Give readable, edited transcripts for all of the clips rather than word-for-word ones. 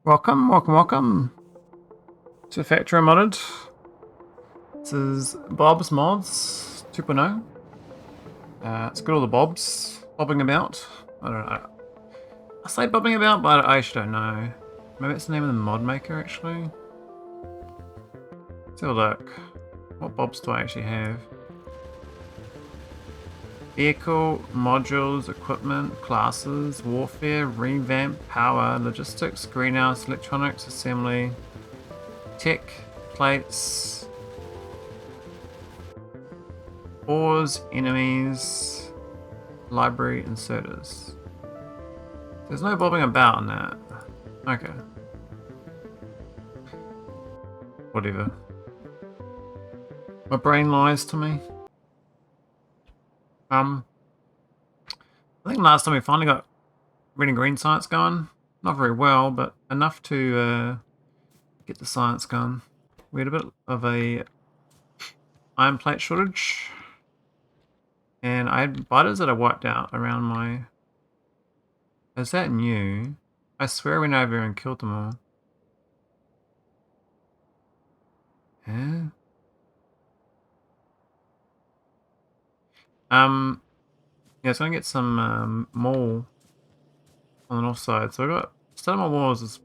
Welcome to Factorio Modded. This is Bob's Mods 2.0. It's got all the bobs bobbing about. I don't know. I say bobbing about, but I actually don't know. Maybe it's the name of the mod maker, actually. Let's have a look. What bobs do I actually have? Vehicle, modules, equipment, classes, warfare, revamp, power, logistics, greenhouse, electronics, assembly, tech, plates, ores, enemies, library, inserters. There's no bobbing about in that. Okay. Whatever. My brain lies to me. I think last time we finally got red and green science going. Not very well, but enough to get the science going. We had a bit of a iron plate shortage. And I had biters that I wiped out around my... Is that new? I swear I went over and killed them all. Yeah. Yeah, so I'm gonna get some mole on the north side. So I got start of my walls is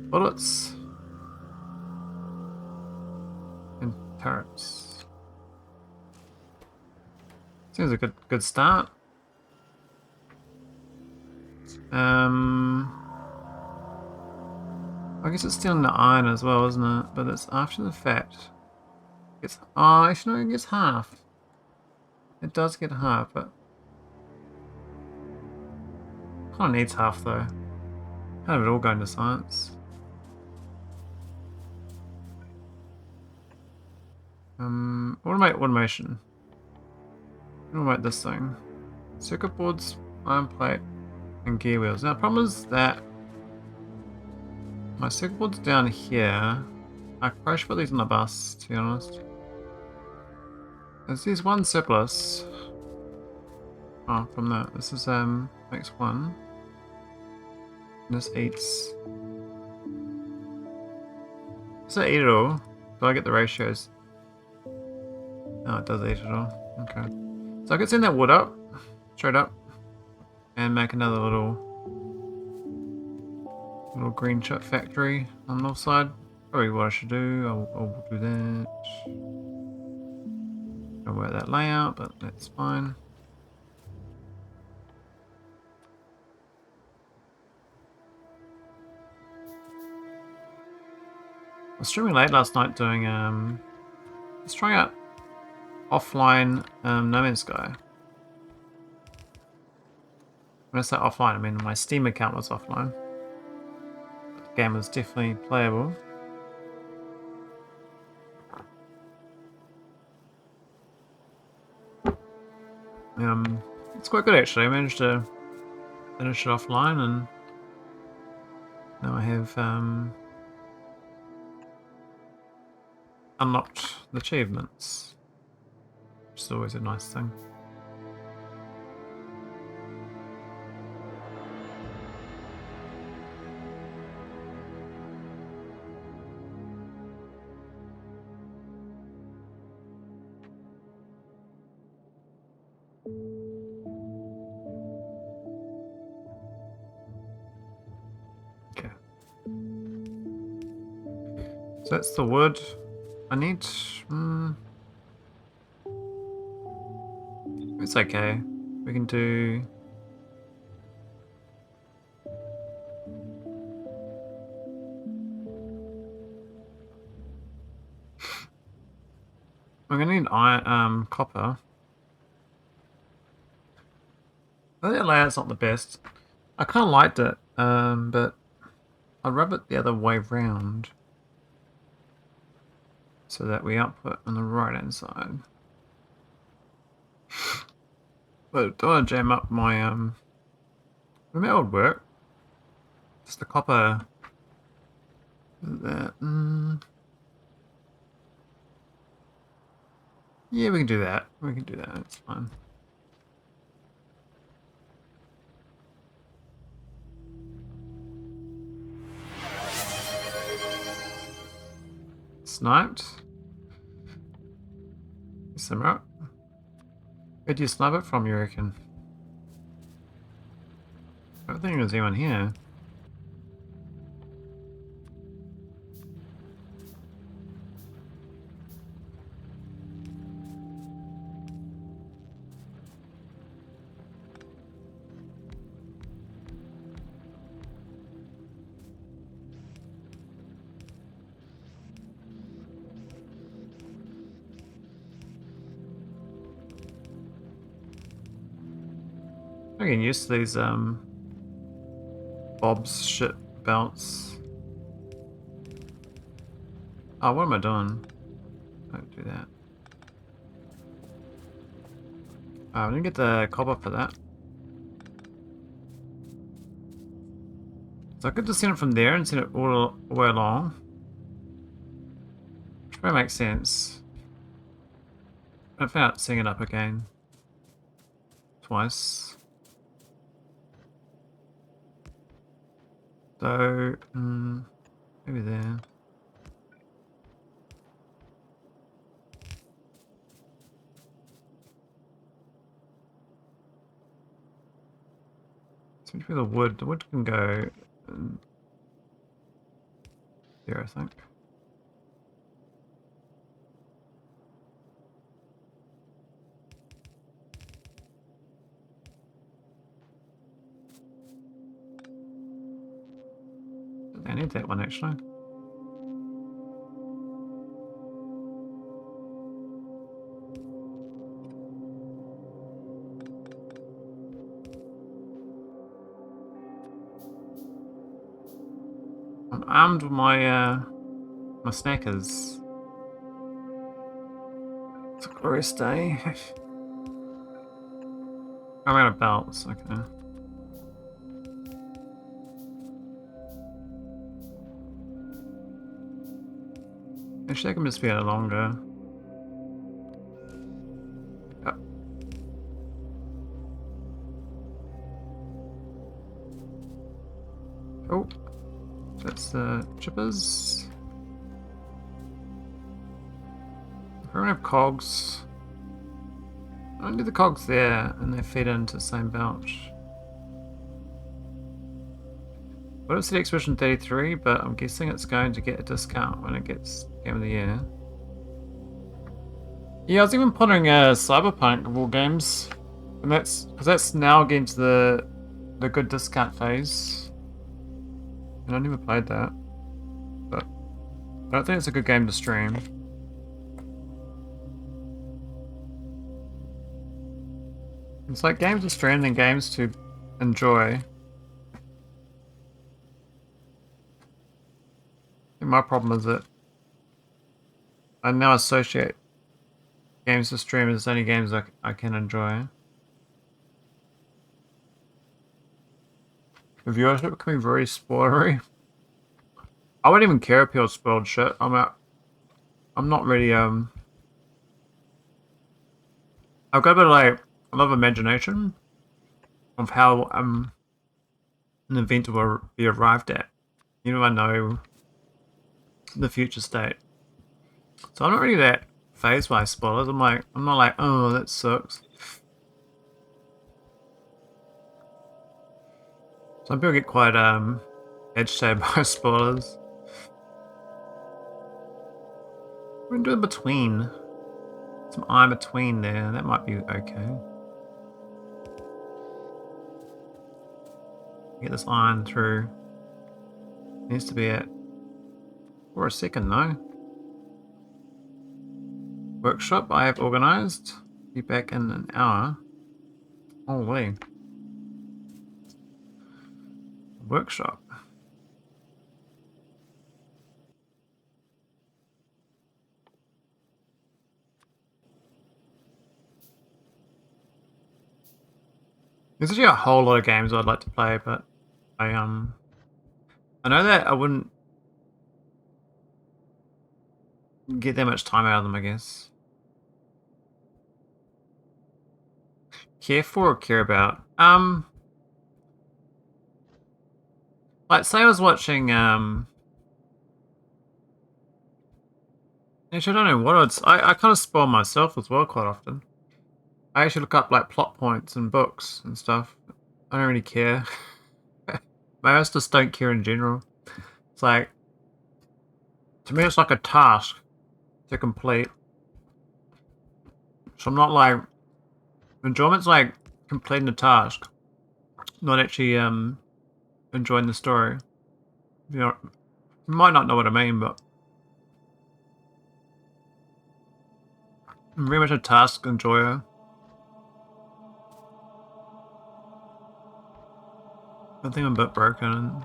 bullets and turrets. Seems a good start. I guess it's stealing the iron as well, isn't it? But it's after the fact. It's actually no, it gets half. It does get half, but kind of needs half though. Kind of it all going to science. Automate automation. Automate this thing. Circuit boards, iron plate, and gear wheels. Now the problem is that my circuit board's down here. I probably should put these on the bus, to be honest. There's one surplus. Oh, from that. This is makes one. And this eats. Does it eat it all? Do I get the ratios? Oh, it does eat it all. Okay. So I could send that wood up, straight up, and make another little green chip factory on the north side. Probably what I should do. I'll do that. I'll wear that layout, but that's fine. I was streaming late last night doing let's try out offline No Man's Sky. When I say offline, I mean my Steam account was offline. But the game was definitely playable. It's quite good actually. I managed to finish it offline, and now I have unlocked the achievements, which is always a nice thing. Okay. So that's the wood. I need... it's okay. We can do... I'm gonna need iron, copper. I think the layout's not the best. I kind of liked it, but I'd rub it the other way round so that we output on the right hand side. But don't want to jam up my the metal would work. Just the copper. That. Yeah, we can do that. We can do that. It's fine. sniped. Simmer. Where do you snipe it from, you reckon? I don't think there's anyone here. I'm getting used to these Bob's shit belts. Oh, what am I doing? Don't do that. Oh, I didn't get the copper for that. So I could just send it from there and send it all the way along. Which probably makes sense. I found out setting it up again. Twice. So, maybe there. So maybe the wood can go there, I think. I need that one actually. I'm armed with my my snackers. It's a glorious day. I'm out of belts, okay. Actually, I can just be out longer. Yep. Oh, that's the chippers. I don't have cogs. I don't do the cogs there, and they feed into the same belt. What is the Expedition 33? But I'm guessing it's going to get a discount when it gets Game of the Year. Yeah, I was even pondering Cyberpunk of all games, and that's because that's now getting to the good discount phase. And I never played that, but I don't think it's a good game to stream. It's like games to stream and games to enjoy. And my problem is that I now associate games to stream as only games I can enjoy. The viewership can be very spoilery. I wouldn't even care if people spoiled shit. I'm not really I've got a bit of like a lot of imagination of how an event will be arrived at. You know, I know the future state. So I'm not really that phased by spoilers. I'm not like, oh, that sucks. Some people get quite agitated by spoilers. We're gonna do in between. Some iron between there. That might be okay. Get this iron through. Needs to be at for a second though. Workshop I have organized. Be back in an hour. Holy. Workshop. There's actually a whole lot of games I'd like to play, but I know that I wouldn't get that much time out of them, I guess. Care for or care about? Like say I was watching Actually, I don't know what it's. I kind of spoil myself as well quite often. I actually look up like plot points in books and stuff. I don't really care. I just don't care in general. It's like, to me, it's like a task to complete. So I'm not like, enjoyment's like completing the task, not actually enjoying the story. You know, you might not know what I mean, but I'm very much a task enjoyer. I think I'm a bit broken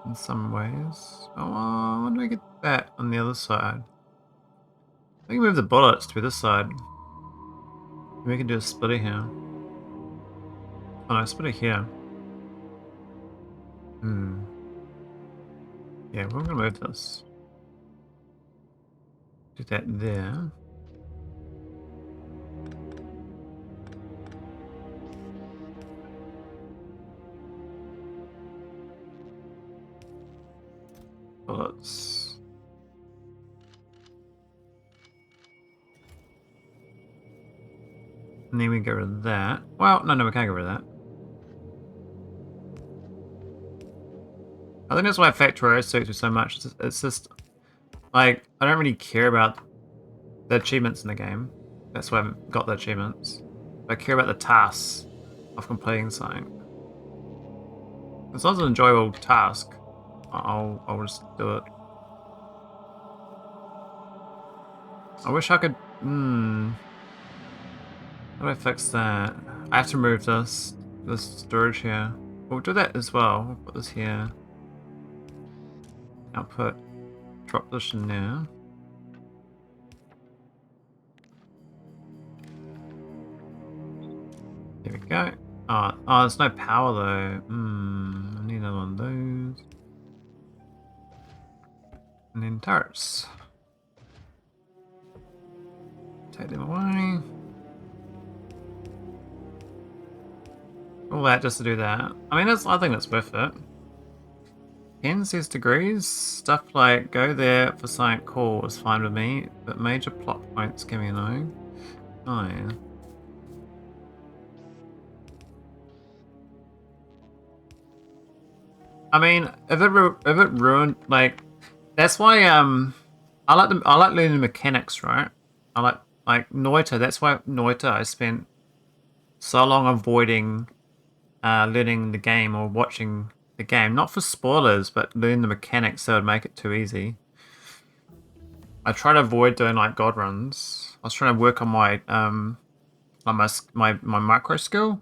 in some ways. Oh, when do we get that on the other side? I can move the bullets to this side. We can do a splitter here. Oh no, splitter here. Yeah, we're gonna move this. Do that there. Bullets. And then we get rid of that. Well, no, we can't get rid of that. I think that's why Factorio suits me so much. It's just, like, I don't really care about the achievements in the game. That's why I haven't got the achievements. I care about the tasks of completing something. As long as it's an enjoyable task, I'll just do it. I wish I could. How do I fix that? I have to move this storage here. We'll do that as well. We'll put this here. Output. Drop this in there. There we go. Oh, there's no power though. I need another one of those. And then turrets. Take them away. All that just to do that. I mean, I think that's worth it. 10 says degrees. Stuff like go there for something cool is fine with me, but major plot points can be annoying. Oh yeah. I mean, if it ruined, like, that's why I like learning the mechanics, right? I like Noita. That's why Noita I spent so long avoiding learning the game or watching the game, not for spoilers, but learn the mechanics so it would make it too easy. I try to avoid doing like god runs. I was trying to work on my my micro skill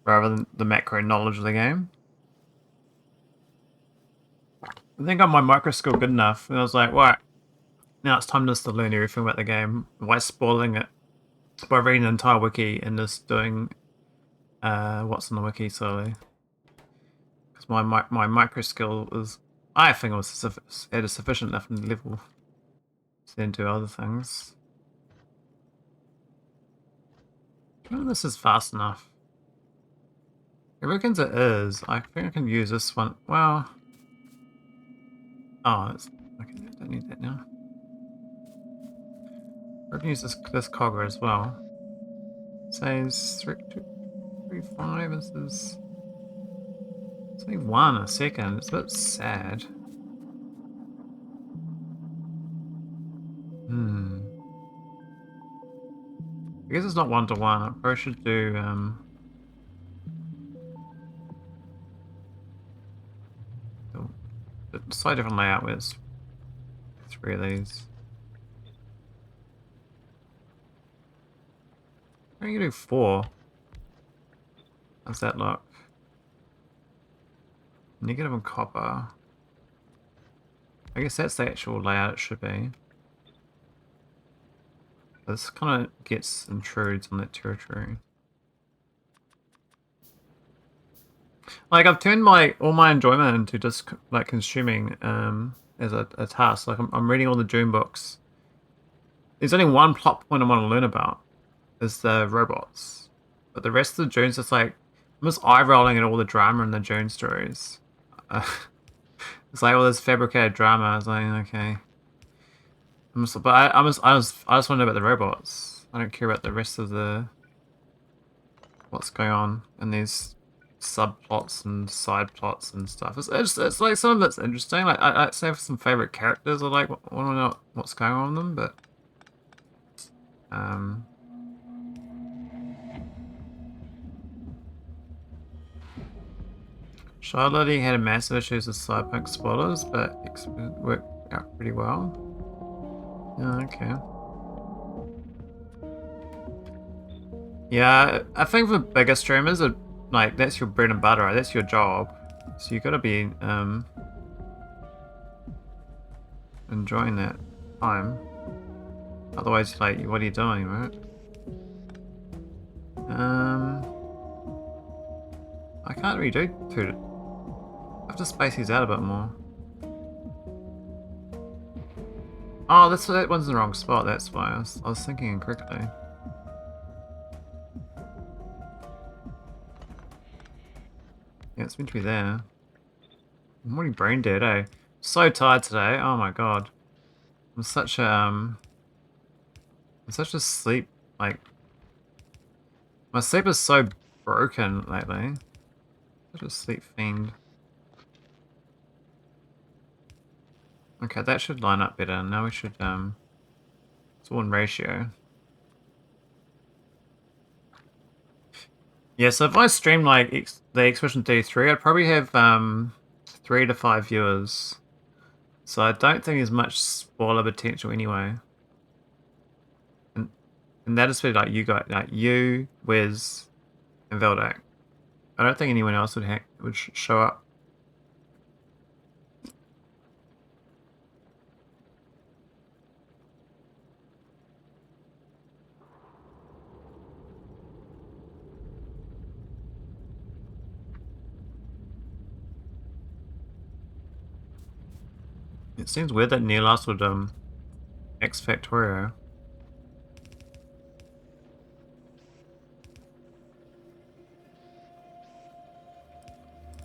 rather than the macro knowledge of the game. I think I got my micro skill good enough, and I was like, right, now it's time just to learn everything about the game. Why spoiling it by reading the entire wiki and just doing what's on the wiki slowly? Because my micro skill is, I think it was at a sufficient enough level to then do other things. I don't know if this is fast enough. It reckons it is. I think I can use this one. Well, oh, it's okay. I don't need that now. I can use this cogger as well. It says 3.5. This is. It's only 1 a second. It's a bit sad. I guess it's not 1-to-1. I probably should do a slightly different layout with 3 of these. I think you do 4. How's that look? Negative and copper. I guess that's the actual layout it should be. This kind of intrudes on that territory. Like, I've turned all my enjoyment into just like consuming as a task. Like, I'm reading all the Dune books. There's only one plot point I want to learn about, is the robots. But the rest of the Dune's just like, I'm just eye rolling at all the drama in the Dune stories. It's like all this fabricated drama. I was like, okay. I just want to know about the robots. I don't care about the rest of the what's going on in these subplots and side plots and stuff. It's like some of it's interesting. Like I'd say for some favorite characters, I like want to know what's going on with them, but um. Charlotte had a massive issues with cyberpunk spoilers, but it worked out pretty well. Yeah, okay. Yeah, I think for bigger streamers, like that's your bread and butter, right? That's your job. So you gotta be enjoying that time. Otherwise, like, what are you doing, right? I can't really do two. I have to space these out a bit more. Oh, that one's in the wrong spot. That's why I was thinking incorrectly. Yeah, it's meant to be there. I'm already brain dead, eh? So tired today. Oh my god. I'm such a sleep, like, my sleep is so broken lately. Such a sleep fiend. Okay, that should line up better. Now we should it's all in ratio. Yeah, so if I stream like the x03, I'd probably have 3 to 5 viewers. So I don't think there's much spoiler potential anyway. And that is for like you guys, like you, Wes, and Veldak. I don't think anyone else would show up. It seems weird that Neelas would X Factorio.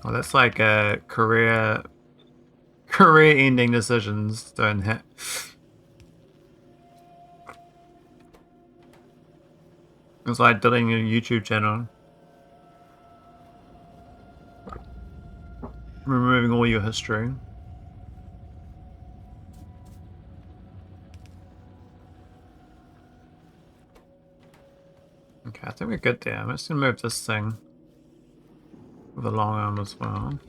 Oh, that's like career-ending decisions don't hit. It's like deleting your YouTube channel, removing all your history. Okay, I think we're good there. I'm just gonna move this thing with a long arm as well.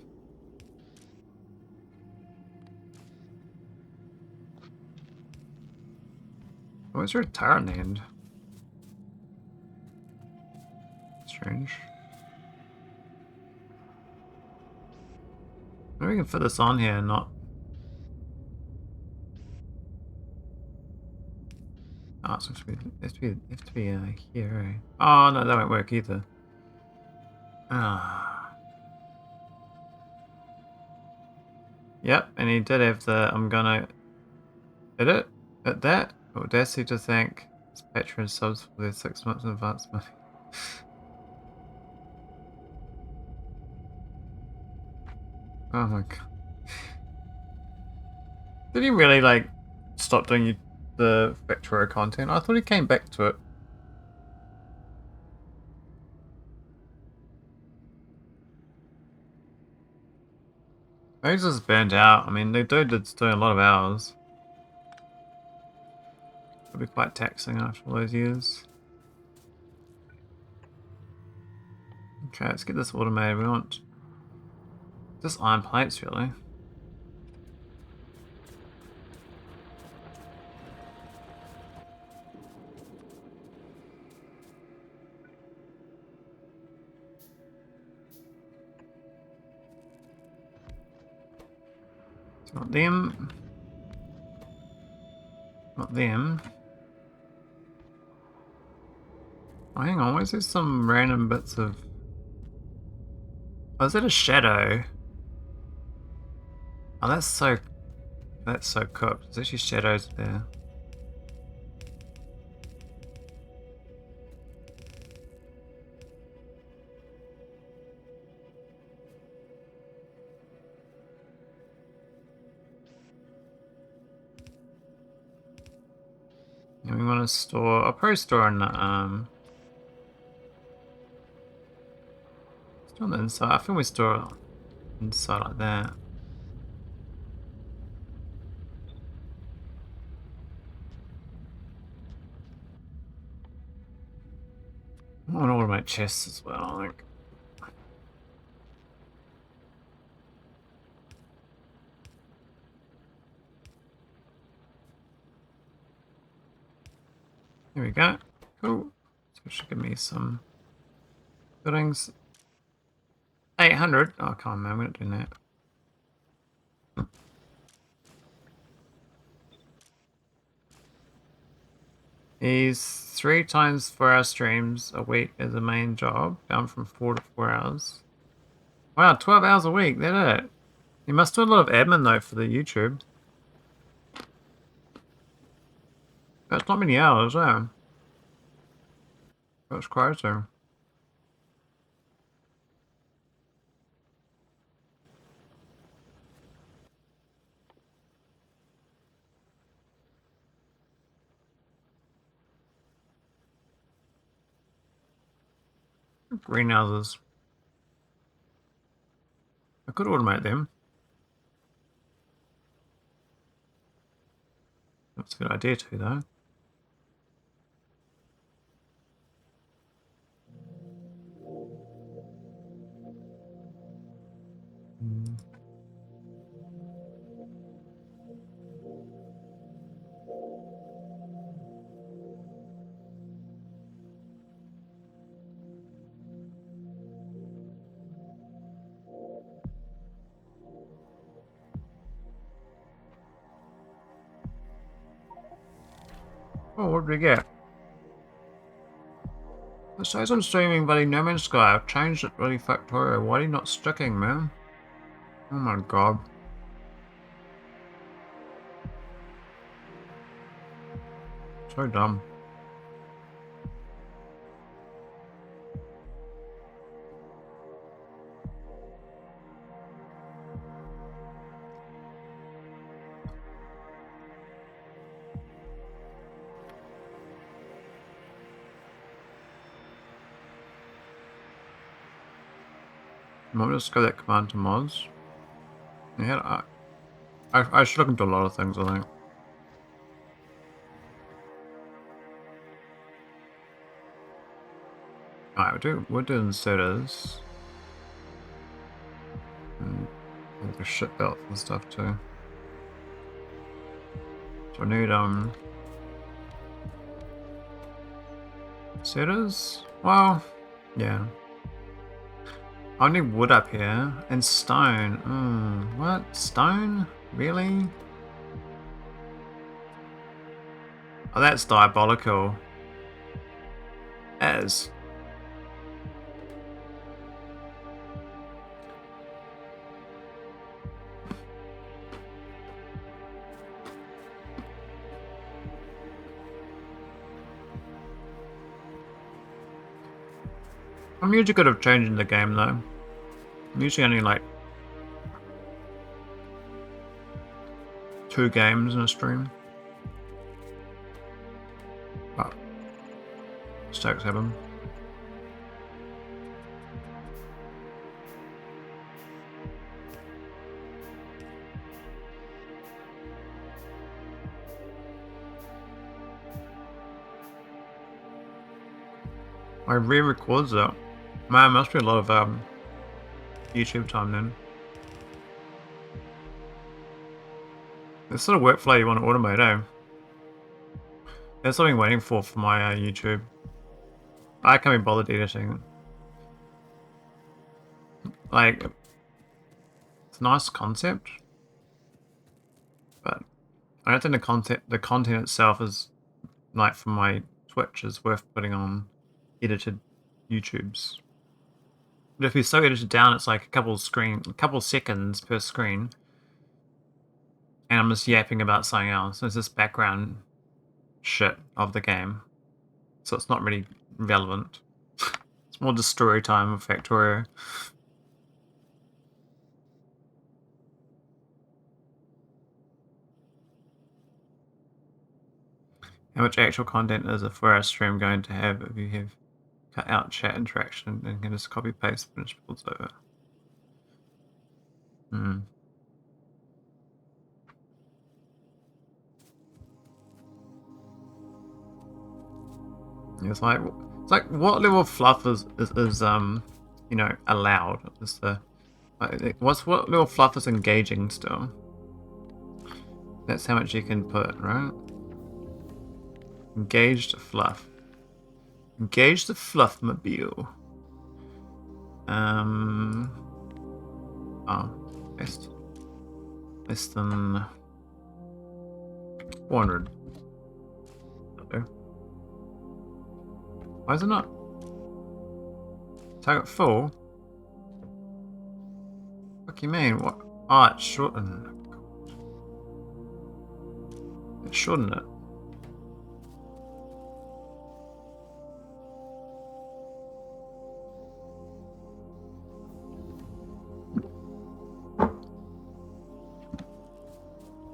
Where's your turret end? Strange. Maybe we can fit this on here and not. Oh, it's have to be here. Eh? Oh no, that won't work either. Ah. Yep, and he did have the. I'm gonna hit it at that. Audacity to thank his Patreon subs for their 6 months in advance money. Oh my god. Did he really like stop doing the Factorio content? I thought he came back to it. Maybe he's just burnt out. I mean, the dude is doing a lot of hours. It'll be quite taxing after all those years. Okay, let's get this automated. We want just iron plates, really. It's not them. Not them. Oh, hang on. Where's there some random bits of... Oh, is that a shadow? Oh, that's so cooked. There's actually shadows there. want to store a pro store in the store on the inside. I think we store it inside like that. I want to automate chests as well, I think. Here we go. Cool. So it should give me some buildings. 800. Oh, come on, man. We're not doing that. He's 3 times 4 hour streams a week as a main job, down from 4 to 4 hours. Wow, 12 hours a week. That's it. You must do a lot of admin though for the YouTube. That's not many hours, yeah. That's crazy. Greenhouses. I could automate them. That's a good idea too, though. Oh, what did we get? It says I'm streaming bloody No Man's Sky. I've changed it bloody Factorio. Why are you not sticking, man? Oh my god. So dumb. Might just go that command to mods. Yeah, I should look into a lot of things, I think. Alright, we're doing inserters. And the ship belts and stuff too. So I need inserters? Well, yeah. I need wood up here and stone. What? Stone? Really? Oh, that's diabolical. As. I'm usually good at changing the game though. I'm usually only like 2 games in a stream. But mistakes happen. I re-records it. Man, must be a lot of YouTube time then. This sort of workflow you want to automate, eh? There's something waiting for my YouTube. I can't be bothered editing. Like, it's a nice concept, but I don't think the content itself is like from my Twitch is worth putting on edited YouTubes. But if you so edit it down, it's like a couple seconds per screen, and I'm just yapping about something else. It's this background shit of the game, so it's not really relevant. It's more just story time of Factorio. How much actual content is a 4-hour stream going to have if you have cut out chat interaction and can just copy paste finish builds over? It's like what level of fluff is you know, allowed? Is the what level of fluff is engaging still? That's how much you can put, right? Engaged fluff. Engage the fluffmobile. Oh, less than 400. Okay. Why is it not? Target full? What do you mean? What? Oh, it's shortened. It shortened it.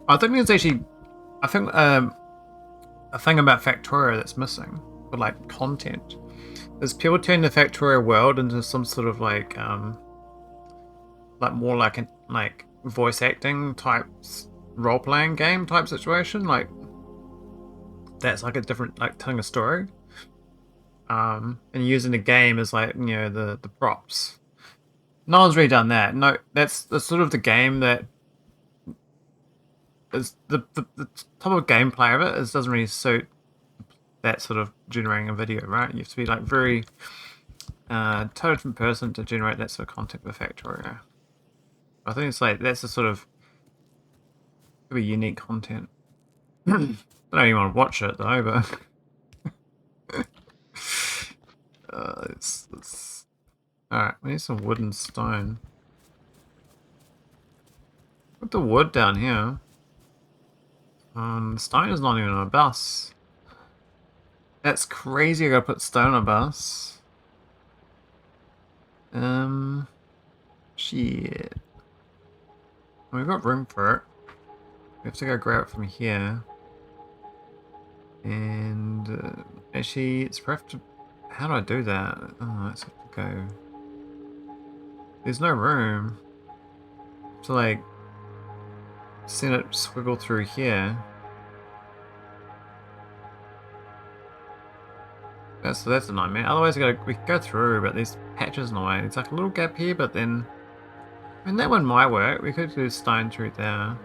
I think it's actually, I think a thing about Factorio that's missing, but like content, is people turn the Factorio world into some sort of like more like an voice acting type role playing game type situation. Like that's like a different telling a story, and using the game as like the props. No one's really done that. No, that's sort of the game that is the type of gameplay of it doesn't really suit that sort of generating a video, right? You have to be like very totally different person to generate that sort of content with Factorio. I think it's like that's a sort of really unique content. I don't know you want to watch it though, but it's alright. We need some wood and stone. Put the wood down here. Stone is not even on a bus. That's crazy. I gotta put stone on a bus. Shit. We've got room for it. We have to go grab it from here. And actually, it's perhaps. How do I do that? Oh, let's have to go. There's no room to like send it squiggle through here. That's a nightmare. Otherwise, we can go through, but there's patches in the way. It's like a little gap here, but then, I mean, that one might work. We could do stone through there.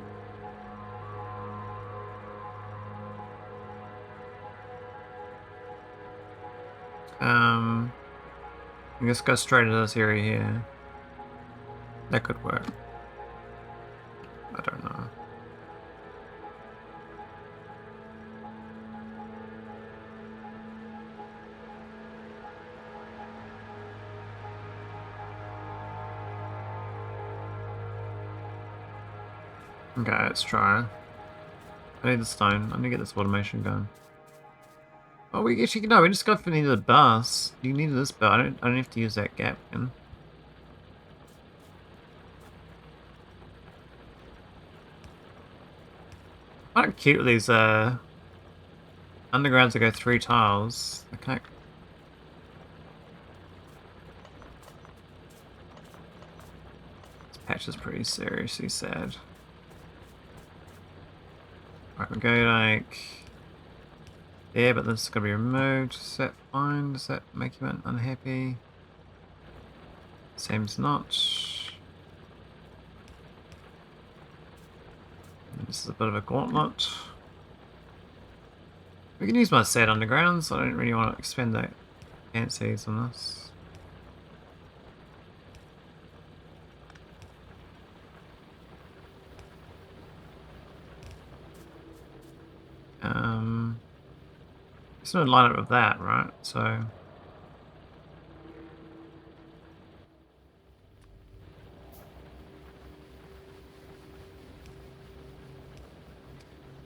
Let's go straight into this area here. That could work. I don't know. Okay, let's try. I need the stone. I need to get this automation going. Oh, we actually no. We just got for needed a bus. You needed this bus. I don't have to use that gap then. Quite cute with these undergrounds that go 3 tiles. I can't. This patch is pretty seriously sad. Alright, we go like there, but this is gonna be removed. Is that fine? Does that make you unhappy? Seems not. This is a bit of a gauntlet. We can use my set undergrounds. I don't really want to expend the fancies on this. It's going to line up with that, right? So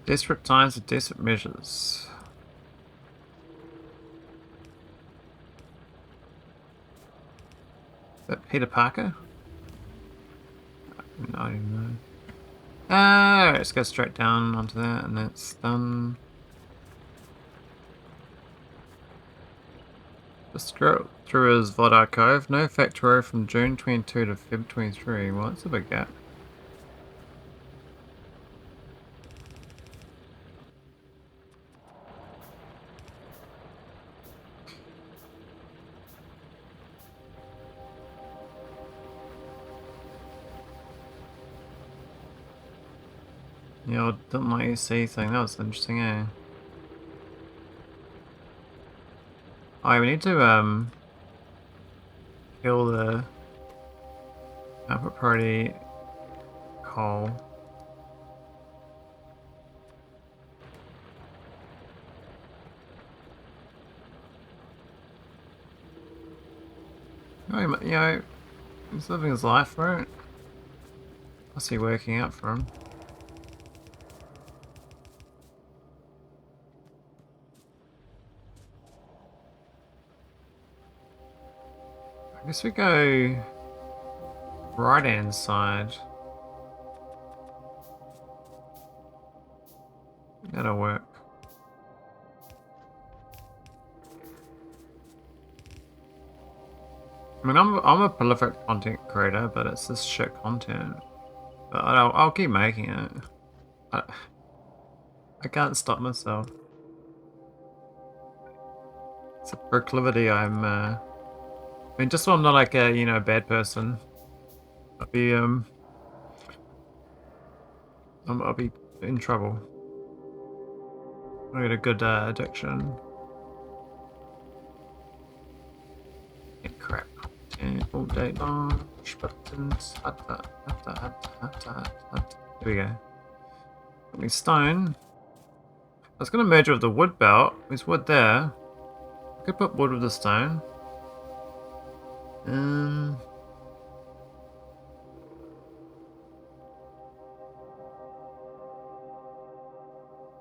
desperate times with desperate measures. Is that Peter Parker? No, I don't even know. Let's go straight down onto that, and that's done. Scroll through his VOD archive. No Factorio from June 22 to Feb 23. Well, that's a big gap. Yeah, I didn't like you see thing. That was interesting, eh? Oh, we need to kill the output priority coal. Oh, you know, he's living his life, right? What's he working out for him? I guess we go right hand side. That'll work. I mean, I'm a prolific content creator, but it's this shit content. But I'll keep making it. I can't stop myself. It's a proclivity I mean, just so I'm not like a, you know, bad person. I'll be in trouble. I get a good addiction. Get crap. And all day long. Push buttons. There we go. Got me stone. I was gonna merge it with the wood belt. There's wood there. I could put wood with the stone. What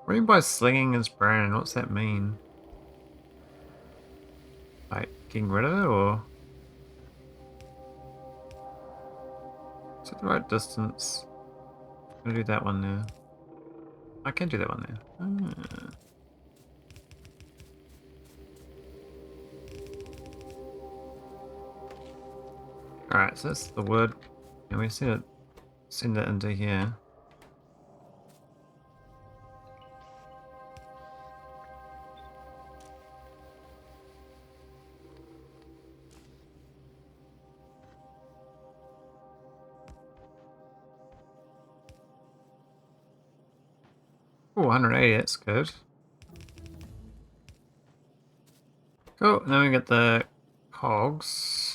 do you mean by slinging his brain? What's that mean? Like getting rid of it, or is it the right distance? I'm gonna do that one there. I can do that one there. Alright, so that's the wood. And we just need to send it into here. Oh, 180, that's good. Cool, now we get the cogs.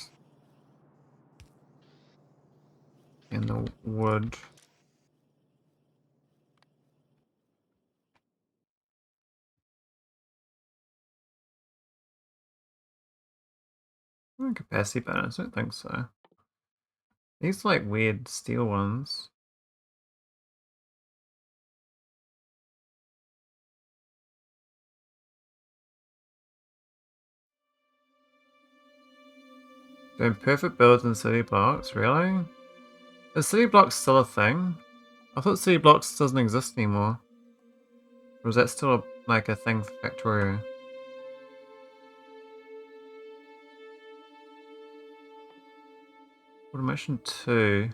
And the wood. Capacity bonus, I don't think so. These like weird steel ones. Doing perfect builds in city blocks, really? Is city blocks still a thing? I thought city blocks doesn't exist anymore. Or is that still like a thing for Factorio? Automation 2.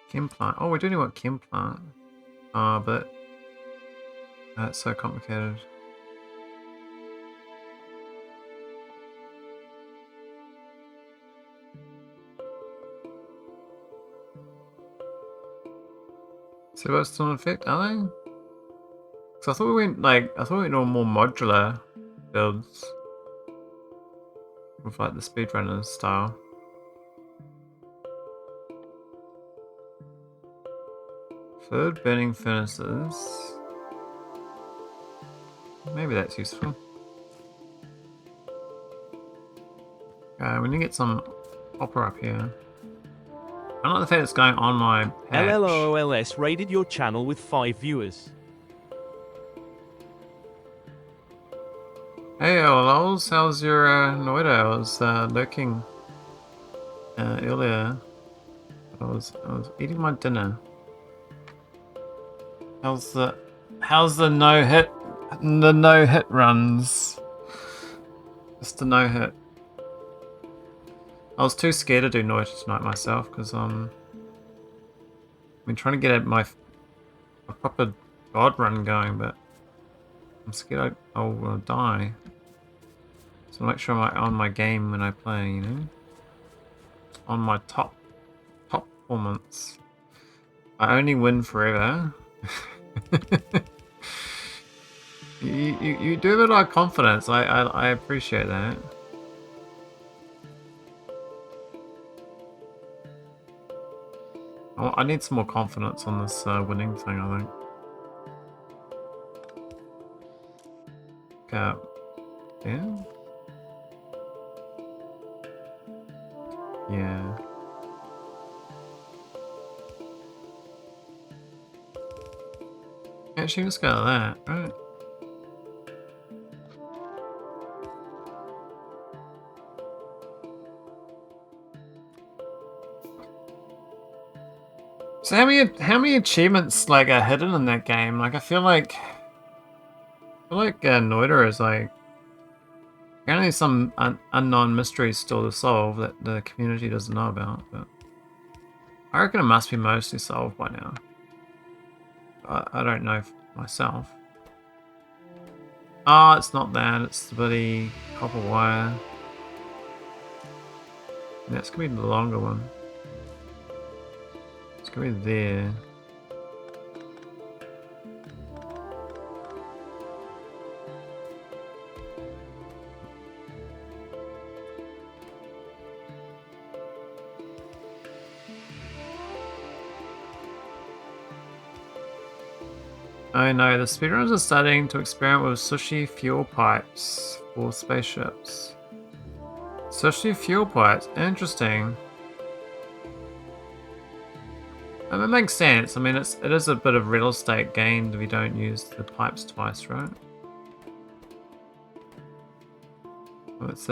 Chem plant. Oh, we do want chem plant. But that's so complicated. So that's still in effect, are they? So I thought we went on more modular builds with like the speedrunners style. Third burning furnaces. Maybe that's useful. We need to get some copper up here. I don't like the fact it's going on my patch. LLOLS raided your channel with 5 viewers. Hey, LOLs, how's your Noida? I was lurking earlier. I was eating my dinner. How's the no hit runs? Just the no hit. I was too scared to do noise tonight myself because I've been trying to get a proper god run going, but I'm scared I'll die. So make sure I'm on my game when I play, you know? On my top performance. I only win forever. you do have a lot of confidence. I appreciate that. I need some more confidence on this winning thing, I think. Okay. Yeah? Yeah. Actually, let's go to that, right? So how many achievements like are hidden in that game? Like I feel like Noida is like apparently some unknown mysteries still to solve that the community doesn't know about, but I reckon it must be mostly solved by now. I don't know myself. Oh, it's not that. It's the bloody copper wire. That's gonna be the longer one. It's gonna be there. Oh no, the speedrunners are starting to experiment with sushi fuel pipes for spaceships. Sushi fuel pipes, interesting. It makes sense. I mean, it is a bit of real estate gained if you don't use the pipes twice, right? Well, it's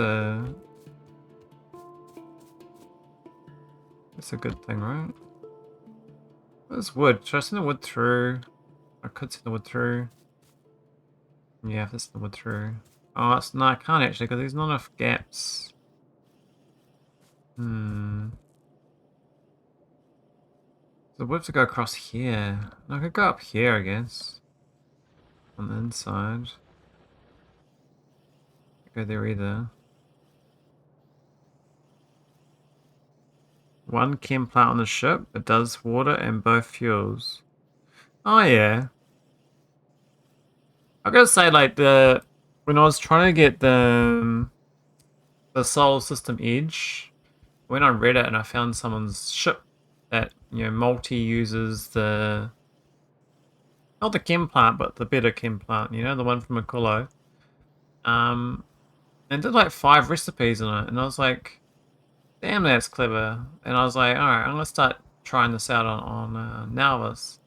a good thing, right? There's wood. Should I send the wood through? I could send the wood through. Yeah, if it's the wood through. Oh, no, I can't actually because there's not enough gaps. Hmm. So we have to go across here. No, I could go up here, I guess. On the inside. Go there either. One chem plant on the ship. It does water and both fuels. Oh yeah. I gotta say, like when I was trying to get the solar system edge, when I read it and I found someone's ship that multi uses not the chem plant but the better chem plant, the one from Makolo. And did like 5 recipes on it, and I was like, damn, that's clever. And I was like, all right, I'm gonna start trying this out on Nalvis,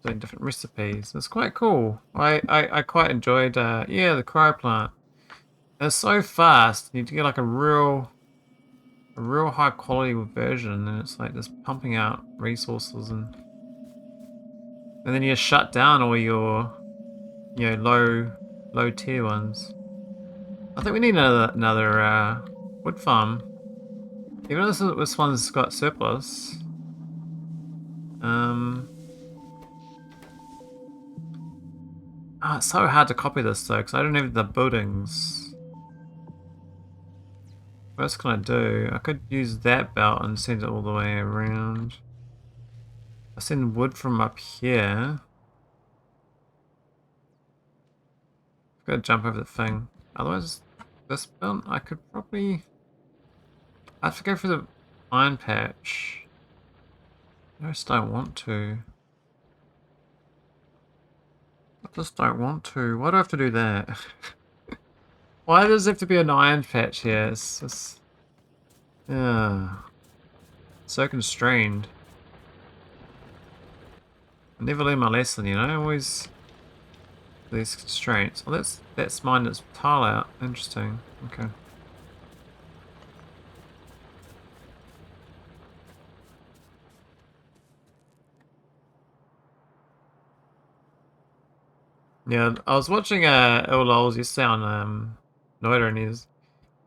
doing different recipes. It's quite cool. I quite enjoyed the cryo plant. It's so fast. You need to get like a real high quality version, and it's like just pumping out resources, and then you shut down all your low tier ones. I think we need another wood farm. Even though this one's got surplus. It's so hard to copy this though, because I don't have the buildings. What else can I do? I could use that belt and send it all the way around. I send wood from up here. I've got to jump over the thing. Otherwise, this belt, I could probably... I have to go for the iron patch. I just don't want to. I just don't want to. Why do I have to do that? Why does there have to be an iron patch here? It's just... Yeah. So constrained. I never learn my lesson, always these constraints. Oh, that's mine that's tile out. Interesting. Okay. Yeah, I was watching LOLs yesterday on Noida, and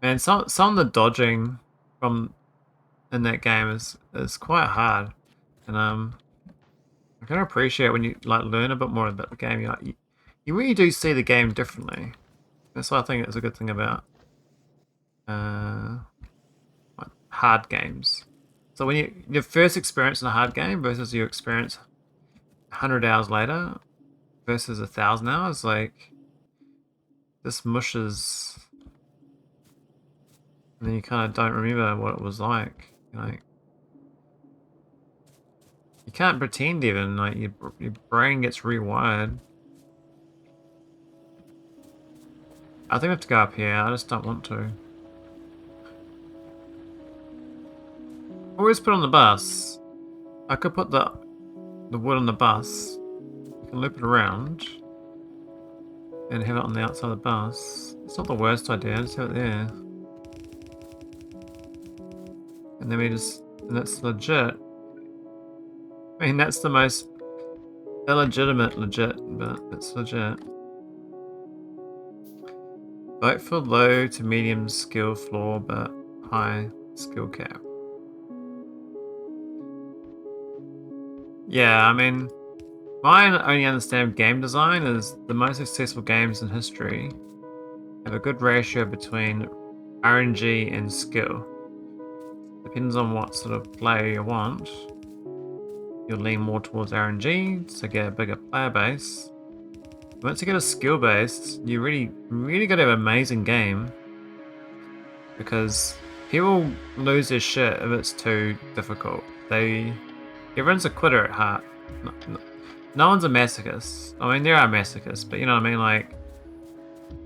man, some of the dodging from in that game is quite hard, and I can appreciate when you like learn a bit more about the game. You really do see the game differently. That's what I think is a good thing about uh like hard games. So when your first experience in a hard game versus your experience 100 hours later versus 1,000 hours, like this mushes, and then you kind of don't remember what it was like. Like you can't pretend even. Like your brain gets rewired. I think I have to go up here. I just don't want to. Always put on the bus. I could put the wood on the bus. You can loop it around and have it on the outside of the bus. It's not the worst idea. Just have it there, and then and that's legit. I mean, that's the most illegitimate legit, but it's legit. Vote for low to medium skill floor, but high skill cap. Yeah, I mean, my only understanding of game design is the most successful games in history have a good ratio between RNG and skill. Depends on what sort of player you want. You'll lean more towards RNG to get a bigger player base. Once you get a skill base, you really got to have an amazing game, because people lose their shit if it's too difficult. Everyone's a quitter at heart. No one's a masochist. I mean, there are masochists, but you know what I mean. Like,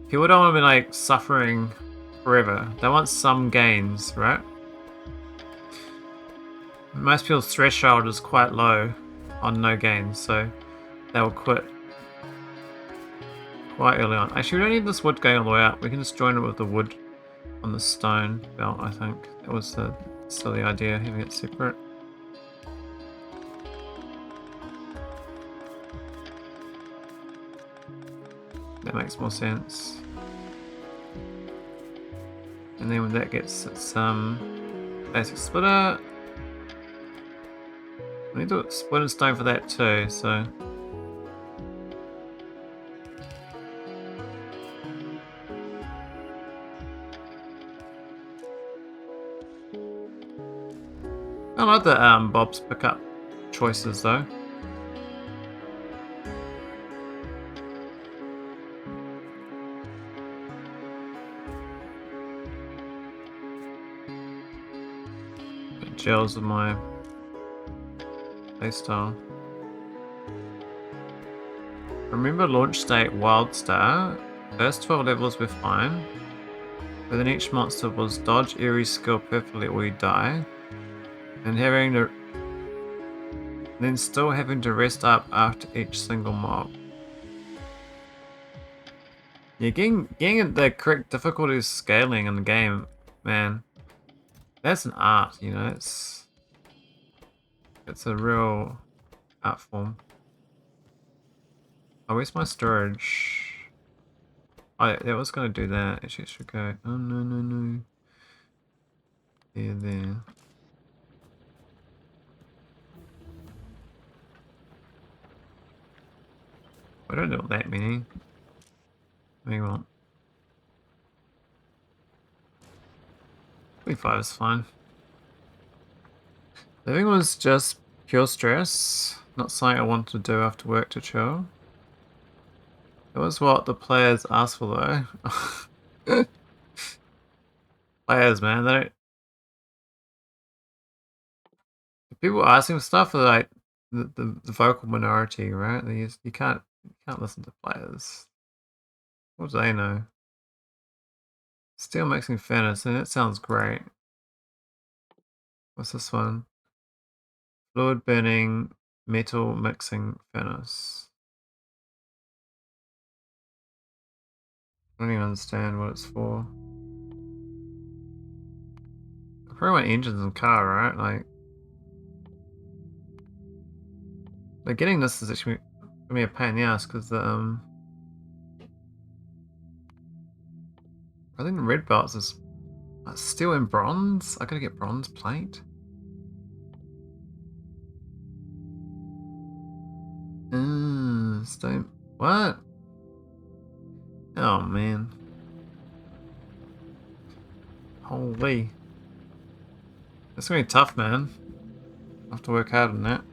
people don't want to be like suffering forever. They want some gains, right? Most people's threshold is quite low on no gains, so they will quit quite early on. Actually, we don't need this wood going all the way up. We can just join it with the wood on the stone belt, I think. That was the silly idea, having it separate. That makes more sense. And then when that gets its basic splitter, we need to split and stone for that too, so. I like the Bob's pickup choices though. It gels with my playstyle. Remember launch state Wildstar. First 12 levels were fine, but then each monster was dodge every skill perfectly or you die, and then still having to rest up after each single mob. Yeah, getting the correct difficulty scaling in the game, man, that's an art, you know. It's a real art form. Oh, where's my storage? Oh, yeah, I was gonna do that. Actually, it should go. Oh no. There. I don't know that many. Maybe what? 25 is fine. Living was just pure stress, not something I wanted to do after work to chill. It was what the players asked for though. Players, man, they don't. The people asking for stuff are like the vocal minority, right? You can't listen to players. What do they know? Steel mixing furnace, and that sounds great. What's this one? Fluid burning metal mixing furnace. I don't even understand what it's for. I probably want engines and car, right? Like getting this is actually gonna be a pain in the ass because the I think the red belts is steel and bronze. I gotta get bronze plate. Stone. What? Oh man. Holy. That's gonna be tough, man. I have to work hard on that.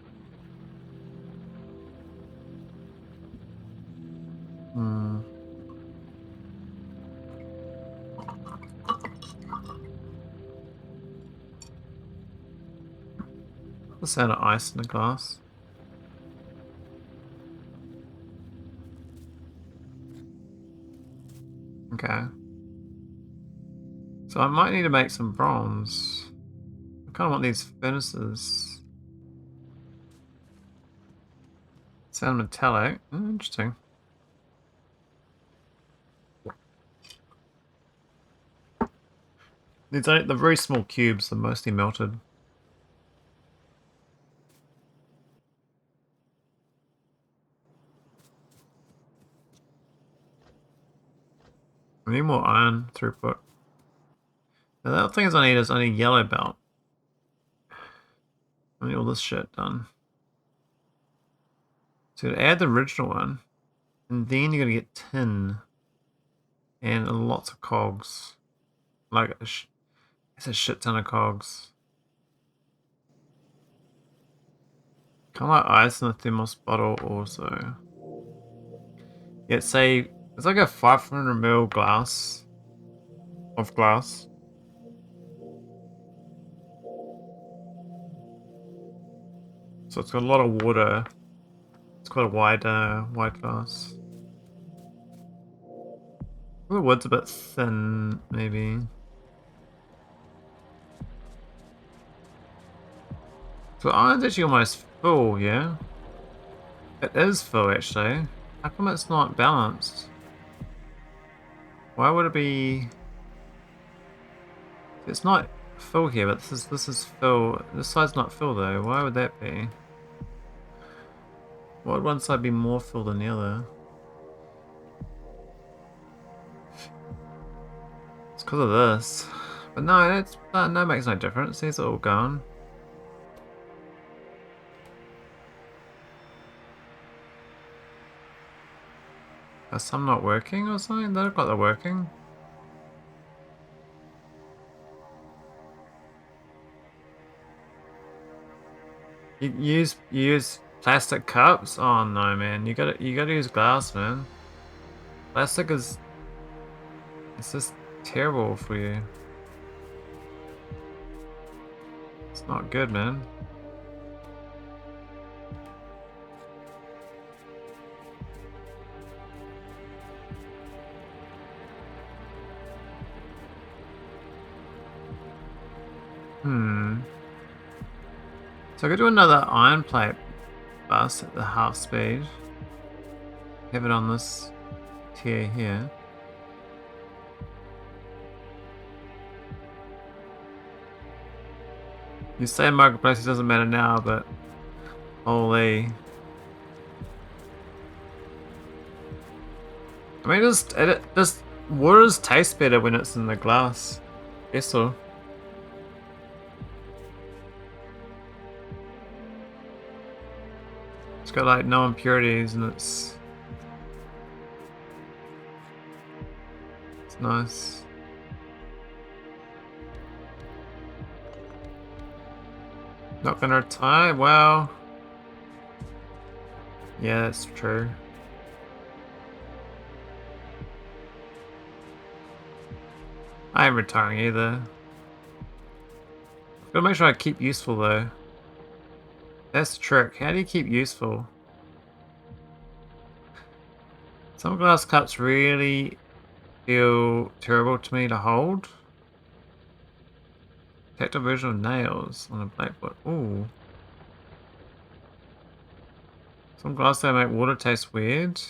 Let's add ice in the glass. Okay. So I might need to make some bronze. I kind of want these furnaces. Sound metallic. Oh, interesting. The very small cubes are mostly melted. I need more iron throughput. Now the other thing I need is I need yellow belt. I need all this shit done. So to add the original one, and then you're gonna get tin and lots of cogs. Like it's a shit ton of cogs. Kind of like ice in the thermos bottle also. Yeah, say it's like a 500 ml glass of glass. So it's got a lot of water. It's quite a wide glass. The wood's a bit thin, maybe. So iron's actually almost full, yeah? It is full, actually. How come it's not balanced? Why would it be... It's not full here, but this is full. This side's not full, though. Why would that be? Why would one side be more full than the other? It's because of this. But no, that makes no difference. These are all gone. Are some not working or something? They look like they're working. You use plastic cups? Oh no, man! You gotta use glass, man. Plastic is it's just terrible for you. It's not good, man. So I could do another iron plate bus at the half speed. Have it on this tier here. You say marketplace doesn't matter now, but holy. I mean, just waters taste better when it's in the glass vessel. It's got like no impurities and it's nice. Not gonna retire? Well, yeah, that's true. I ain't retiring either. Gotta make sure I keep useful though. That's the trick. How do you keep useful? Some glass cups really feel terrible to me to hold. Tactile version of nails on a blackboard. Ooh. Some glass that make water taste weird.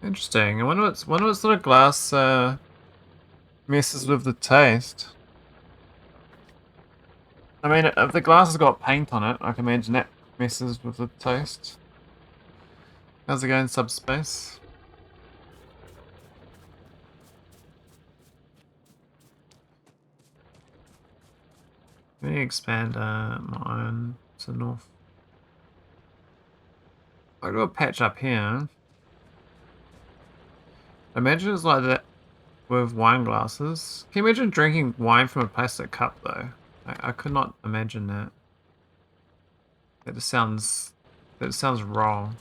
Interesting. I wonder what sort of glass messes with the taste. I mean, if the glass has got paint on it, I can imagine that messes with the taste. How's it going, subspace? We need to expand my iron to the north. I'll do a patch up here. Imagine it's like that with wine glasses. Can you imagine drinking wine from a plastic cup though? I could not imagine that. That just sounds wrong.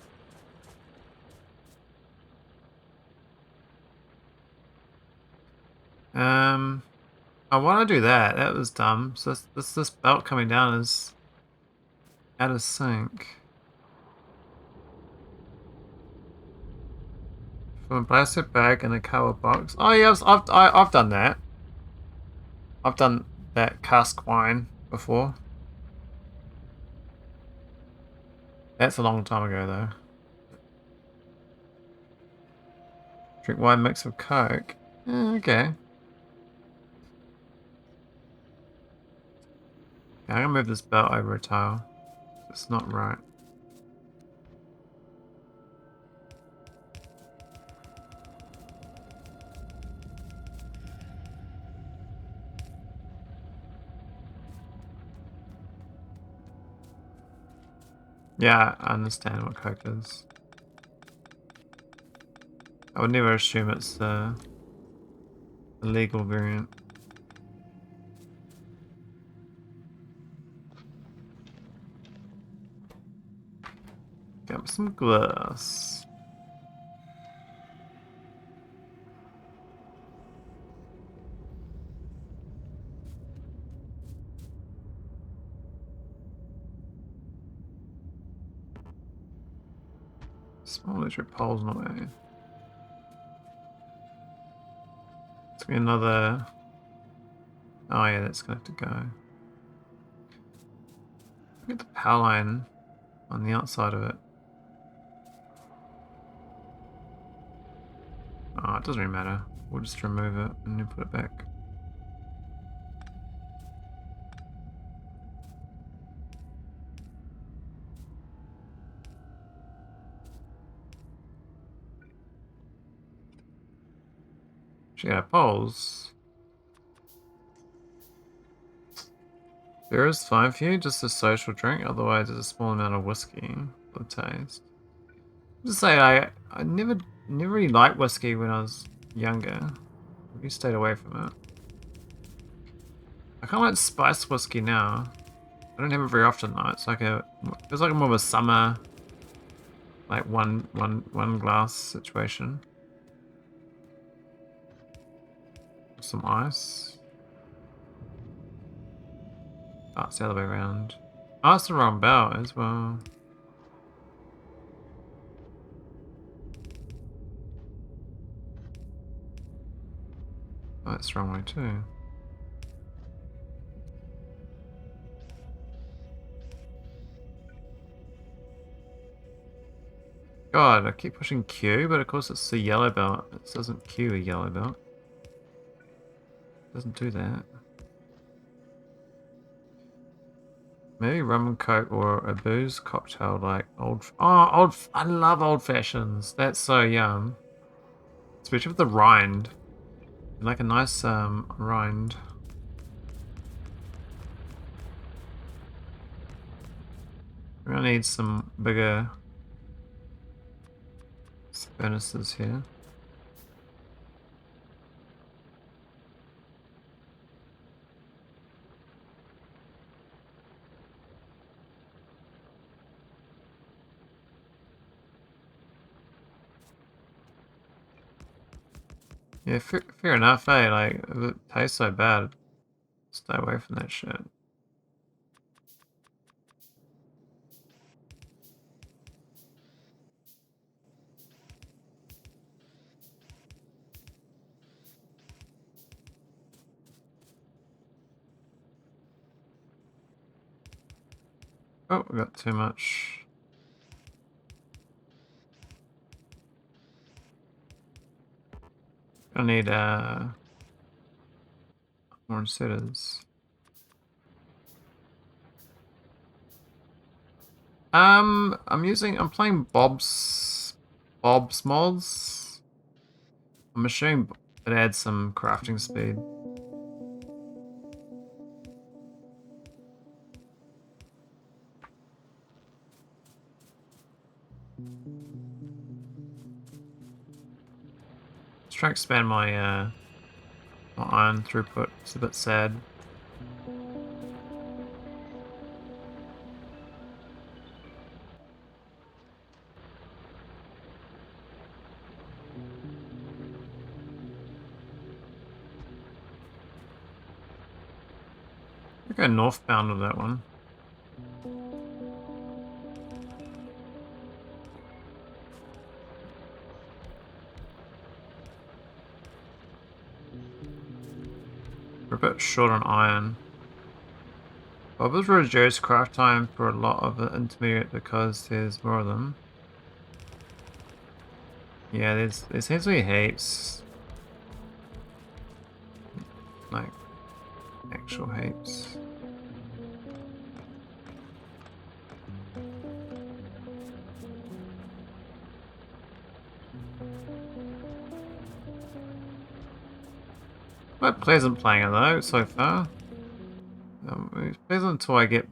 I want to do that. That was dumb. So this belt coming down is out of sync. From a plastic bag and a cardboard box. Oh yes, I've done that. I've done that cask wine before. That's a long time ago though. Drink wine mixed with Coke. Okay. I'm gonna move this belt over a tile. It's not right. Yeah, I understand what Coke is. I would never assume it's the illegal variant. Get some glass. Small electric poles not there. It's gonna be another. Oh yeah, that's gonna have to go. Get the power line on the outside of it. Oh, it doesn't really matter. We'll just remove it and then put it back. She got poles. Beer is fine for you, just a social drink. Otherwise, it's a small amount of whiskey for the taste. Just say I never really liked whiskey when I was younger. We stayed away from it. I kind of like spiced whiskey now. I don't have it very often though. It's like feels like more of a summer, like one glass situation. Some ice. Oh, it's the other way around. Oh, it's the wrong belt as well. Oh, it's the wrong way too. God, I keep pushing Q, but of course it's the yellow belt. It doesn't Q a yellow belt. It doesn't do that. Maybe rum and coke or a booze cocktail like I love old fashions. That's so yum. Especially with the rind. Like a nice rind. We're gonna need some bigger furnaces here. Yeah, fair enough, eh? Like, if it tastes so bad, stay away from that shit. Oh, we got too much. I need more setters. I'm playing Bob's mods. I'm assuming it adds some crafting speed. try to expand my my iron throughput. It's a bit sad. I'll go northbound with that one. We're a bit short on iron. Bobbles reduce craft time for a lot of the intermediate because there's more of them. Yeah, there seems to be heaps. Like, actual heaps. Quite pleasant playing it though, so far. It's pleasant until I get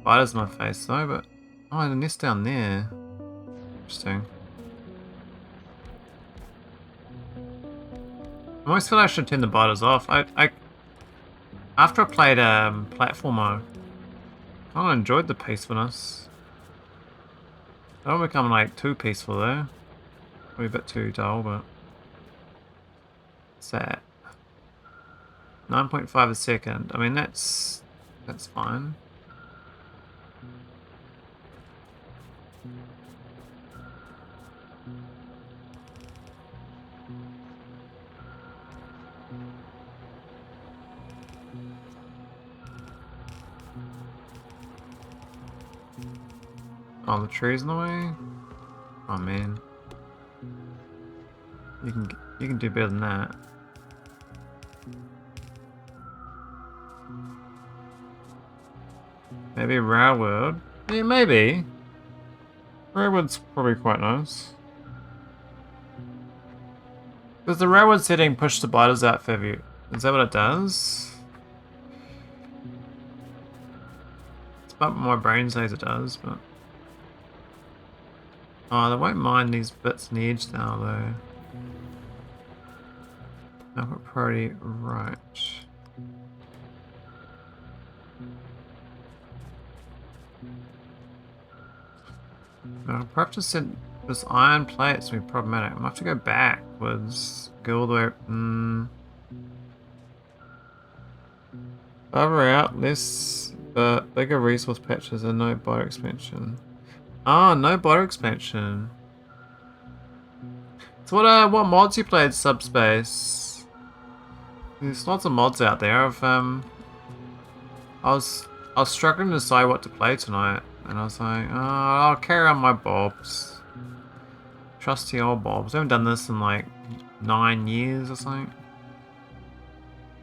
spiders in my face though, but... Oh, the nest down there. Interesting. I always feel like I should turn the biters off. After I played platformer, I kind of enjoyed the peacefulness. I don't become like too peaceful though. Probably a bit too dull, but... What's that? 9.5 a second. I mean, that's fine. Oh, the tree's in the way? Oh man. You can do better than that. Maybe railroad? Yeah, maybe. Railroad's probably quite nice. Does the railroad setting push the biters out for you? Is that what it does? It's what my brain says it does, but... Oh, they won't mind these bits on the edge now, though. I've got priority right. I'll perhaps just set this iron plates to be problematic. I might have to go backwards. Go all the way... Farther out, less but bigger resource patches and no biter expansion. Ah, no biter expansion. So what mods you played Subspace? There's lots of mods out there. I was struggling to decide what to play tonight, and I was like, oh, I'll carry on my bobs. Trusty old bobs. I haven't done this in like 9 years or something.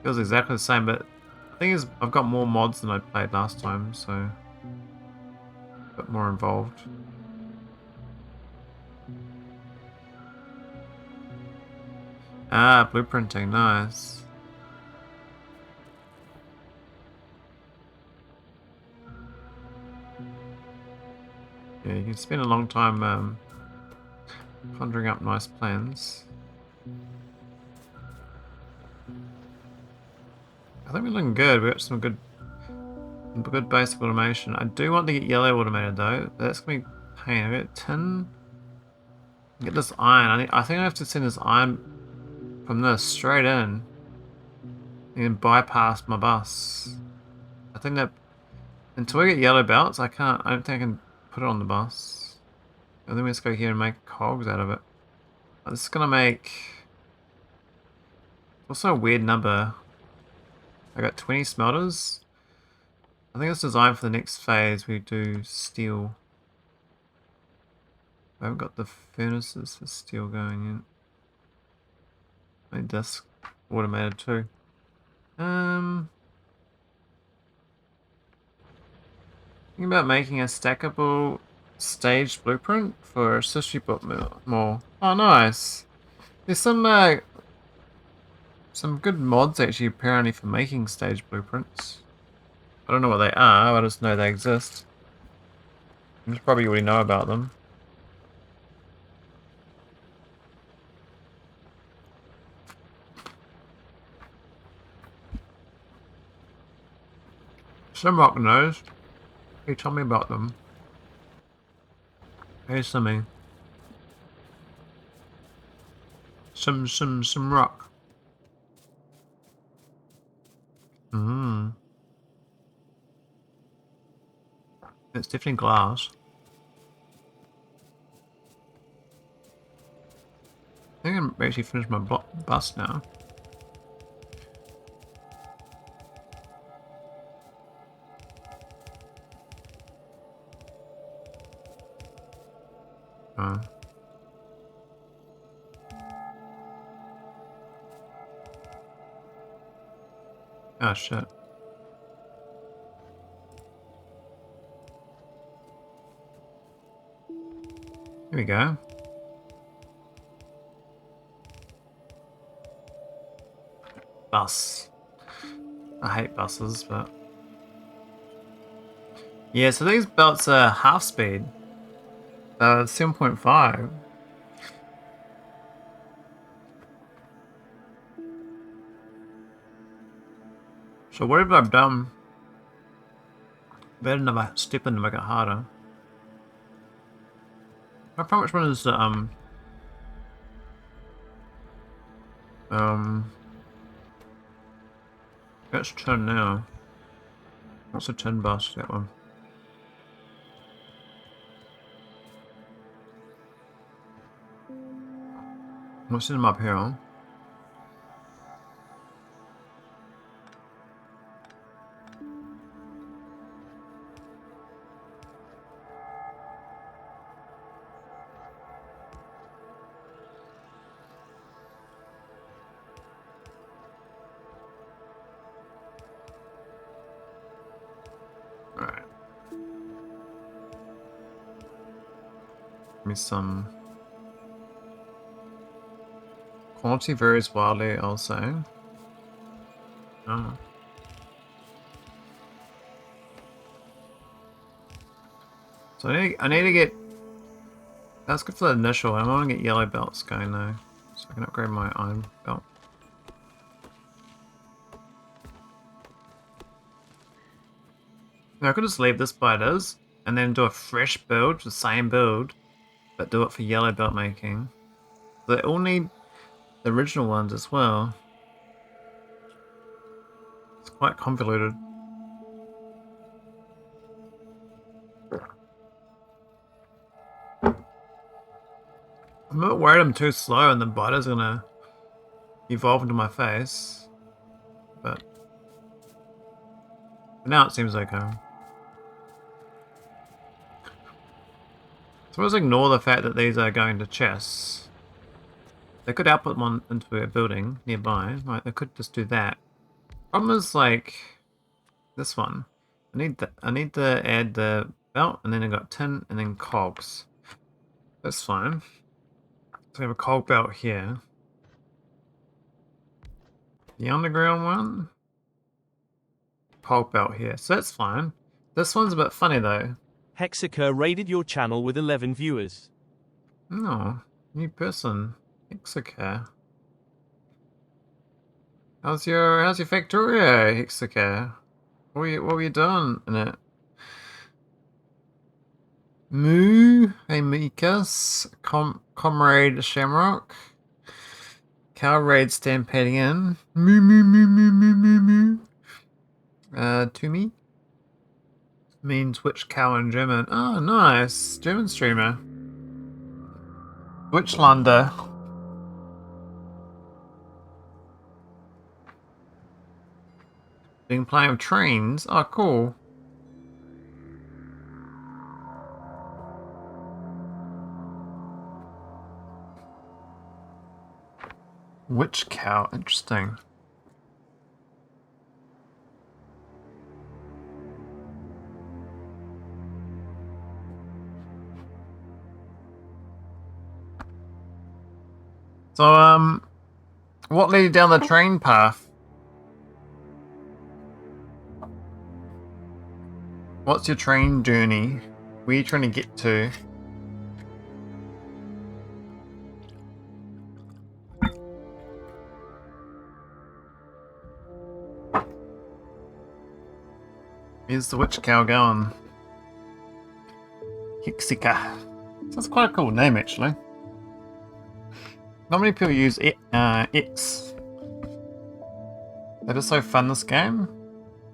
Feels exactly the same, but the thing is, I've got more mods than I played last time, so a bit more involved. Ah, blueprinting, nice. Yeah, you can spend a long time conjuring up nice plans. I think we're looking good. We've got some good basic automation. I do want to get yellow automated though. That's gonna be a pain. I got tin. Get this iron. I think I have to send this iron from this straight in and bypass my bus. I think that until I get yellow belts, I don't think I can put it on the bus. I think we just go here and make cogs out of it. This is gonna make also a weird number. I got 20 smelters. I think it's designed for the next phase. We do steel. I haven't got the furnaces for steel going in. Made this automated too. Thinking about making a stackable staged blueprint for a sushi book more. Oh, nice. There's some good mods actually apparently for making stage blueprints. I don't know what they are, I just know they exist. You probably already know about them. Shamrock knows. He told me about them. Hey, Simmy. Some rock. It's definitely glass. I think I'm actually finished my bus now. Oh. Oh shit. Here we go. Bus. I hate buses, but... Yeah, so these belts are half speed. 7.5. So whatever I've done, better never step in to make it harder. I forgot which one is let's turn now. What's a 10 bus? That one. What's in them up here? Alright. Give me some. Quality varies wildly, I'll say. Oh. So I need to get... That's good for the initial. I want to get yellow belts going though. So I can upgrade my iron belt. Now I could just leave this by it is, and then do a fresh build, the same build, but do it for yellow belt making. They all need the original ones as well. It's quite convoluted. I'm a bit worried I'm too slow and the biter's gonna evolve into my face. But for now it seems okay. So let's ignore the fact that these are going to chests. They could output one into a building nearby. Right, they could just do that. Problem is like this one. I need to add the belt, and then I got tin and then cogs. That's fine. So we have a cog belt here. The underground one. Cog belt here. So that's fine. This one's a bit funny though. Hexaker raided your channel with 11 viewers. No, new person. Hexaker. How's your Factorio, Hexaker? What were you doing in it? Moo, hey Mikas, Comrade Shamrock. Cow raid stampeding in. Moo moo moo moo moo moo moo. To me. Means which cow in German. Oh, nice. German streamer. Witchlander. Been playing with trains. Oh, cool. Witch cow. Interesting. So, what led you down the train path? What's your train journey? Where are you trying to get to? Here's the witch cow going. Hexika. That's quite a cool name, actually. Not many people use X. That is so fun, this game.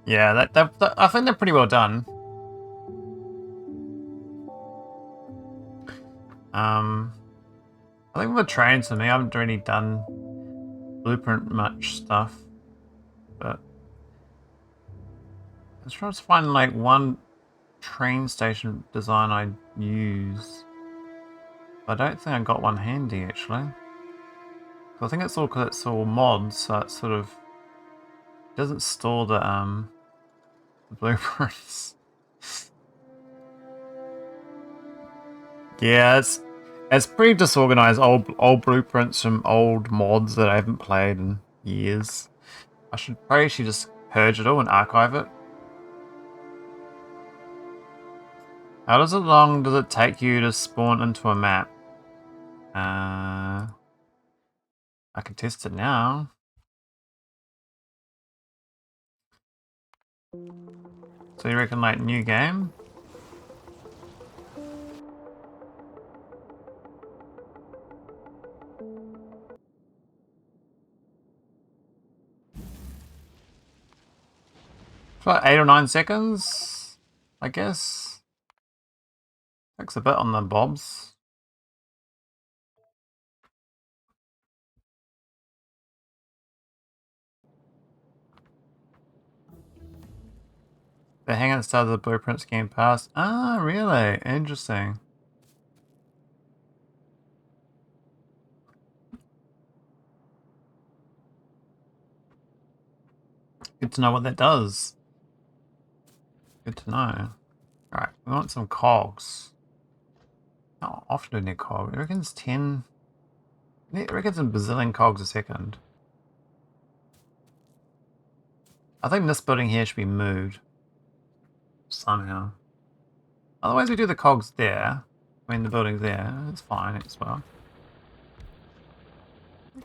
Yeah, I think they're pretty well done. I think with the trains for me, I haven't really done blueprint much stuff, but I was trying to find like one train station design I use. I don't think I got one handy actually. I think it's all because it's all mods, so it sort of doesn't store the blueprints. Yeah, it's pretty disorganized. Old blueprints from old mods that I haven't played in years. I should probably just purge it all and archive it. How long does it take you to spawn into a map? I can test it now. So you reckon like new game? It's like 8 or 9 seconds, I guess. Takes a bit on the bobs. The hangout started the blueprints game pass. Ah, really? Interesting. Good to know what that does. Good to know. Alright, we want some cogs. How often do we need cogs? I reckon it's 10. I reckon it's a bazillion cogs a second. I think this building here should be moved. Somehow. Otherwise we do the cogs there. I mean the building's there. It's fine as well.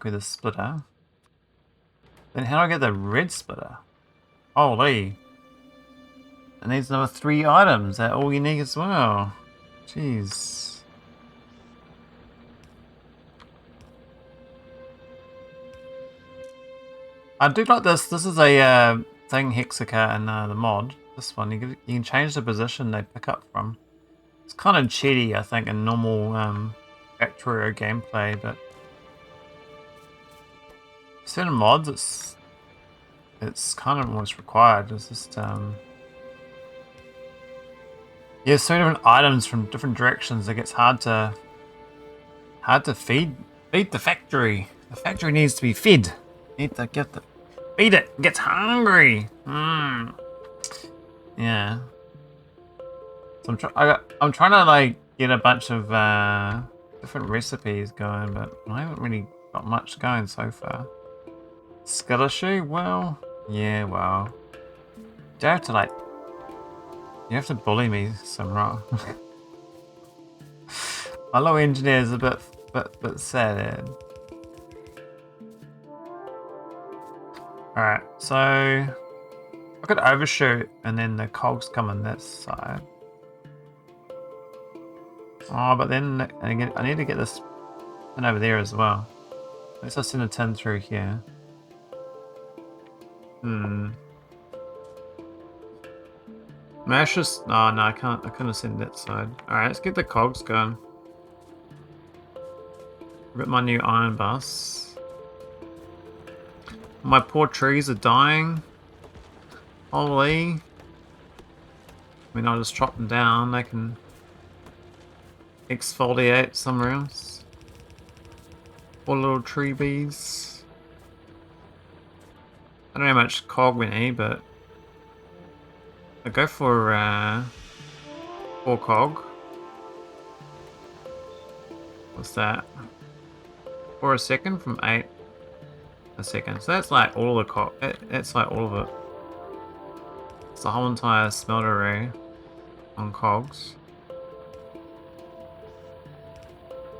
With a splitter. Then how do I get the red splitter? Holy. It needs another 3 items. That all you need as well. Jeez. I do like this. This is a thing Hexika in the mod. This one, you can change the position they pick up from. It's kind of cheaty, I think, in normal Factorio gameplay, but certain mods, it's kind of almost required. It's just yeah, so many different items from different directions. It gets hard to feed the factory. The factory needs to be fed. Need to feed it. It gets hungry. Yeah. So I'm trying to like get a bunch of different recipes going, but I haven't really got much going so far. Skill issue? Well, yeah, well. You have to like. You have to bully me some wrong. My little engineer is a bit sad. Alright, so I could overshoot and then the cogs come on this side. Oh, but then I need to get this tin over there as well. Let's just send a tin through here. Mash just... Oh, no, I couldn't send that side. Alright, let's get the cogs going. I've got my new iron bus. My poor trees are dying. Holy. I mean, I'll just chop them down. They can exfoliate somewhere else. Poor little tree bees. I don't know how much cog we need, but I go for 4 cog. What's that? For a second from 8 a second. So that's like all of the cog. That's like all of it. It's the whole entire smelter array on cogs.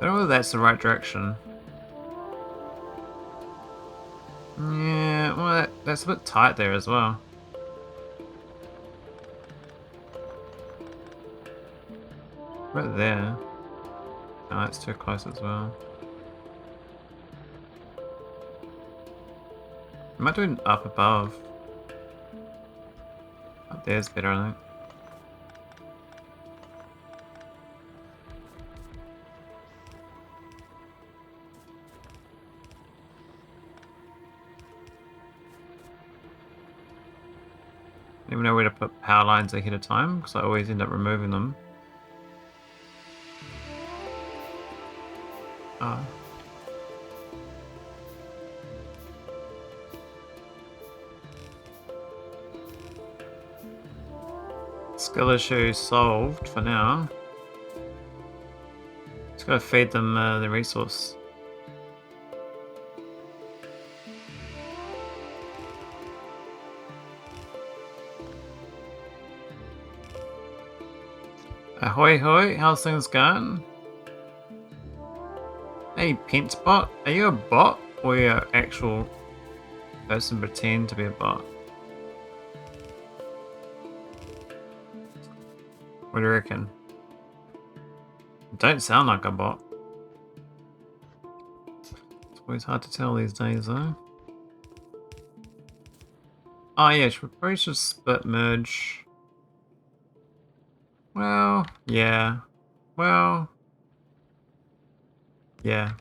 I don't know whether that's the right direction. Yeah, well that's a bit tight there as well. Right there. No, that's too close as well. I might do it up above. Up there's better, I think. Don't even know where to put power lines ahead of time because I always end up removing them. Oh. Skill issue solved for now. Just gotta feed them the resource. Ahoy hoy, how's things going? Hey Pentbot, are you a bot or are you an actual person pretend to be a bot? What do you reckon? Don't sound like a bot. It's always hard to tell these days though. Oh yeah, we probably should split merge. Well, yeah. Well, yeah.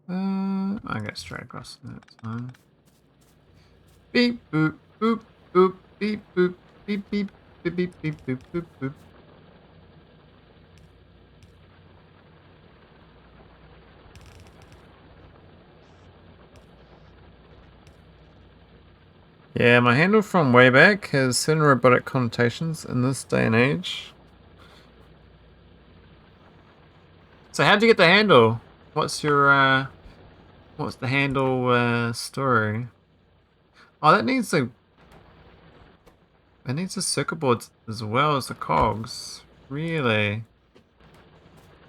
I get straight across. That's fine. Beep boop boop boop beep boop beep beep beep beep beep boop boop boop. Yeah, my handle from way back has certain robotic connotations in this day and age. So how'd you get the handle? What's your what's the handle story? Oh, that needs a circuit board as well as the cogs. Really?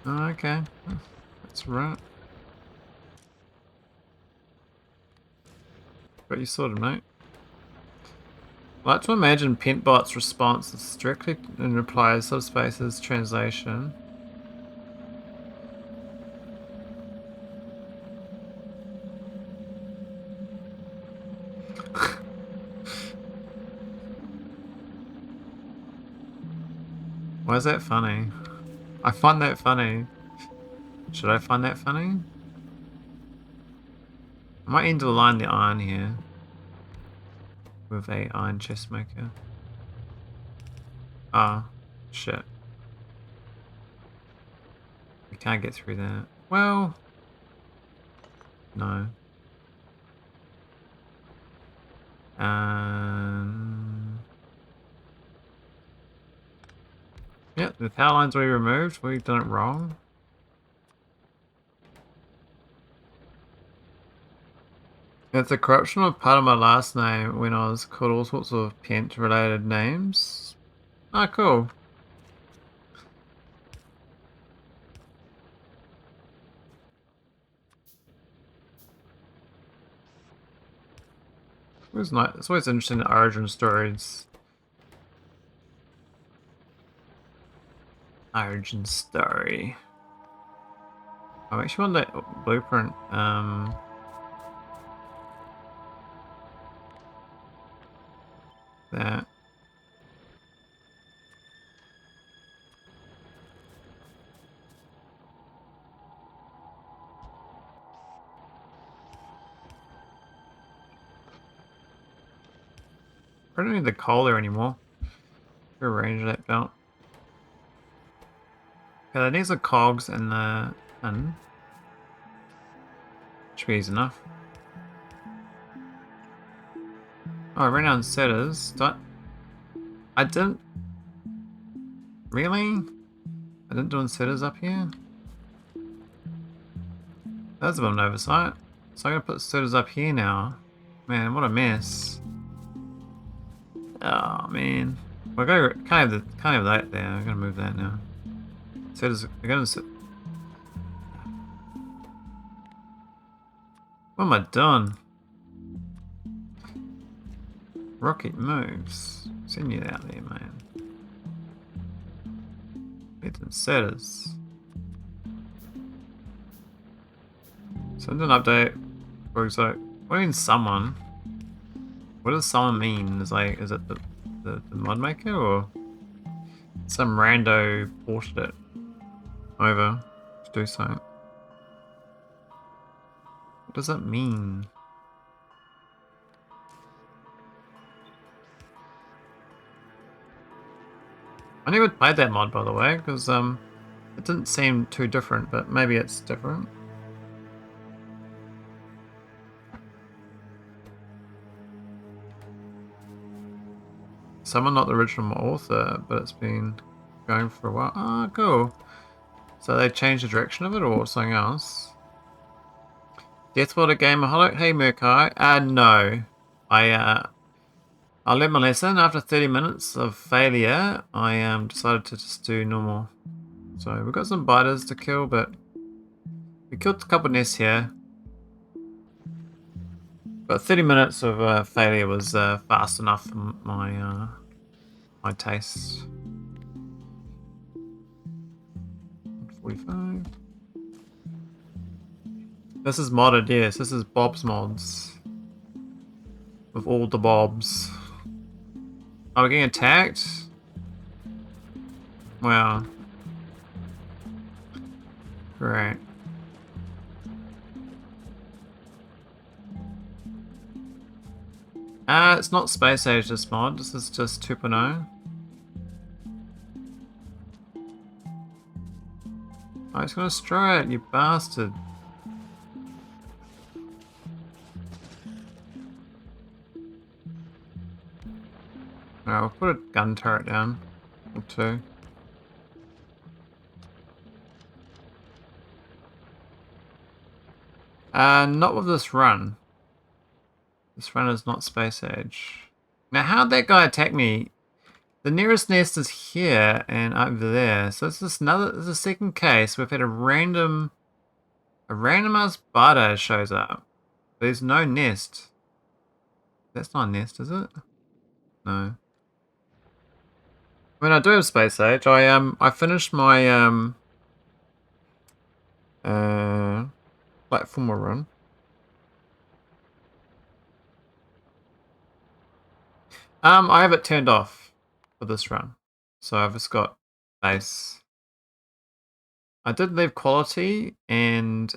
Oh, okay. That's right. Got you sorted, mate. I like to imagine Pentbot's response is directly in reply to subspace's translation. Why is that funny? I find that funny. Should I find that funny? I might end to align the iron here with a iron chest maker. Ah, oh, shit. We can't get through that. Well, no. Yeah, the power lines we removed, we've done it wrong. It's a corruption of part of my last name when I was called all sorts of Pent-related names. Ah, cool. It's always interesting, the origin stories. Origin story. I actually want that blueprint. That. I don't need the coal there anymore. Rearrange that belt. Okay, that needs the cogs and the should be easy enough. Oh, I ran down setters. I didn't. Really? I didn't do setters up here? That's a bit of an oversight. So I'm gonna put setters up here now. Man, what a mess. Oh man. We're gonna kind of that there. I'm gonna move that now. Setters are gonna sit. What am I doing? Rocket moves. Send you out there, man. It's inserters. Send an update. For example, what do you mean someone? What does someone mean? Is it the mod maker or some rando ported it over to do something? What does that mean? I never played that mod, by the way, because it didn't seem too different, but maybe it's different. Someone not the original author, but it's been going for a while. Ah, cool. So they changed the direction of it or something else? Deathwater game Maholic. Hey Murkai. No. I learned my lesson. After 30 minutes of failure, I decided to just do normal. So we've got some biters to kill, but we killed a couple nests here. But 30 minutes of failure was fast enough for my my taste. 45. This is modded, yes. This is Bob's mods. With all the Bobs. Are we getting attacked? Wow. Great. It's not Space Age, this mod. This is just 2.0. Oh, it's gonna destroy it, you bastard. Alright, we'll put a gun turret down. Or two. Not with this run. This run is not Space Age. Now, how'd that guy attack me? The nearest nest is here and over there. So it's just this is a second case. We've had a random ass bada shows up. There's no nest. That's not a nest, is it? No. I mean, I do have Space Age. I finished my platformer run. I have it turned off for this run, so I've just got base. I did leave quality and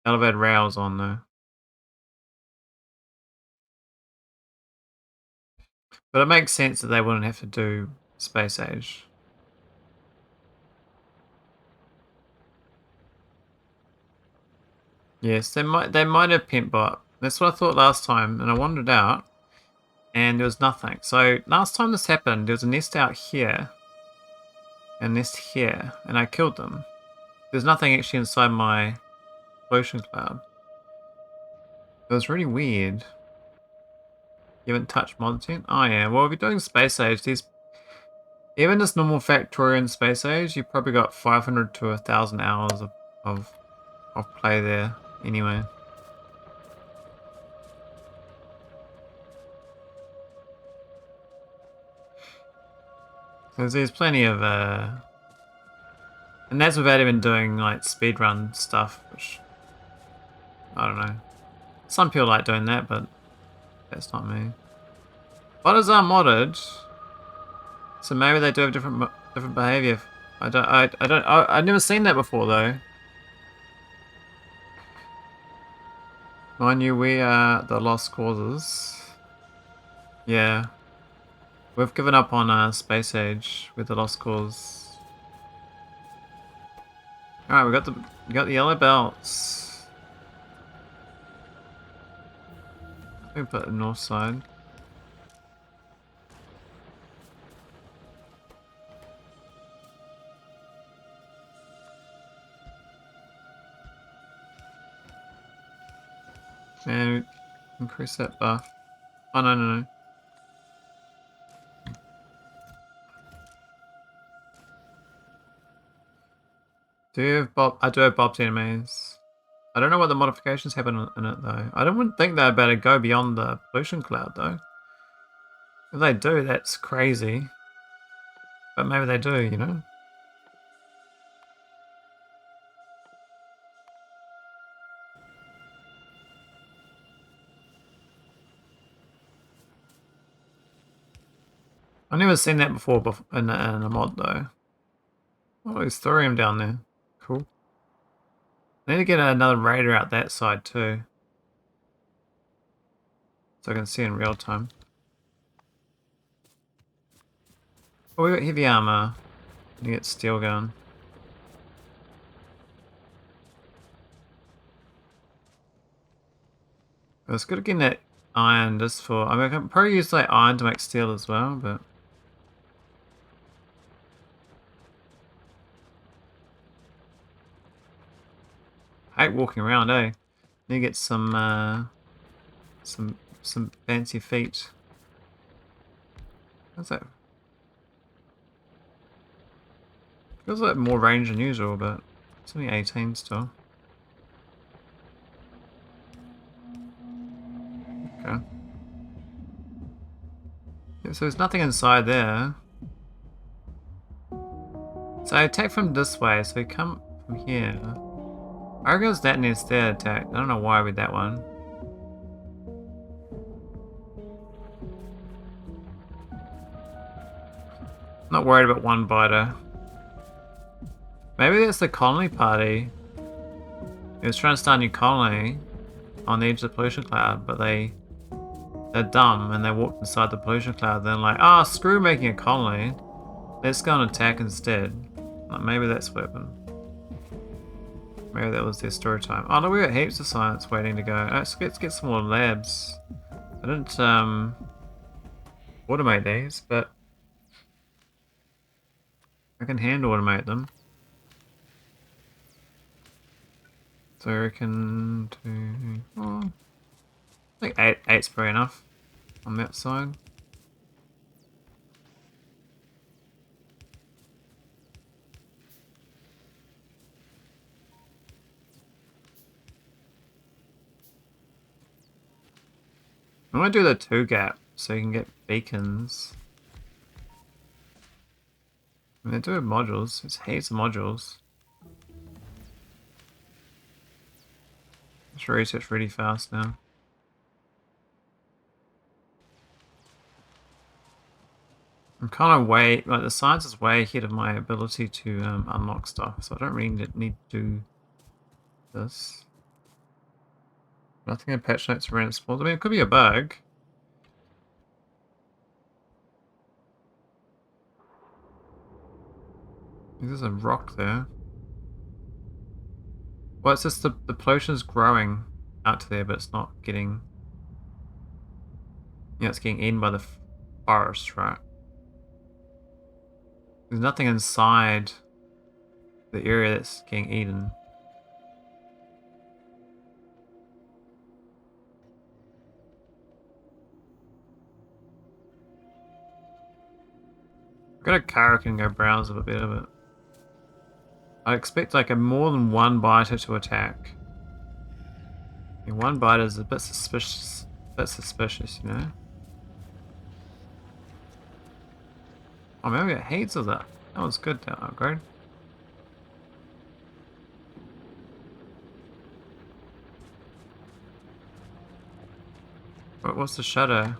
elevated rails on though. But it makes sense that they wouldn't have to do Space Age. Yes, they might have pimp bot. That's what I thought last time, and I wandered out, and there was nothing. So last time this happened, there was a nest out here, and a nest here, and I killed them. There's nothing actually inside my pollution cloud. It was really weird. You haven't touched mod 10? Oh yeah, well if you're doing Space Age, even this normal Factorio in Space Age, you've probably got 500 to 1,000 hours of play there anyway. There's plenty of and that's without even doing like speedrun stuff, which I don't know. Some people like doing that, but that's not me. Butters are modded, so maybe they do have different behavior. I've never seen that before though. Mind you, we are the lost causes. Yeah, we've given up on Space Age with the lost cause. All right, we got the yellow belts. We put the north side. And increase that buff. Oh no. Do you have Bob? I do have Bob's enemies. I don't know what the modifications happen in it though. I don't think they're about to go beyond the pollution cloud though. If they do, that's crazy. But maybe they do, you know? I've never seen that before in a mod though. Oh, there's thorium down there. Cool. Need to get another radar out that side too. So I can see in real time. Oh, we got heavy armor. Need to get steel going. It's good getting that iron just for... I mean, I can probably use like iron to make steel as well, but... I hate walking around, eh? Need to get some fancy feet. What's that? Feels like more range than usual, but it's only 18 still. Okay. Yeah, so there's nothing inside there. So I attack from this way, so we come from here. I reckon it was that needs their attack. I don't know why with that one. Not worried about one biter. Maybe that's the colony party. He was trying to start a new colony on the edge of the pollution cloud, but they're dumb and they walked inside the pollution cloud. Then like, ah, oh, screw making a colony. Let's go and attack instead. Like, maybe that's what happened. Maybe that was their story time. Oh no, we got heaps of science waiting to go. Let's get some more labs. I didn't automate these, but I can hand automate them. So I reckon I think eight's probably enough on that side. I'm gonna do the 2 gap so you can get beacons. I mean, they do have modules. It's heaps of modules. Let's research really fast now. I'm kind of like the science is way ahead of my ability to unlock stuff, so I don't really need to do this. Nothing in patch notes around spawns. I mean, it could be a bug. There's a rock there. Well, it's just the pollution's growing out to there, but it's not getting... Yeah, it's getting eaten by the forest, right? There's nothing inside the area that's getting eaten. I've got a car I can go browse a bit of it. I expect like a more than one biter to attack. Yeah, one biter is a bit suspicious, you know? Oh, maybe we got heaps of that. That was good, that upgrade. But what's the shadow?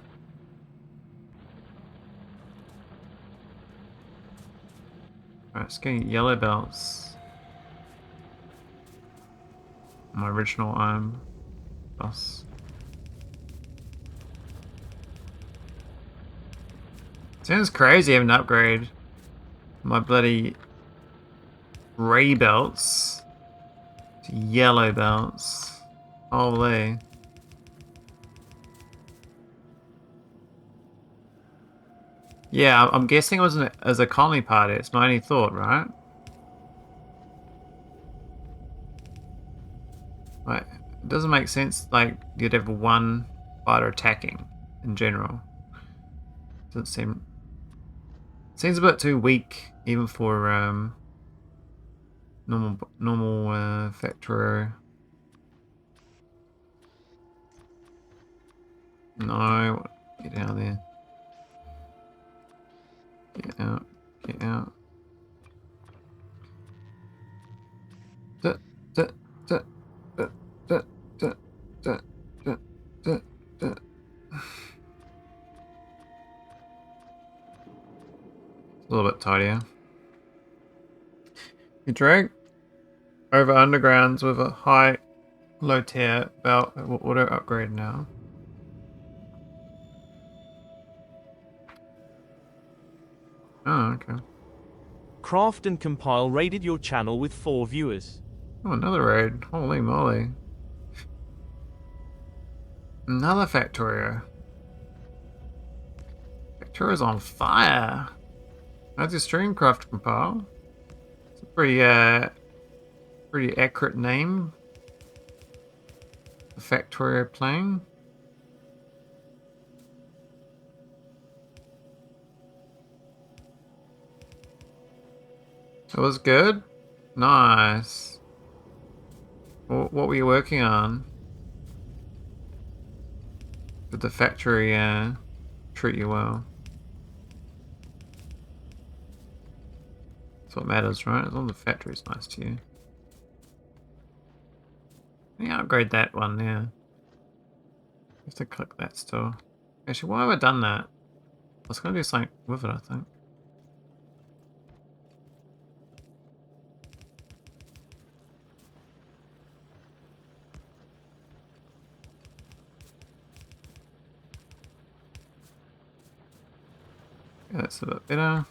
Alright, let's get yellow belts. My original boss. Sounds crazy having to upgrade my bloody grey belts to yellow belts. Holy. Yeah, I'm guessing it was as a colony party. It's my only thought, right? Like, it doesn't make sense, like, you'd have one fighter attacking in general. Doesn't seem... Seems a bit too weak, even for, normal, Factorio. No, get down there. Get out. Get out. Duh, duh, duh, duh, duh, duh, duh, duh, duh, duh. A little bit tidier. You drag over undergrounds with a high low tier belt will auto upgrade now. Oh, okay. Craft and Compile raided your channel with 4 viewers. Oh, another raid. Holy moly. Another Factorio. Factorio's on fire. How's your stream, Craft Compile? It's a pretty accurate name. The Factorio playing. It was good? Nice. What were you working on? Did the factory treat you well? That's what matters, right? As long as the factory's nice to you. Yeah, upgrade that one, yeah. You have to click that still. Actually, why have I done that? I was going to do something with it, I think. Yeah, that's a bit better.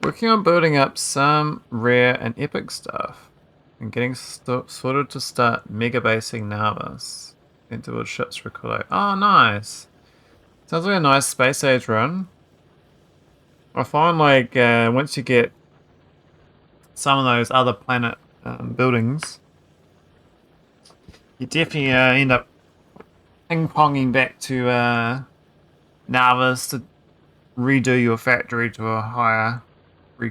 Working on building up some rare and epic stuff. And getting sorted to start mega basing Narvas. Then to build ships for Kolo. Oh, nice. Sounds like a nice space age run. I find like once you get some of those other planet buildings, you definitely end up ping-ponging back to Narvas to redo your factory to a higher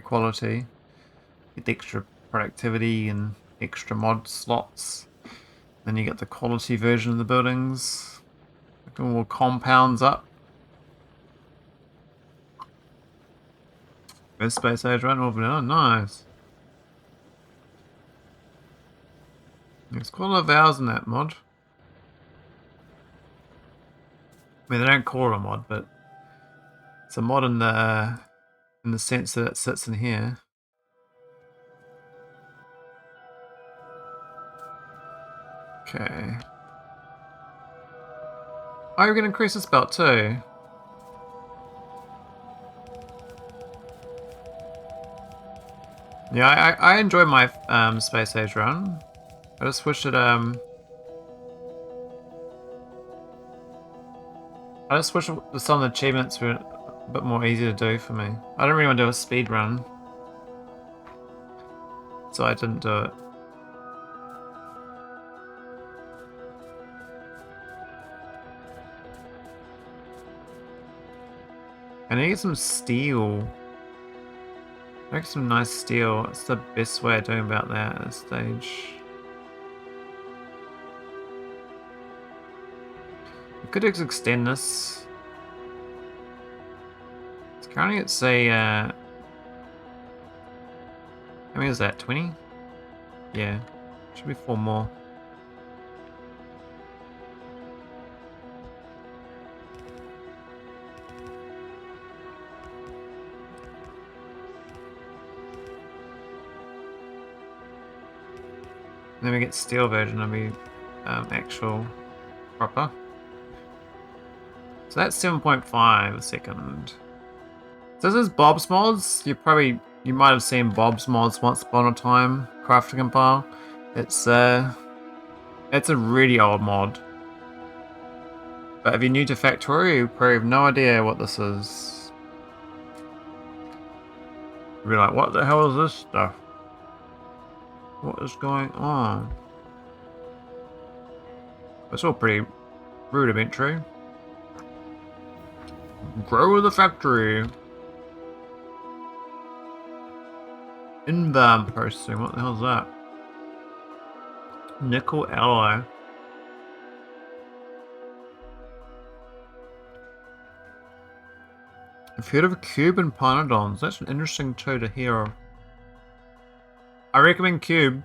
quality. Get the extra productivity and extra mod slots. Then you get the quality version of the buildings. All compounds up. First space age run over now. Nice. There's quite a lot of hours in that mod. I mean, they don't call it a mod, but it's a mod in the sense that it sits in here. Okay. Oh, you're going to increase this belt too. Yeah, I enjoy my space age run. I just wish it I just wish some of the achievements were a bit more easy to do for me. I don't really want to do a speed run, so I didn't do it. I need some steel. Make some nice steel. That's the best way of doing about that at this stage. We could extend this. It's currently at say how many is that? 20? Yeah. Should be 4 more. And then we get steel version of be actual proper. So that's 7.5 a second. So this is Bob's mods. You might have seen Bob's mods once upon a time. Crafting Compile. It's a really old mod. But if you're new to Factorio, you probably have no idea what this is. You'll be like, what the hell is this stuff? What is going on? It's all pretty rudimentary. Grow the factory. Inbound processing, what the hell is that? Nickel alloy. I've heard of cube and pinodons. That's an interesting two to hear of. I recommend cube.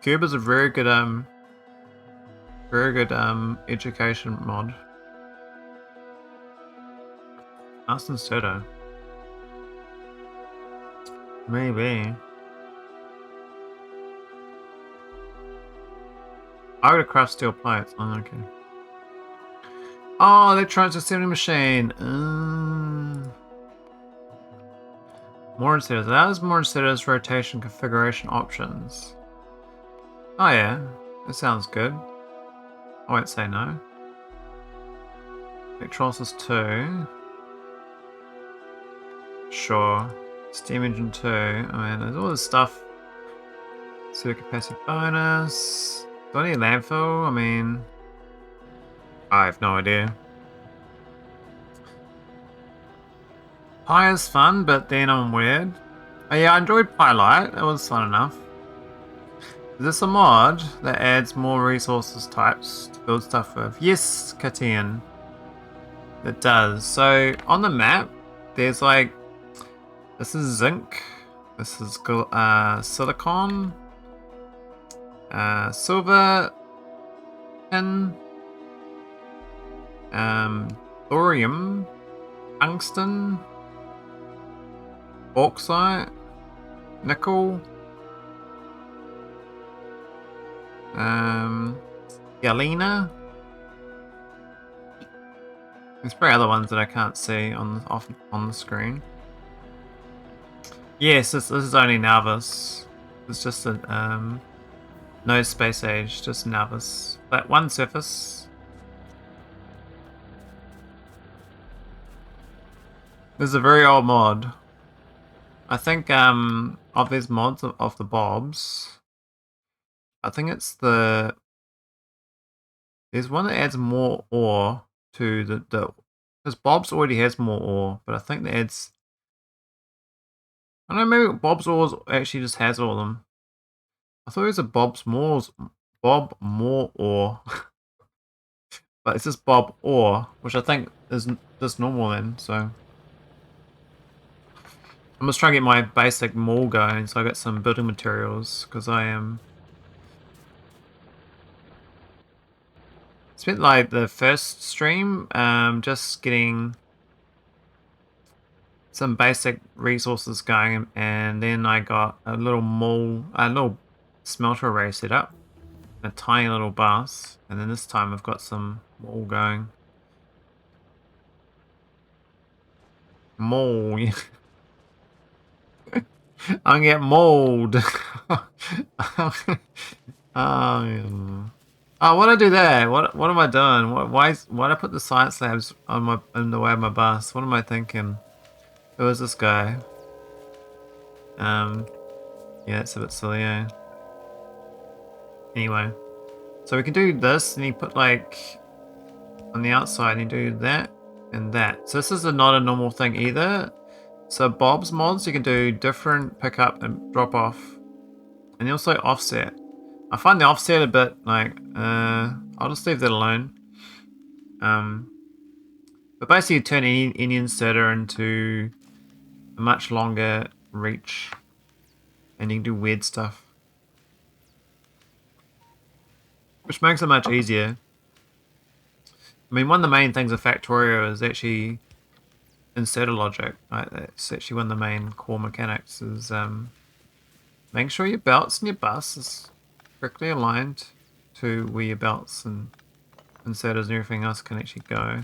Cube is a very good education mod. Us instead of. Maybe. I would have crafted steel plates. Oh, okay. Oh, electronics assembly machine. More instead. Allows more instead rotation configuration options. Oh yeah, that sounds good. I won't say no. Electrolysis 2. Sure. Steam engine 2. I mean, there's all this stuff. Sewer capacity bonus. Do I need landfill? I mean, I have no idea. Pi is fun, but then I'm weird. Oh yeah, I enjoyed Pi Light. That was fun enough. Is this a mod that adds more resources types to build stuff with? Yes, Katian. It does. So on the map, there's like, this is zinc, this is silicon, silver, tin, thorium, tungsten, bauxite, nickel, galena. There's probably other ones that I can't see on the screen. Yes, this is only Navis. It's just a no space age, just Navis. But one surface. This is a very old mod. I think of these mods of the Bobs, I think it's there's one that adds more ore to the because Bob's already has more ore, but I think that adds, I don't know, maybe Bob's ore actually just has all of them. I thought it was a Bob more ore. But it's just Bob ore, which I think is just normal then, so I'm just trying to get my basic mall going so I got some building materials, because I am spent like the first stream just getting some basic resources going, and then I got a little smelter array set up, a tiny little bus, and then this time I've got some mall going. Mall. I'm gonna get mauled. Oh, why'd I do that? What am I doing? Why'd I put the science labs in the way of my bus? What am I thinking? Who is this guy? Yeah, it's a bit silly, eh? Anyway, so we can do this, and you put like on the outside, and you do that and that. So this is not a normal thing either. So Bob's mods, you can do different pickup and drop off, and also offset. I find the offset a bit like, I'll just leave that alone. But basically you turn any inserter into a much longer reach, and you can do weird stuff, which makes it much easier. I mean, one of the main things of Factorio is actually inserter logic. Right? That's actually one of the main core mechanics, is making sure your belts and your bus is correctly aligned to where your belts and inserters and everything else can actually go.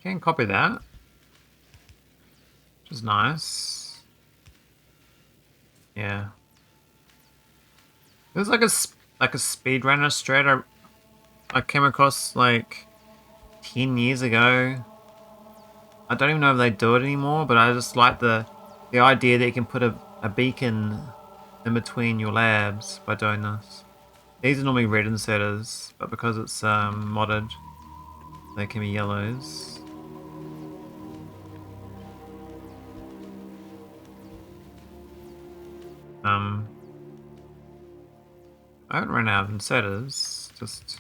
Can copy that, which is nice. Yeah, there's like a speedrunner strat I came across like 10 years ago. I don't even know if they do it anymore, but I just like the idea that you can put a beacon in between your labs by doing this. These are normally red inserters, but because it's modded, they can be yellows. I haven't run out of inserters. Just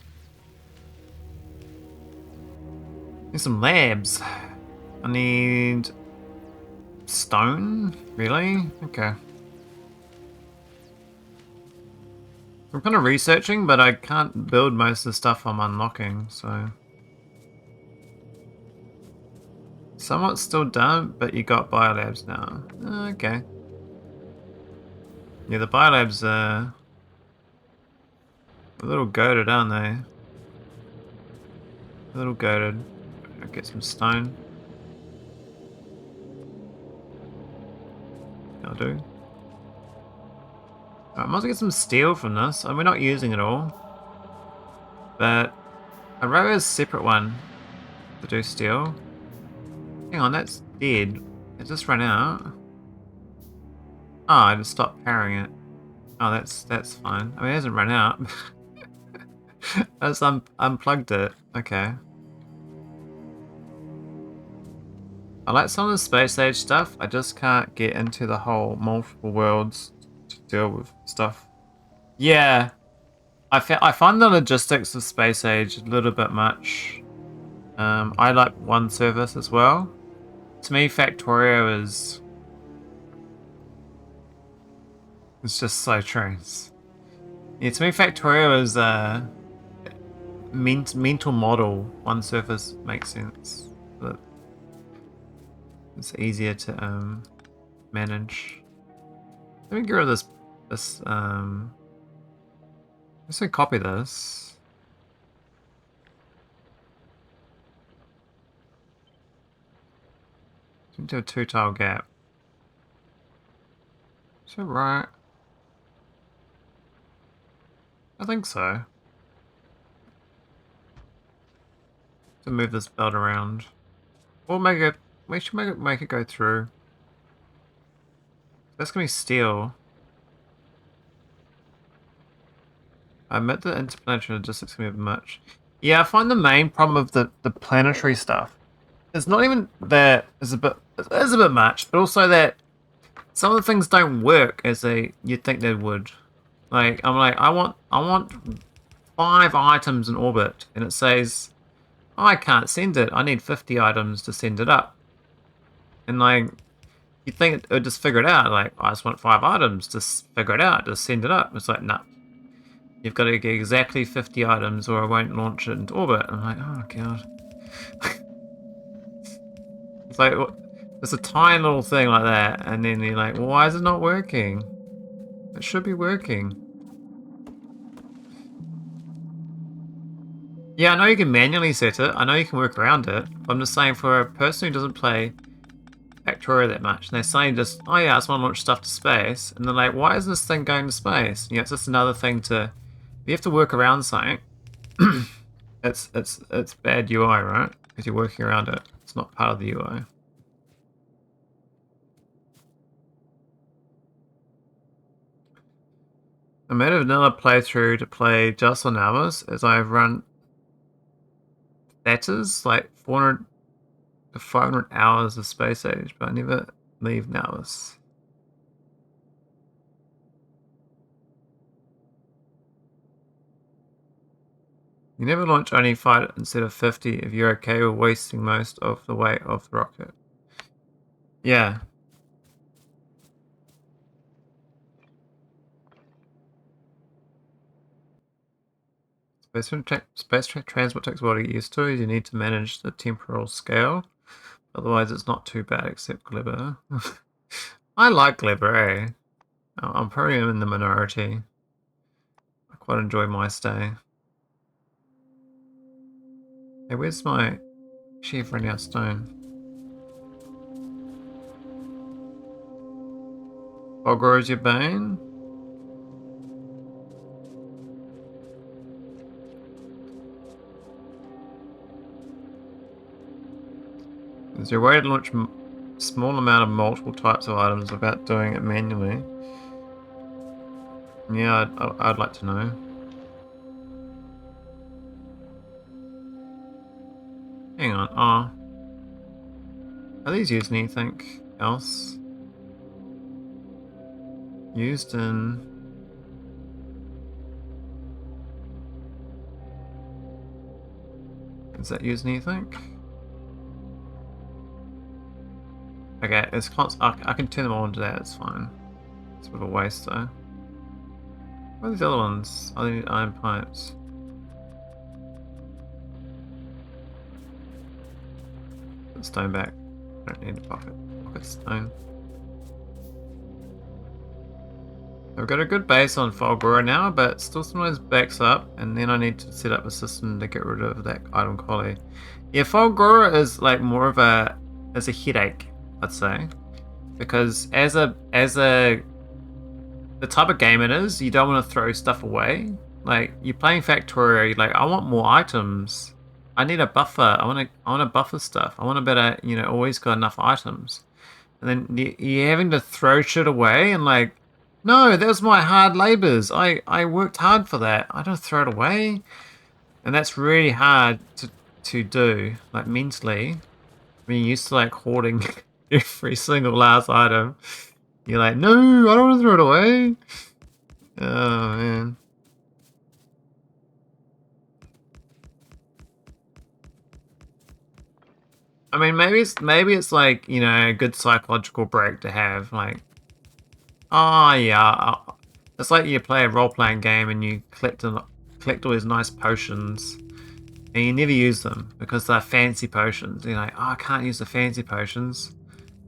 need some labs. I need stone. Really? Okay. I'm kind of researching, but I can't build most of the stuff I'm unlocking, so. Somewhat still done, but you got biolabs now. Okay. Yeah, the biolabs are a little goated, aren't they? A little goated. I'll get some stone. I'll do. I might as well get some steel from this. I mean, we're not using it all. But I'd rather a separate one to do steel. Hang on, that's dead. It just ran out. Oh, I just stopped powering it. Oh, that's fine. I mean, it hasn't run out. I just unplugged it. Okay. I like some of the space age stuff. I just can't get into the whole multiple worlds to deal with stuff. Yeah. I find the logistics of space age a little bit much. I like one service as well. To me, Factorio is just so trains. Yeah, to me, Factorio is a mental model. One surface makes sense, but it's easier to manage. Let me get rid of this. Let's say copy this. Into a 2-tile gap. Is that right? I think so. To move this belt around. Or make it. We should make it go through. That's gonna be steel. I admit the interplanetary logistics can be a bit much. Yeah, I find the main problem of the planetary stuff. It's not even that it's a bit much, but also that some of the things don't work as you'd think they would. Like I want 5 items in orbit, and it says I can't send it. I need 50 items to send it up. And like you'd think it would just figure it out. Like I just want 5 items, just figure it out, just send it up. It's like nah. You've got to get exactly 50 items or I won't launch it into orbit. I'm like, oh god. It's like, it's a tiny little thing like that, and then you're like, well, why is it not working? It should be working. Yeah, I know you can manually set it. I know you can work around it. But I'm just saying for a person who doesn't play Factorio that much, and they're saying just, oh yeah, I just want to launch stuff to space, and they're like, why isn't this thing going to space? Yeah, it's just another thing to. You have to work around something. It's bad UI, right? Because you're working around it. It's not part of the UI. I made a vanilla playthrough to play just on hours, as I've run letters like 400 to 500 hours of Space Age, but I never leave Navus. You never launch only 5 instead of 50 if you're okay with wasting most of the weight of the rocket. Yeah. Space transport takes a while to get used to. You need to manage the temporal scale. Otherwise, it's not too bad, except Glibber. I like Glibber, eh? I'm probably in the minority. I quite enjoy my stay. Hey, where's my chief running out stone? Bogor is your bane? Is there a way to launch small amount of multiple types of items without doing it manually? Yeah, I'd like to know. Hang on, oh. Are these using anything else? Used in... Is that used anything? Okay, it's I can turn them all into that, it's fine. It's a bit of a waste though. What are these other ones? Oh, they need iron pipes. Put stone back. I don't need a pocket stone. I've got a good base on Fulgura now, but still sometimes backs up, and then I need to set up a system to get rid of that item quality. Yeah, Fulgura is like more of a headache, I'd say, because as a the type of game it is, you don't want to throw stuff away. Like you're playing Factorio, you're like, I want more items. I need a buffer. I want to buffer stuff. I want a better, always got enough items. And then you're having to throw shit away and like, no, that was my hard labors. I worked hard for that. I don't throw it away. And that's really hard to do, like mentally. When you're used to like hoarding every single last item. You're like, no, I don't want to throw it away. Oh man. I mean, maybe it's like, a good psychological break to have. Like, oh yeah, it's like you play a role-playing game and you collect all these nice potions, and you never use them because they're fancy potions. You're like, oh, I can't use the fancy potions.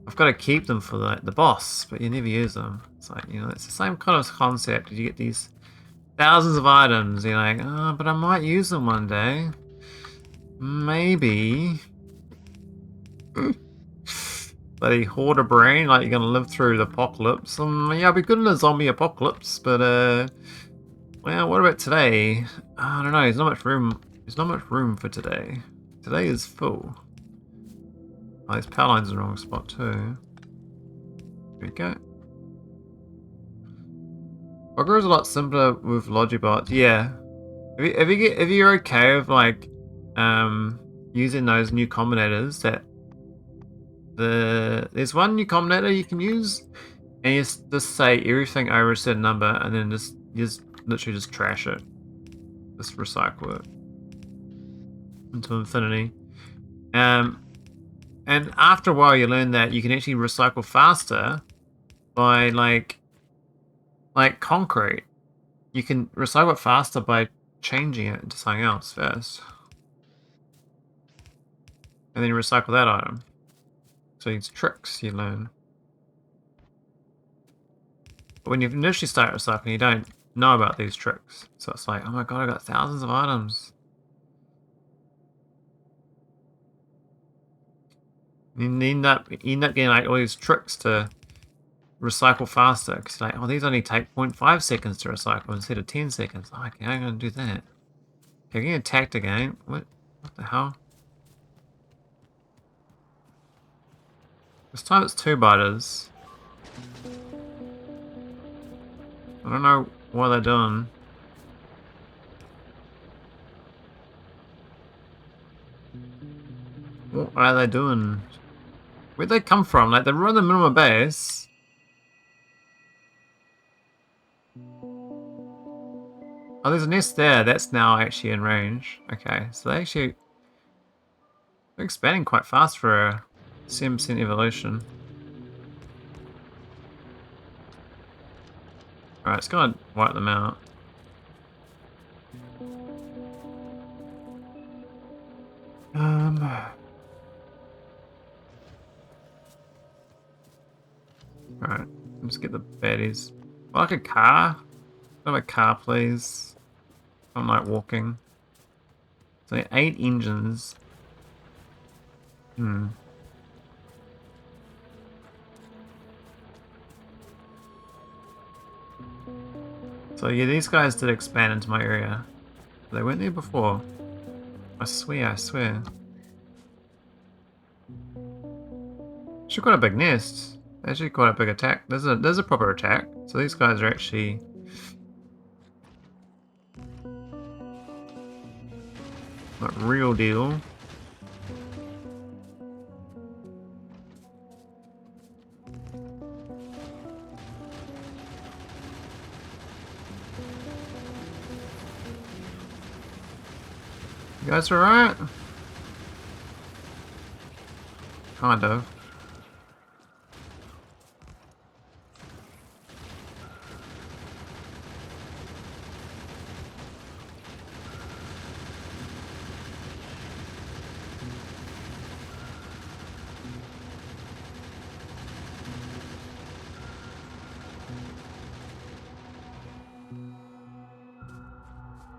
I've got to keep them for the boss, but you never use them. It's like, it's the same kind of concept. You get these thousands of items, you're like, oh, but I might use them one day. Maybe. Bloody hoarder brain, like you're gonna live through the apocalypse. Yeah, I'll be good in a zombie apocalypse, but well, what about today? I don't know. There's not much room. There's not much room for today. Today is full. Oh, this power line's in the wrong spot too. Here we go. Bugger is a lot simpler with Logibots. Yeah. If you're okay with like using those new combinators that there's one new combinator you can use, and you just say everything over a certain number, and then just literally just trash it, just recycle it into infinity. And after a while, you learn that you can actually recycle faster by like concrete. You can recycle it faster by changing it into something else first, and then you recycle that item. So it's tricks you learn. But when you initially start recycling, you don't know about these tricks. So it's like, oh my god, I got thousands of items. You end up getting like all these tricks to recycle faster. Because like, oh, these only take 0.5 seconds to recycle instead of 10 seconds. Oh, okay, I'm going to do that. Okay, getting attacked again. What the hell? This time it's 2 biters. I don't know what they're doing. What are they doing? Where'd they come from? Like, they're in the middle of my base. Oh, there's a nest there. That's now actually in range. Okay, so they're expanding quite fast for a 7% evolution. Alright, let's go and wipe them out. Alright, let's get the baddies. I like a car. I have a car, please. I'm like walking. So 8 engines. So yeah, these guys did expand into my area. They weren't there before. I swear. Actually quite a big nest. Actually quite a big attack. There's a proper attack. So these guys are actually like real deal. You guys alright? Kind of.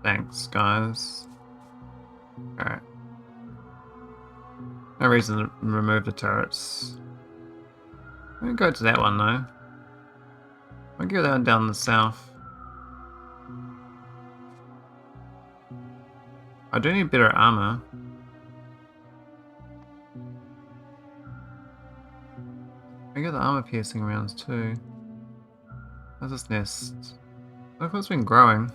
Thanks, guys. Alright. No reason to remove the turrets. I'm gonna go to that one though. I'll go that one down the south. I do need better armor. I get the armor piercing rounds too. How's this nest? Look, it's been growing.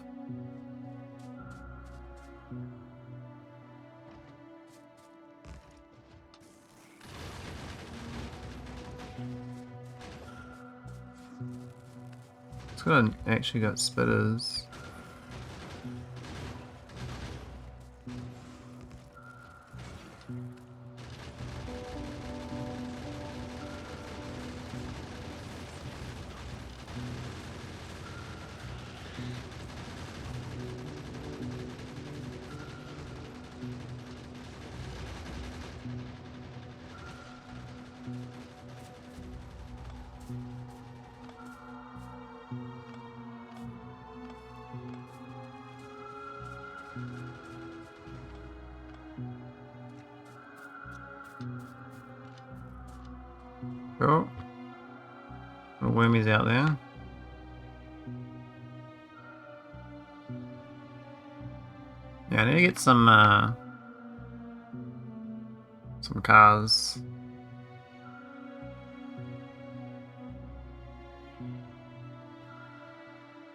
It's got actually got spitters. Cool. Little wormies out there. Yeah, I need to get some cars.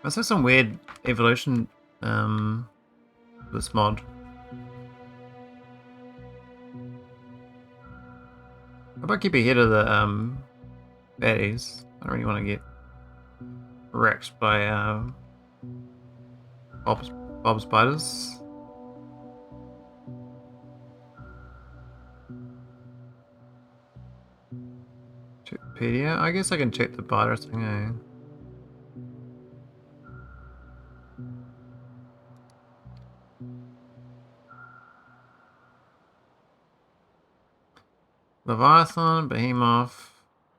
Must have some weird evolution this mod. How about keep ahead of the baddies? I don't really want to get wrecked by Bob spiders. Checkpedia? I guess I can check the virus thing, eh? Leviathan, Behemoth,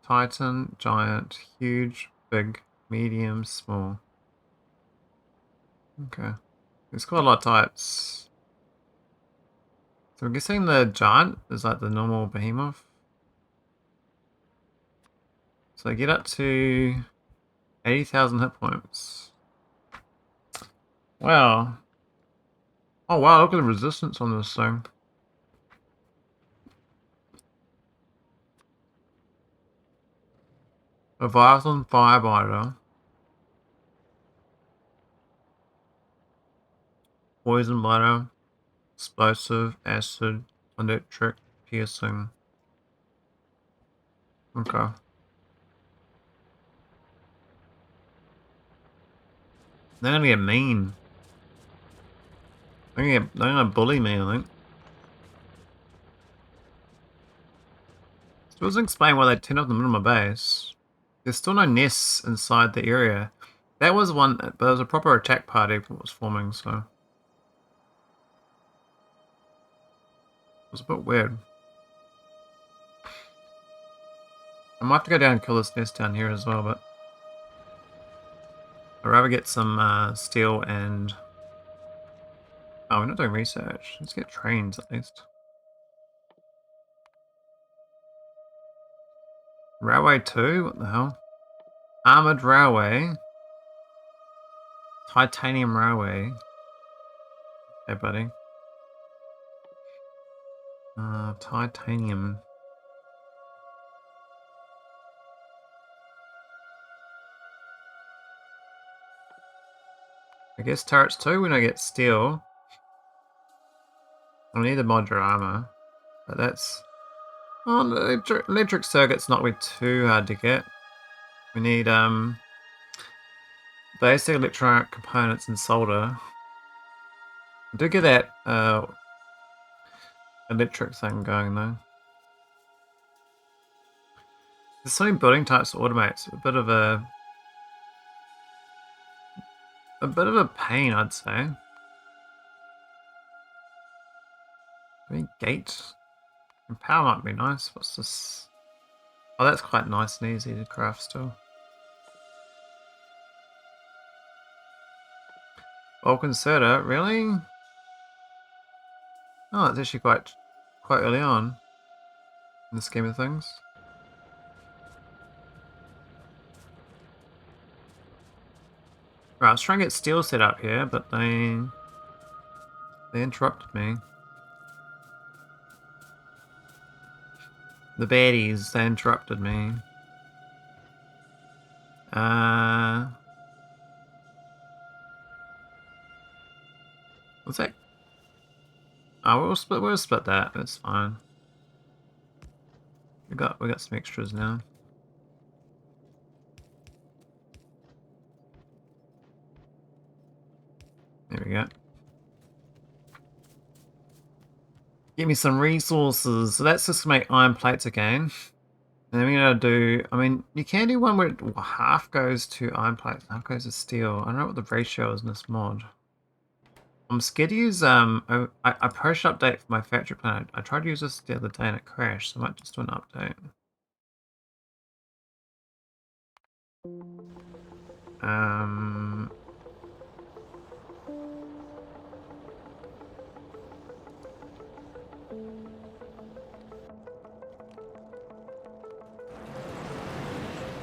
Titan, Giant, Huge, Big, Medium, Small. Okay. There's quite a lot of types. So I'm guessing the Giant is like the normal Behemoth. So I get up to 80,000 hit points. Wow. Oh wow, look at the resistance on this thing. Leviathan Firebiter. Poison Biter. Explosive, Acid, Electric, Piercing. Okay. They're gonna get mean. They're gonna bully me, I think. So doesn't explain why they turned up the middle of my base. There's still no nests inside the area. That was one, but there was a proper attack party that was forming, so it was a bit weird. I might have to go down and kill this nest down here as well, but I'd rather get some steel and... Oh, we're not doing research. Let's get trains at least. Railway 2? What the hell? Armored Railway. Titanium Railway. Hey, buddy. Titanium. I guess turrets too when I get steel. I need the modular armor. But that's... Oh, the electric circuit's not really too hard to get. We need basic electronic components and solder. I did get that electric thing going though. There's so many building types to automate. It's a bit of a pain, I'd say. Any gate? And power might be nice. What's this? Oh, that's quite nice and easy to craft still. Bulk inserter, really? Oh, it's actually quite early on in the scheme of things. Right, I was trying to get steel set up here, but they interrupted me. The baddies, they interrupted me. What's that? Oh, we'll split that. That's fine. We got some extras now. There we go. Give me some resources. So that's just to make iron plates again. And then we're gonna do, I mean, you can do one where half goes to iron plates, half goes to steel. I don't know what the ratio is in this mod. I'm scared to use, I pushed update for my factory planet. I tried to use this the other day and it crashed, so I might just do an update.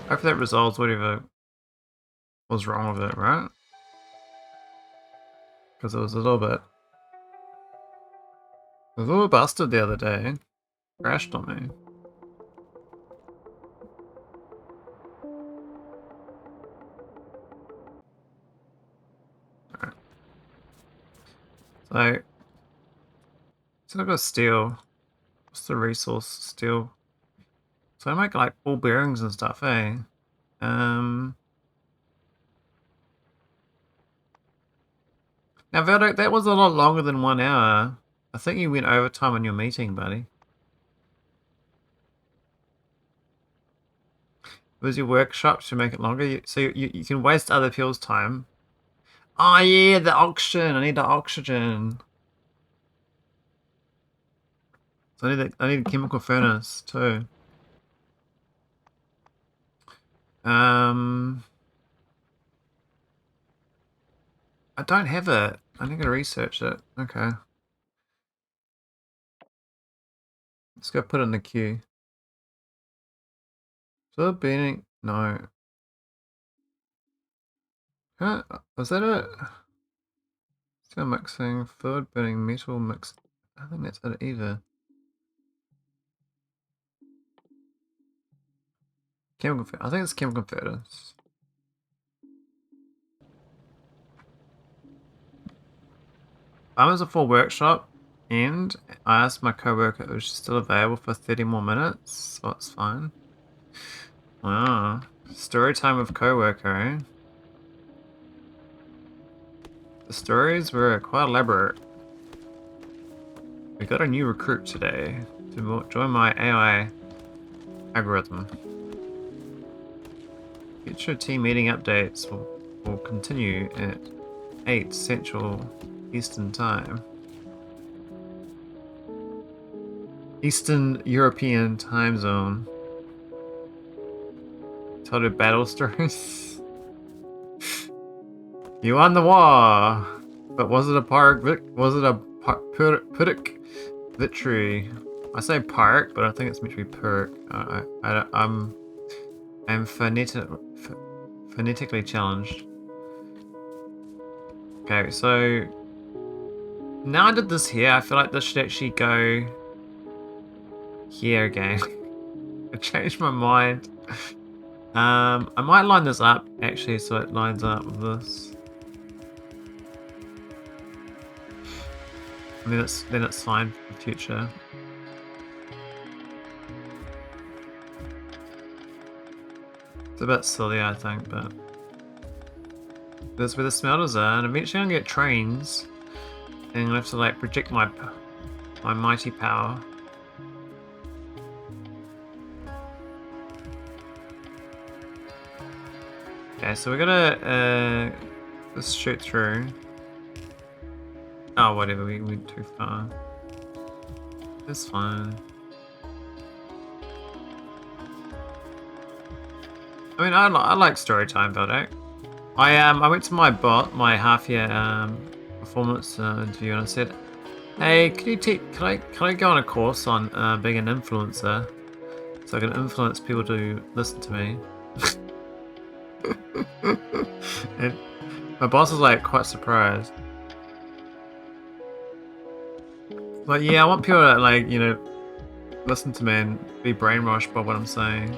Hopefully that resolves whatever was wrong with it, right? Because it was a little bit busted the other day. Crashed on me. Alright. So I've got steel. What's the resource? Steel. So I make like ball bearings and stuff, eh? Now Veldo, that was a lot longer than 1 hour. I think you went overtime on your meeting, buddy. It was your workshop to make it longer, so you can waste other people's time. Oh yeah, the oxygen. I need the oxygen. So I need a chemical furnace too. I don't have it. I need to research it. Okay. Let's go put it in the queue. So burning, no. Huh? Was that it? Still mixing, fluid burning, metal mix. I think that's it either. Chemical, I think it's chemical furnace. I was a full workshop and I asked my co-worker if it was still available for 30 more minutes, so it's fine. Wow. Story time with co-worker, eh? The stories were quite elaborate. We got a new recruit today to join my AI algorithm. Future team meeting updates will continue at 8 Central Eastern Time. Eastern European Time Zone. Told her battle stories. You won the war, but was it a Pyrrhic victory? I say Pyrrhic, but I think it's meant to be Pyrrhic. I'm phonetically challenged. Okay, so now I did this here. I feel like this should actually go here again. I changed my mind. I might line this up actually so it lines up with this. I mean, then it's fine for the future. It's a bit silly, I think, but that's where the smelters are, and eventually I'm gonna get trains, and I'm gonna have to like project my My mighty power. Okay, so we're gonna let's shoot through. Oh, whatever, we went too far. That's fine. I mean, I like story time, Veldak. I went to my half year performance interview and I said, hey, can I go on a course on being an influencer so I can influence people to listen to me? And my boss was like quite surprised. Like, yeah, I want people to like, you know, listen to me and be brainwashed by what I'm saying.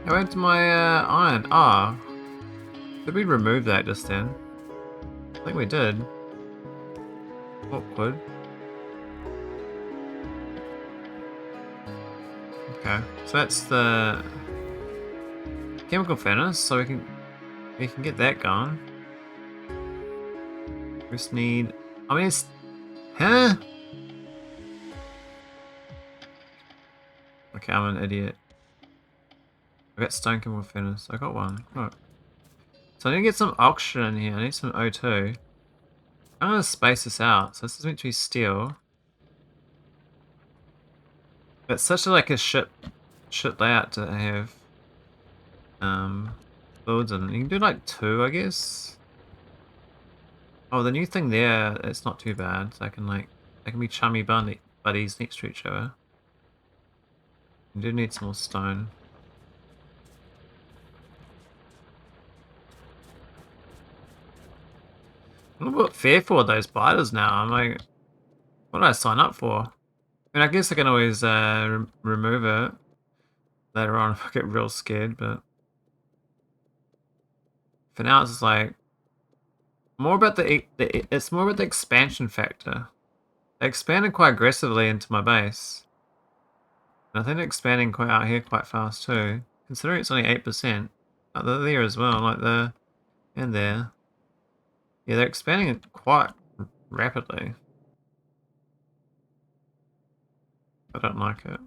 I went to my iron. Ah, did we remove that just then? I think we did. Awkward. Okay, so that's the chemical furnace, so we can get that going. We just need. I mean, it's huh? Okay, I'm an idiot. I got stone chemical furnace. I got one. Look. So I need to get some oxygen in here. I need some O2. I'm gonna space this out. So this is meant to be steel. It's such a like a shit layout to have builds in. You can do like 2, I guess. Oh, the new thing there, it's not too bad. So I can like they can be chummy buddies next to each other. You do need some more stone. I'm a little bit fearful of those spiders now. I'm like, what did I sign up for? I mean, I guess I can always remove it later on if I get real scared, but for now it's just like more about it's more about the expansion factor. They expanded quite aggressively into my base. And I think they're expanding quite out here quite fast too, considering it's only 8%. Like they're there as well, like there and there. Yeah, they're expanding it quite rapidly. I don't like it.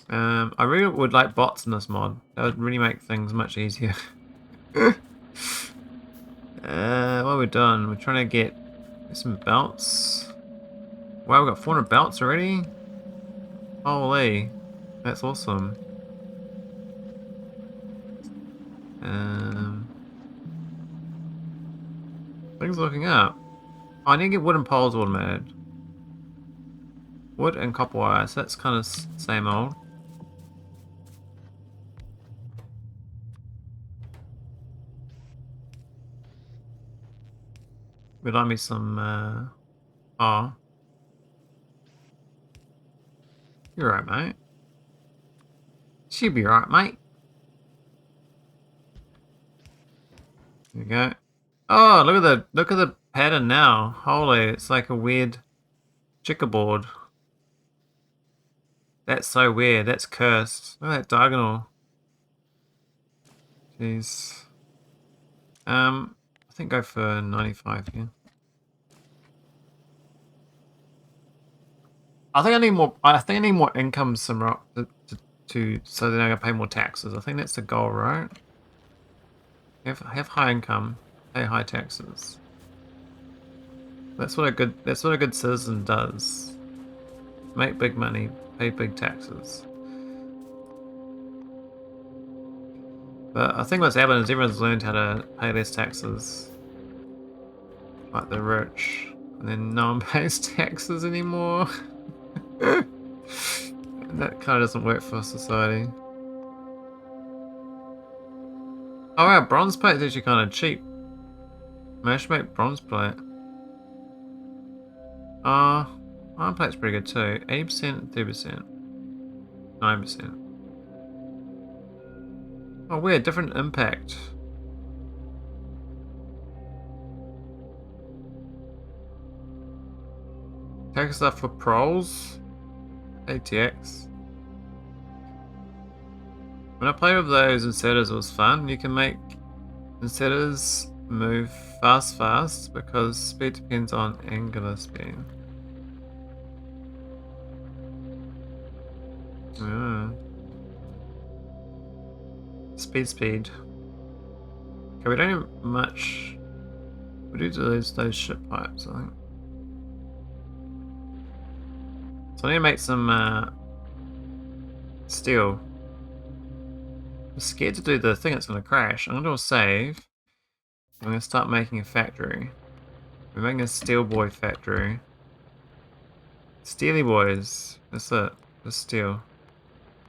I really would like bots in this mod. That would really make things much easier. What are we doing? We're trying to get some belts. Wow, we've got 400 belts already? Holy. That's awesome. Things looking up. Oh, I need to get wooden poles automated. Wood and copper wire, so that's kind of same old. Would like me some, oh. You're right, mate. She'll be right, mate. There we go. Oh, look at the pattern now. Holy, it's like a weird checkerboard. That's so weird. That's cursed. Look at that diagonal. Jeez. I think go for 95 here. I think I need more. I think I need more income, some rock so then I can pay more taxes. I think that's the goal, right? Have high income, pay high taxes. That's what a good citizen does. Make big money, pay big taxes. But I think what's happened is everyone's learned how to pay less taxes. Like the rich. And then no one pays taxes anymore. And that kind of doesn't work for society. Oh wow, bronze plate is actually kind of cheap. Maybe I should make bronze plate. Iron plate's pretty good too. 80%, 3%, 9%. Oh weird, different impact. Tax stuff for proles. ATX. When I played with those inserters, it was fun. You can make inserters move fast because speed depends on angular speed. Mm. Speed. Okay, we don't have much. We do those ship pipes, I think. So I need to make some steel. I'm scared to do the thing that's going to crash. I'm going to do a save. I'm going to start making a factory. We're making a steel boy factory. Steely boys. That's it. Just steel.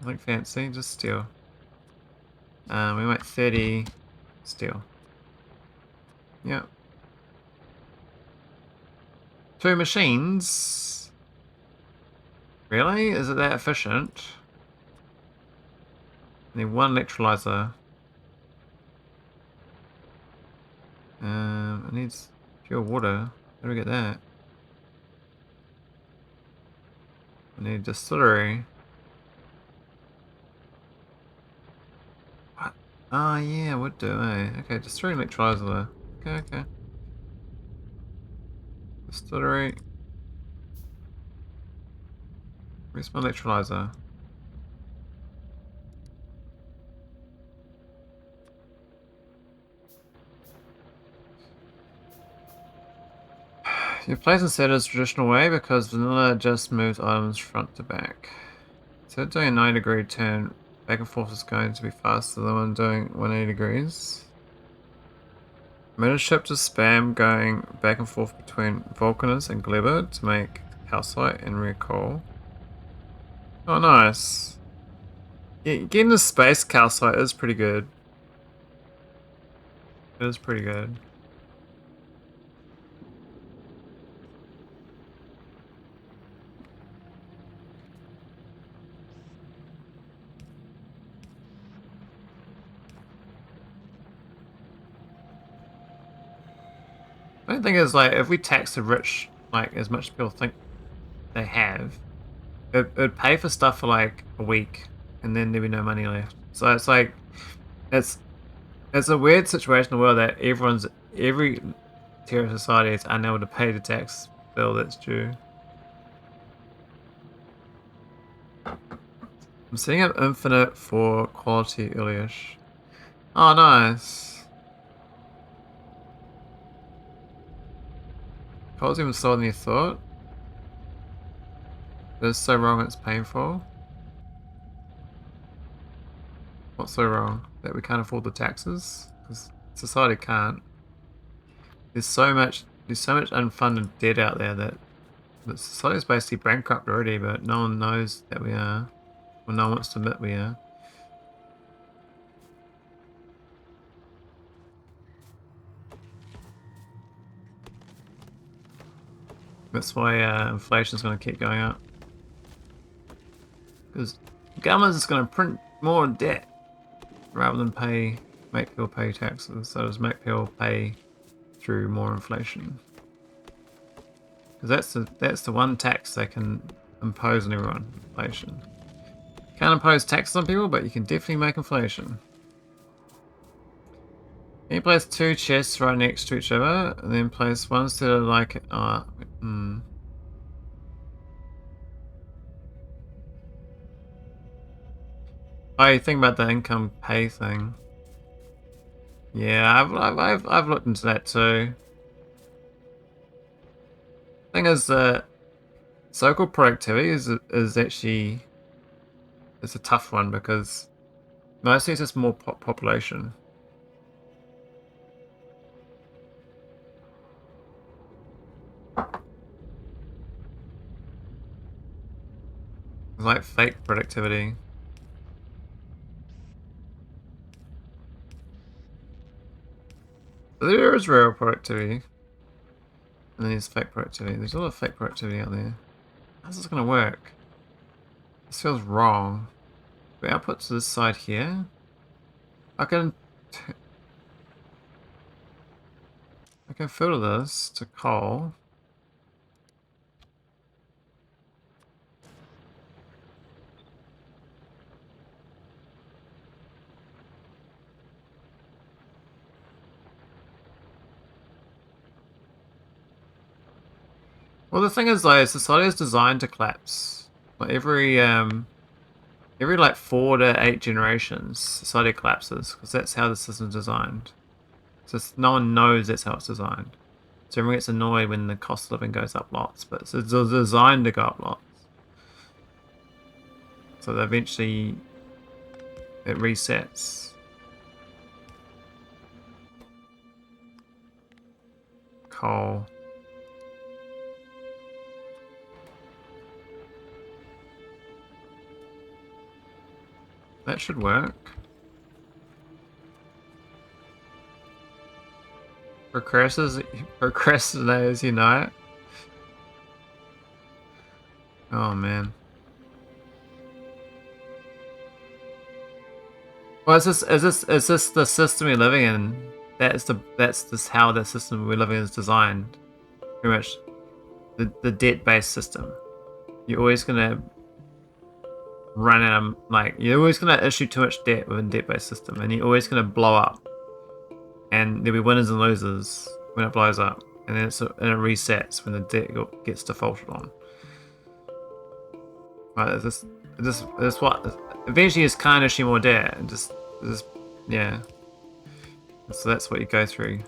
Nothing fancy, just steel. We make 30 steel. Yep. 2 machines? Really? Is it that efficient? I need 1 electrolyzer. It needs pure water. How do we get that? I need a distillery. What? Oh yeah, would do, eh? Okay, distillery and electrolyzer. Okay. Distillery. Where's my electrolyzer? You place and set as traditional way because vanilla just moves items front to back. So doing a 90-degree turn back and forth is going to be faster than when doing 180 degrees. Made a ship to spam going back and forth between Vulcanus and Glebber to make calcite and rare coal. Oh, nice. Yeah, getting the space calcite is pretty good. It is pretty good. The only thing is, like, if we tax the rich, like, as much as people think they have, it'd pay for stuff for, like, a week, and then there'd be no money left. So it's like, it's a weird situation in the world that every tier of society is unable to pay the tax bill that's due. I'm setting up infinite for quality early-ish. Oh, nice. Coal's even slower than you thought. It's so wrong it's painful. What's so wrong? That we can't afford the taxes? Because society can't. There's so much unfunded debt out there that society's basically bankrupt already, but no one knows that we are. Well, no one wants to admit we are. That's why inflation's going to keep going up. Because government's just going to print more debt rather than make people pay taxes. So just make people pay through more inflation. Because that's the one tax they can impose on everyone. Inflation. Can't impose taxes on people, but you can definitely make inflation. Can you place 2 chests right next to each other, and then place one instead of like Oh, you think about the income pay thing. Yeah, I've looked into that too. Thing is that so-called productivity is actually a tough one because mostly it's just more population. It's like fake productivity. But there is real productivity. And then there's fake productivity. There's a lot of fake productivity out there. How's this gonna work? This feels wrong. We output to this side here. I can filter this to coal. Well, the thing is, like, society is designed to collapse. Like every like 4 to 8 generations, society collapses because that's how the system's designed. So no one knows that's how it's designed. So everyone gets annoyed when the cost of living goes up lots, but it's designed to go up lots. So eventually it resets. Coal. That should work. Procrastinators unite. Oh man. Well, is this the system we're living in? That's how the system we're living in is designed. Pretty much the debt-based system. You're always gonna run out of, like, you're always gonna issue too much debt within debt-based system, and you're always gonna blow up. And there'll be winners and losers when it blows up, and then it resets when the debt gets defaulted on. Right, this what eventually you just can't issue more debt, and just yeah. So that's what you go through.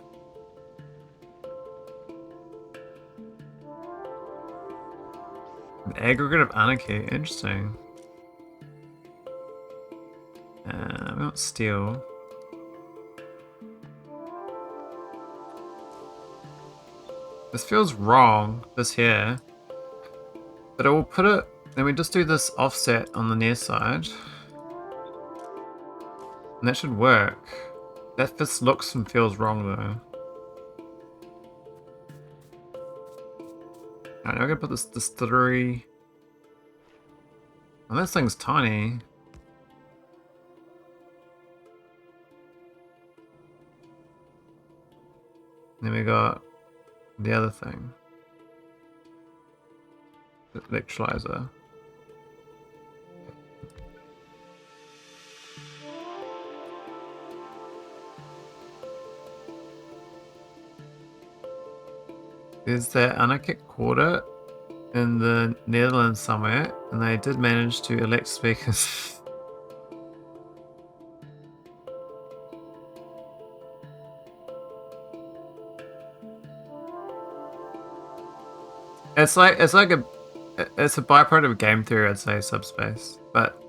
An aggregate of anarchy, interesting. We want steel. This feels wrong, this here. But I will put it, then we just do this offset on the near side. And that should work. That just looks and feels wrong though. Alright, now we're gonna put this distillery. Oh, this thing's tiny. And then we got the other thing. The electrolyzer. There's that anarchic quarter in the Netherlands somewhere, and they did manage to elect speakers. It's a byproduct of game theory, I'd say, subspace. But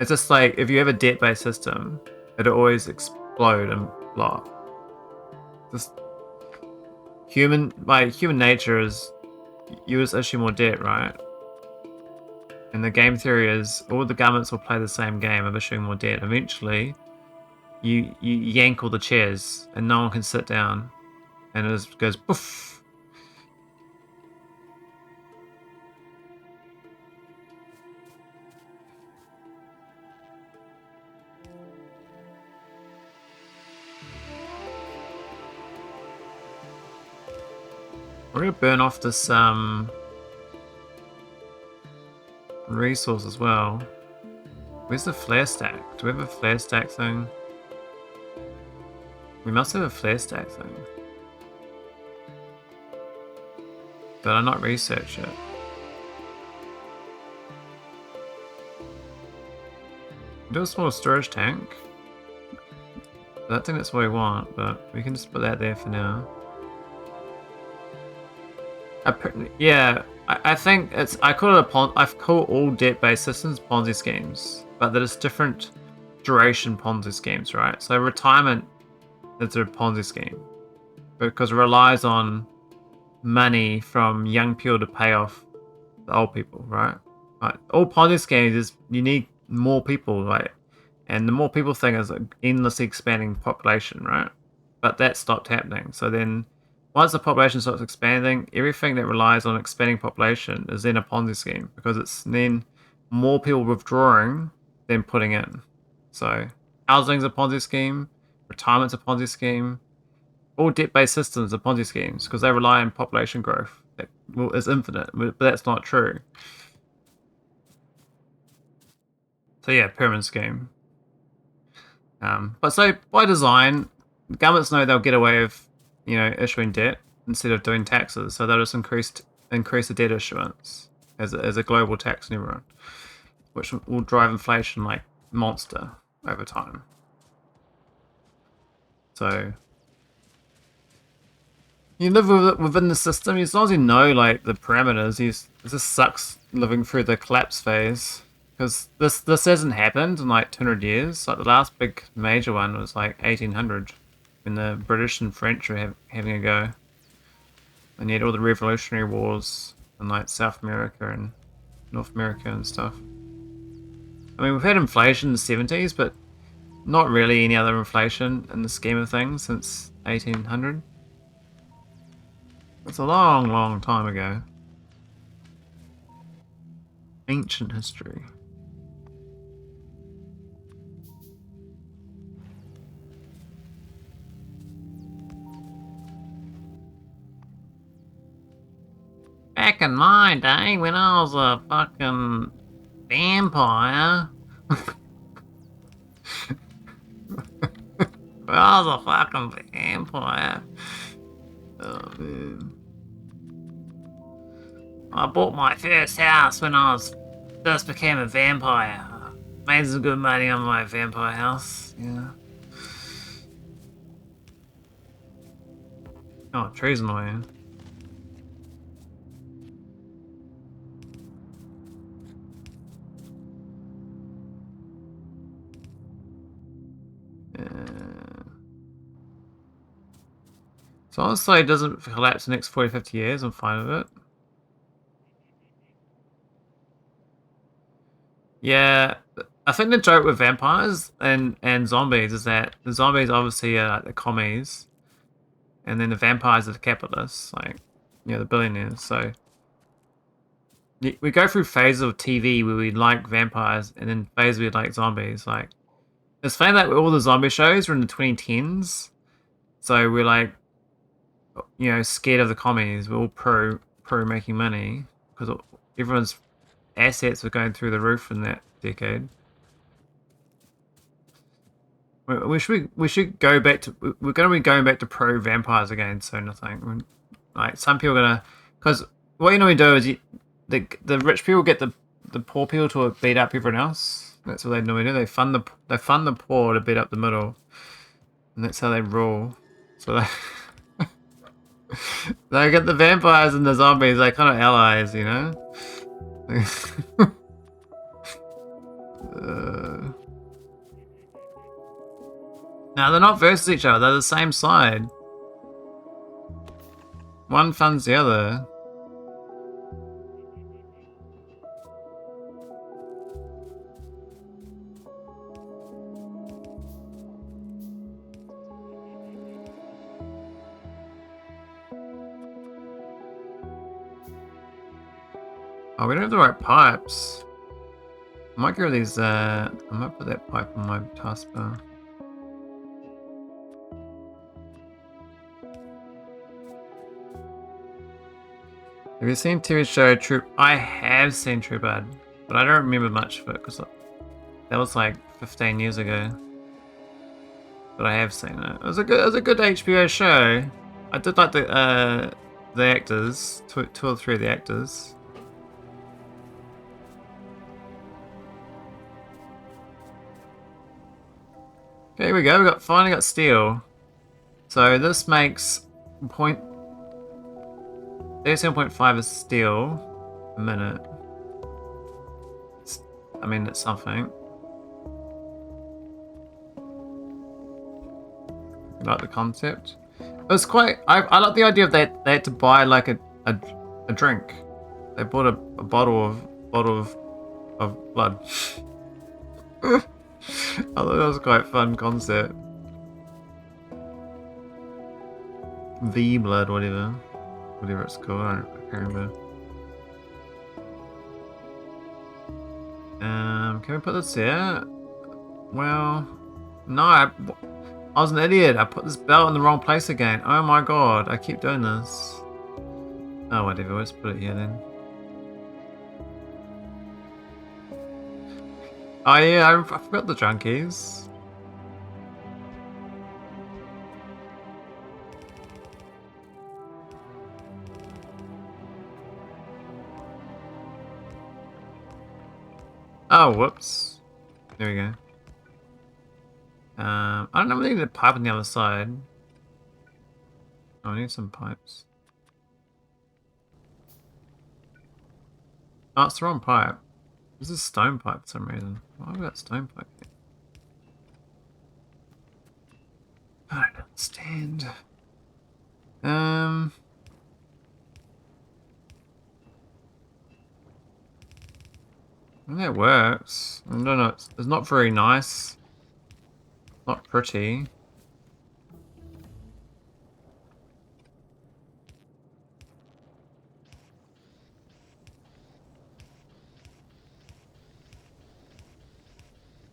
it's just like, if you have a debt-based system, it'll always explode and blah. Just human nature is you just issue more debt, right? And the game theory is all the governments will play the same game of issuing more debt. Eventually, you yank all the chairs and no one can sit down, and it just goes poof. We're gonna burn off this resource as well. Where's the flare stack? Do we have a flare stack thing? We must have a flare stack thing. Did I not research it? Do a small storage tank. I don't think that's what we want, but we can just put that there for now. Yeah, I think it's. I call it I call all debt-based systems Ponzi schemes, but there's different duration Ponzi schemes, right? So retirement is a Ponzi scheme because it relies on money from young people to pay off the old people, right? Like, all Ponzi schemes is you need more people, right? And the more people thing is an endlessly expanding population, right? But that stopped happening. So then, once the population starts expanding, everything that relies on expanding population is then a Ponzi scheme because it's then more people withdrawing than putting in. So housing's a Ponzi scheme, retirement's a Ponzi scheme, all debt-based systems are Ponzi schemes because they rely on population growth that is infinite, but that's not true. So yeah, pyramid scheme. But so by design, governments know they'll get away with issuing debt instead of doing taxes, so they'll just increase increase the debt issuance as a global tax on everyone, which will drive inflation like monster over time. So you live within the system as long as you know like the parameters. It just sucks living through the collapse phase because this hasn't happened in like 200 years. Like the last big major one was like 1800 when the British and French were having a go, and you had all the revolutionary wars in like South America and North America and stuff. I mean, we've had inflation in the 70s, but not really any other inflation in the scheme of things since 1800. It's a long, long time ago. Ancient history. Back in my day, when I was a fucking vampire. When I was a fucking vampire. Oh, man. I bought my first house when I first became a vampire. Made some good money on my vampire house. Yeah. Oh, tree's annoying. So honestly, it doesn't collapse the next 40, 50 years. I'm fine with it. Yeah, I think the joke with vampires and zombies is that the zombies obviously are like the commies, and then the vampires are the capitalists, like, you know, the billionaires. So we go through phases of TV where we like vampires, and then phases we like zombies. Like it's funny that all the zombie shows were in the 2010s, so we're like, you know, scared of the commies. We're all pro making money because everyone's assets were going through the roof in that decade. We should go back to we're going to be going back to pro vampires again soon. I think like some people are gonna because what you normally do is the rich people get the poor people to beat up everyone else. That's what they normally do. They fund the poor to beat up the middle, and that's how they rule. So they get the vampires and the zombies. They're kind of allies, you know. No, they're not versus each other. They're the same side. One funds the other. Oh, we don't have the right pipes. I might get rid of these, I might put that pipe on my taskbar. Have you seen TV show Troop? I have seen True Blood, but I don't remember much of it because that was like 15 years ago. But I have seen it. It was a good HBO show. I did like the actors, two or three of the actors. Okay, here we go. Finally got steel. So this makes 37.5 is steel a minute. I mean, it's something. You like the concept? It was quite. I like the idea of that they had to buy like a drink. They bought a bottle of blood. I thought that was quite a fun concept. V blood, whatever it's called. I can't remember. Can we put this here? Well, no. I was an idiot. I put this belt in the wrong place again. Oh my god! I keep doing this. Oh, whatever. Let's put it here then. Oh yeah, I forgot the junkies. Oh, whoops. There we go. I don't know if we need a pipe on the other side. Oh, I need some pipes. Oh, it's the wrong pipe. This is stone pipe for some reason. Why have we got stone pipe here? I don't understand. I think it works. I don't know. It's not very nice. Not pretty.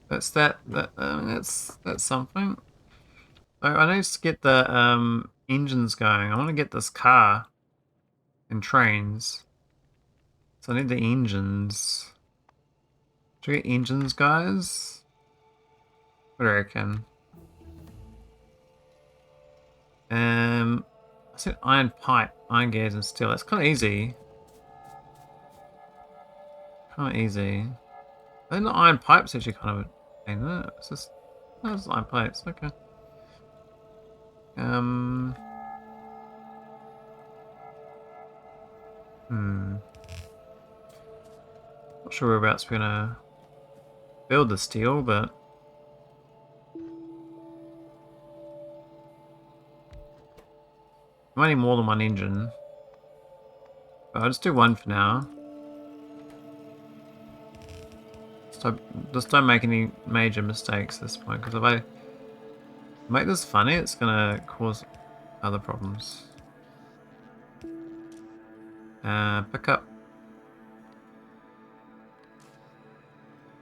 That's that's something. I need to get the engines going. I want to get this car and trains. So I need the engines. Should we get engines, guys? What do I reckon? I said iron pipe, iron gears, and steel. That's kind of easy. Kind of easy. I think the iron pipe's actually kind of a pain, isn't it? It's just that's iron plates. Okay. Not sure whereabouts we're gonna build the steel, but I might need more than one engine. But I'll just do one for now. Just don't make any major mistakes at this point, because if I make this funny, it's gonna cause other problems. Pick up.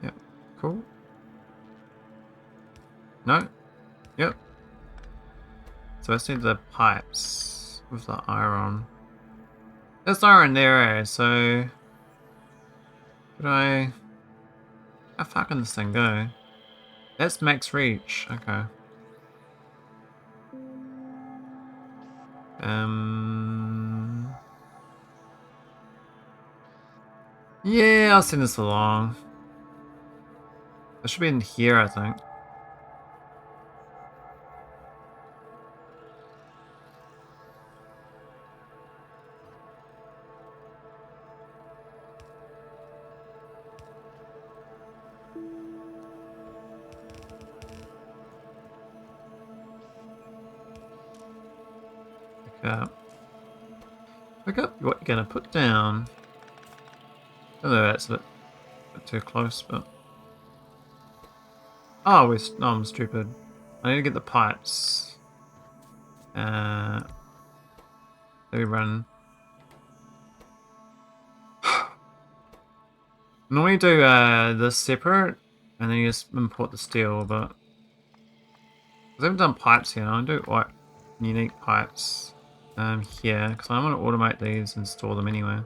Yep, cool. No? Yep. So I just need the pipes with the iron. There's iron there, eh? So could I... How far can this thing go? That's max reach. Okay. Yeah, I'll send this along. It should be in here, I think. Pick up what you're gonna put down. I don't know, that's a bit too close, but... Oh, no, I'm stupid. I need to get the pipes. Let me run. Normally do this separate, and then you just import the steel, but... I haven't done pipes here, I'll do what unique pipes here, because I want to automate these and store them anyway.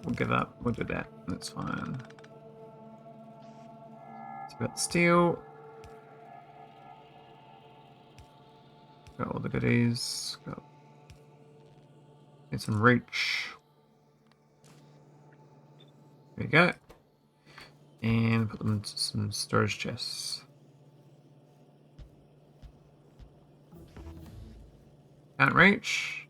We'll give up. We'll do that. That's fine. So we got steel. Got all the goodies. Get some reach. There we go. And put them into some storage chests. Can't reach.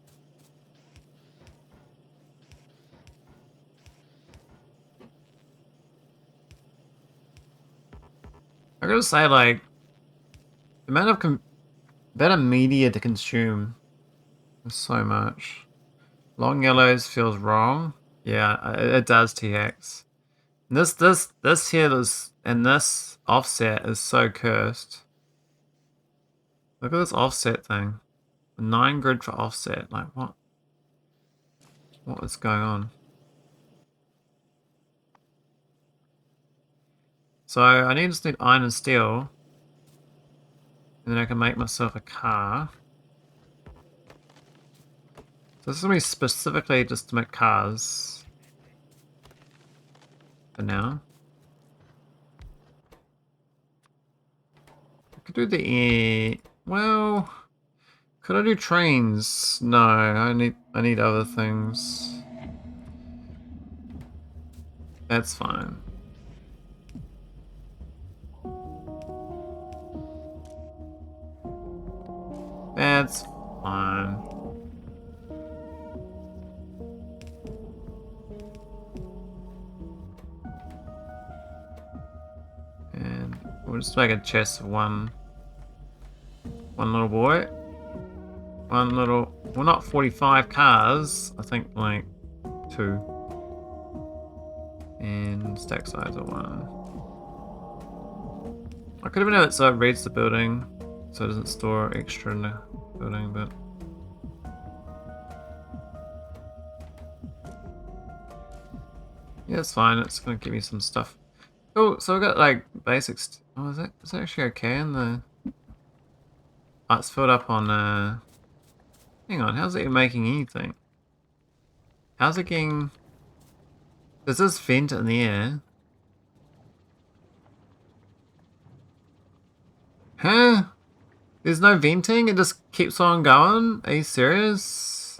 I gotta say, like, the amount of better media to consume is so much. Long yellows feels wrong. Yeah, it does, TX. This here and this offset is so cursed. Look at this offset thing. 9 grid for offset. Like, what? What is going on? So I just need iron and steel. And then I can make myself a car. So this is going to be specifically just to make cars. For now. do the air. Well, could I do trains? No, I need other things. That's fine. That's fine. And we'll just make a chest of one little boy. One little, well, not 45 cars, I think like 2. And stack size of 1. I could have been able to so it reads the building, so it doesn't store extra in the building, but yeah, it's fine. It's gonna give me some stuff. Oh, so I got like basics. Oh, is that actually okay in the? Oh, it's filled up on. Hang on, how's it making anything? How's it getting? Does this vent in the air? Huh? There's no venting? It just keeps on going? Are you serious?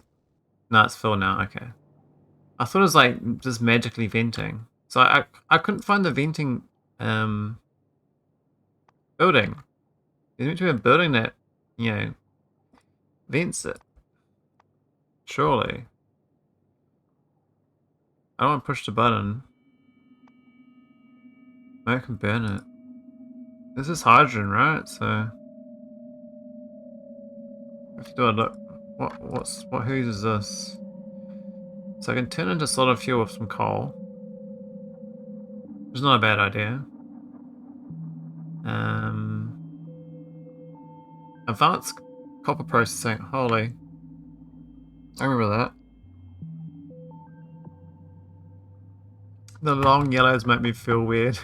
No, it's filled now. Okay. I thought it was like just magically venting. So I couldn't find the venting building. There's meant to be a building that, you know, vents it. Surely. I don't want to push the button. I can burn it. This is hydrogen, right? So if you do a look, what whose is this? So I can turn into solid fuel with some coal. Which is not a bad idea. Advanced copper processing. Holy. I remember that. The long yellows make me feel weird.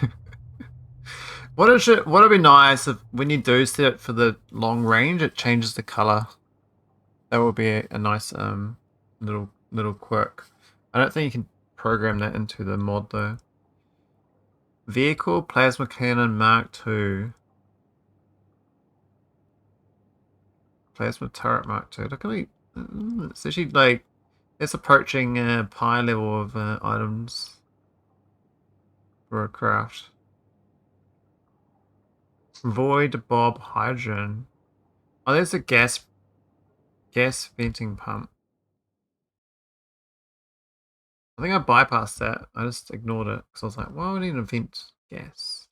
What'd be nice if when you do set it for the long range, it changes the color. That would be a nice little quirk. I don't think you can program that into the mod though. Vehicle plasma cannon Mark II. Plasma turret Mark II. Look at me. It's actually like it's approaching pi level of items for a craft. Void Bob Hydrogen. Oh, there's a gas venting pump. I think I bypassed that. I just ignored it because I was like, why would I need to vent gas?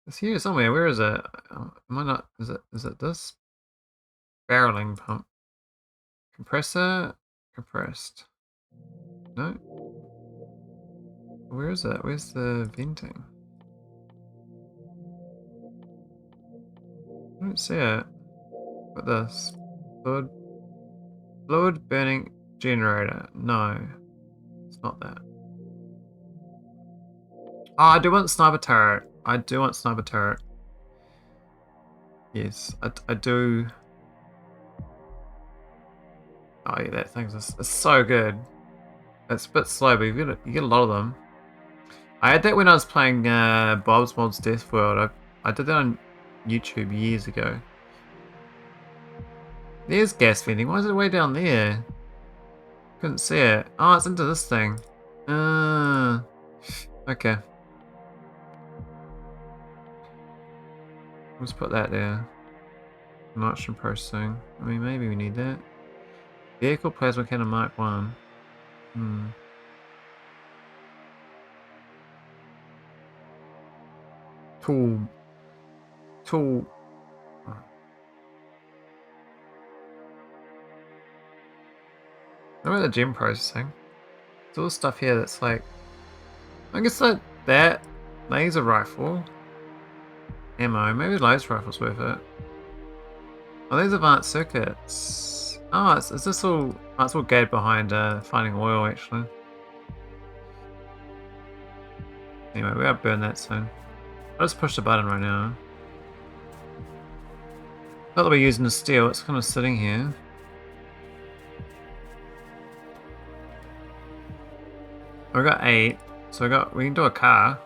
It's here somewhere. Where is it? Am I not? Is it this? Barreling pump. Compressor. Compressed. No. Where is it? Where's the venting? I don't see it. What this? Fluid burning generator. No. It's not that. Oh, I do want sniper turret. I do want sniper turret. Yes, I do. Oh yeah, that thing's it's so good. It's a bit slow, but you get a lot of them. I had that when I was playing Bob's Mods Death World. I did that on YouTube years ago. There's gas venting. Why is it way down there? Couldn't see it. Oh, it's into this thing. Okay. Let's put that there. Nitrogen processing. I mean, maybe we need that. Vehicle plasma cannon Mark 1. Tool. What about the gem processing? There's all this stuff here that's like, I guess that laser rifle ammo. Maybe the laser rifle's worth it. Oh, these advanced circuits. Oh, is this all? Oh, it's all gated behind finding oil actually. Anyway, we gotta burn that soon. I'll just push the button right now. Not that we're using the steel, it's kind of sitting here. We got 8, so we can do a car.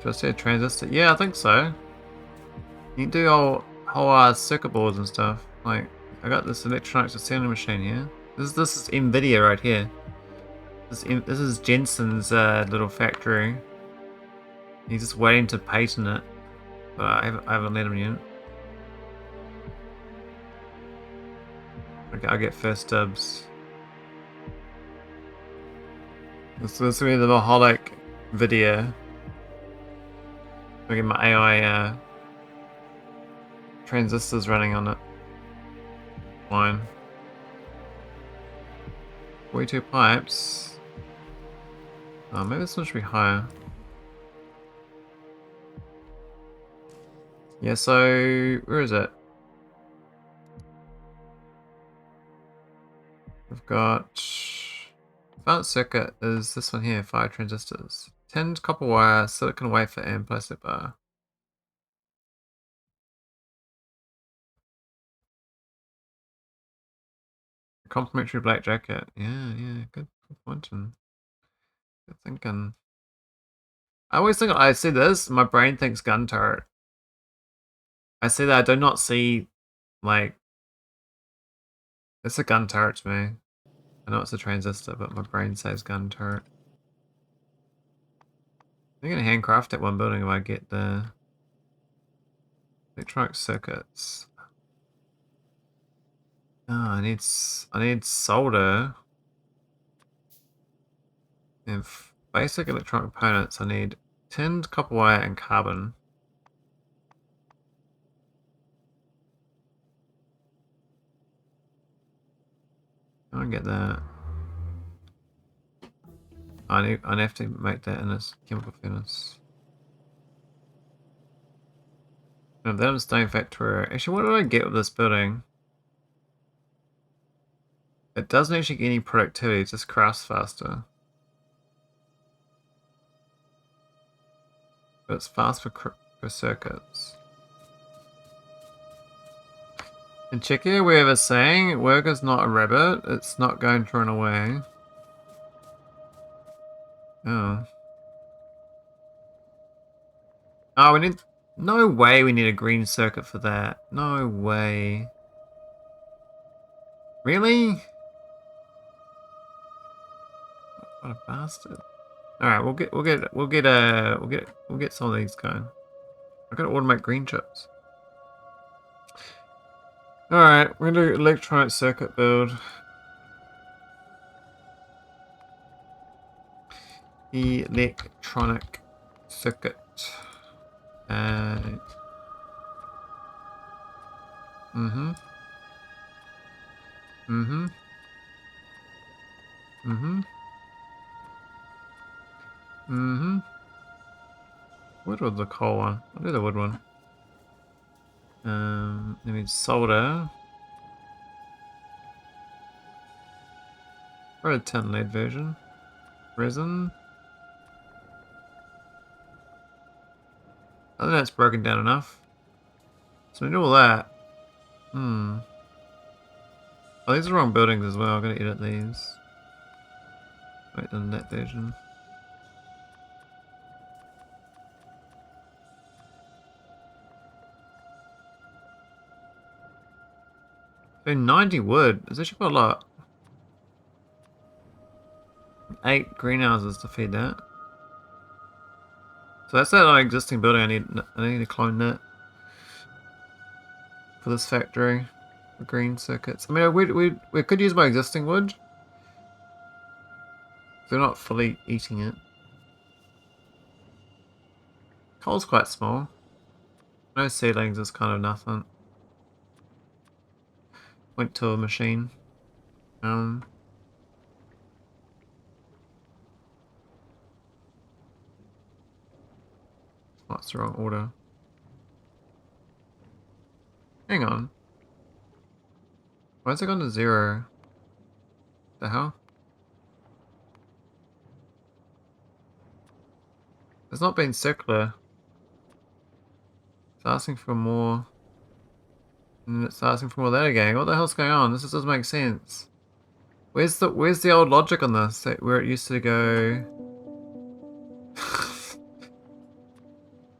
Did I say a transistor? Yeah, I think so. You can do whole circuit boards and stuff. Like, I got this electronics assembly machine here. This is NVIDIA right here. This is Jensen's little factory. He's just waiting to patent it, but I haven't let him yet. Okay, I'll get first dibs. This will be the Maholic video. I'll get my AI transistors running on it. Fine. 42 pipes. Oh, maybe this one should be higher. Yeah, so where is it? We've got advanced circuit is this one here, 5 transistors. 10 copper wire, silicon wafer, and plastic bar. Complementary black jacket. Yeah, good pointing. Good thinking. I always think I see this, my brain thinks gun turret. I see that, I do not see, like, it's a gun turret to me. I know it's a transistor, but my brain says gun turret. I'm gonna handcraft that one building if I get the electronic circuits. Oh, I need solder and basic electronic components. I need tinned copper wire and carbon. I don't get that. I have to make that in this chemical furnace. And then I'm staying Factorio. Actually, what did I get with this building? It doesn't actually get any productivity, it just crafts faster. But it's fast for circuits. In Czechia, we have a saying, work is not a rabbit, it's not going to run away. Oh. Oh, we need... No way we need a green circuit for that. No way. Really? What a bastard. Alright, we'll get some of these going. I've got to automate green chips. Alright, we're gonna do electronic circuit build. Electronic circuit. Mm-hmm. Mm-hmm. Mm-hmm. Mm-hmm. Wood or the coal one? I'll do the wood one. I need solder. Or a 10 lead version. Resin. I think that's broken down enough. So we do all that. Oh, these are the wrong buildings as well. I'm gonna edit these. Wait, on that version. So 90 wood. It's actually quite a lot. 8 greenhouses to feed that. So that's that existing building. I need to clone that for this factory. For green circuits. I mean, we could use my existing wood. They're not fully eating it. Coal's quite small. No seedlings is kind of nothing. Went to a machine. Oh, that's the wrong order. Hang on. Why has it gone to 0? The hell? It's not been circular. It's asking for more. And it's asking for more of that again. What the hell's going on? This just doesn't make sense. Where's the old logic on this? Where it used to go...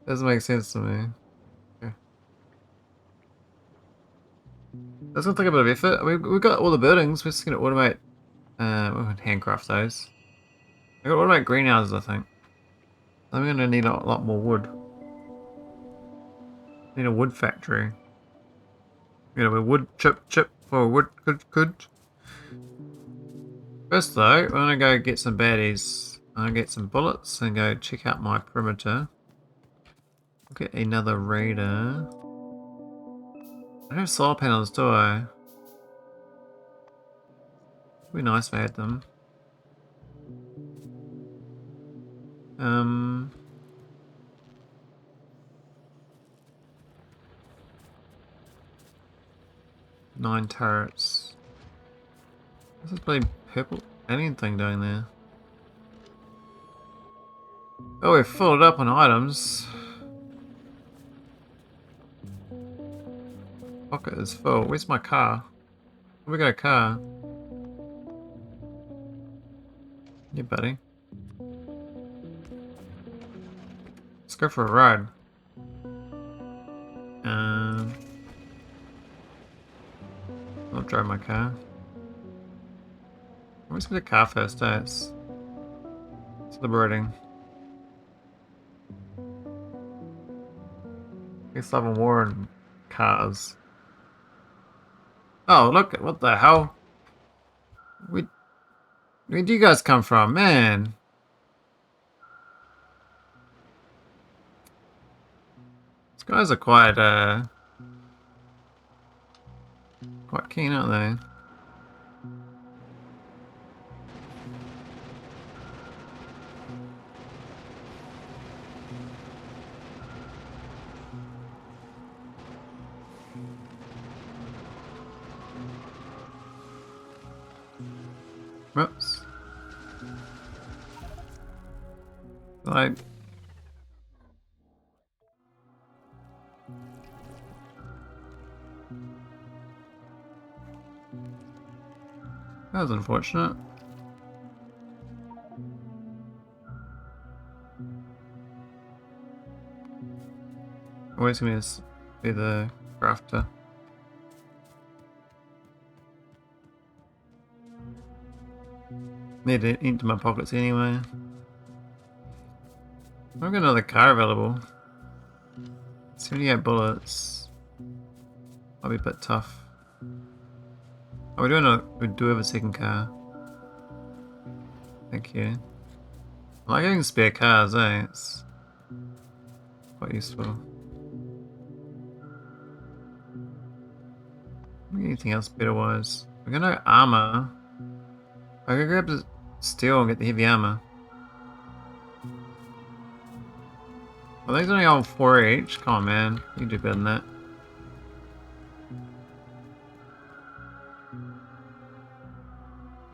Doesn't make sense to me. Okay. That's gonna take a bit of effort. We've got all the buildings. We're just gonna automate. We can handcraft those. I got to automate greenhouses, I think. I'm gonna need a lot more wood. Need a wood factory. You know, a wood chip for a wood could. First though, we're gonna go get some baddies. I'm gonna get some bullets and go check out my perimeter. I'll get another raider. I don't have solar panels, do I? It'd be nice if I had them. 9 turrets. What's this bloody purple alien thing doing there? Oh, we've filled it up on items. Pocket is full. Where's my car? We got a car. Yeah, buddy. Let's go for a ride. I'll drive my car. Let's get a car first, it's liberating. It's having war in cars. Oh, look, what the hell? Where do you guys come from, man? These guys are quite keen, aren't they? Whoops. Like, that was unfortunate. Always gonna be the crafter. Need it into my pockets anyway. I've got another car available. 78 bullets. Might be a bit tough. Oh, we do have a second car. Thank you. I like having spare cars, eh? It's quite useful. Anything else better wise? We're gonna armor. I can grab the steel and get the heavy armor. Well, these only hold 4 each. Come on, man. You can do better than that.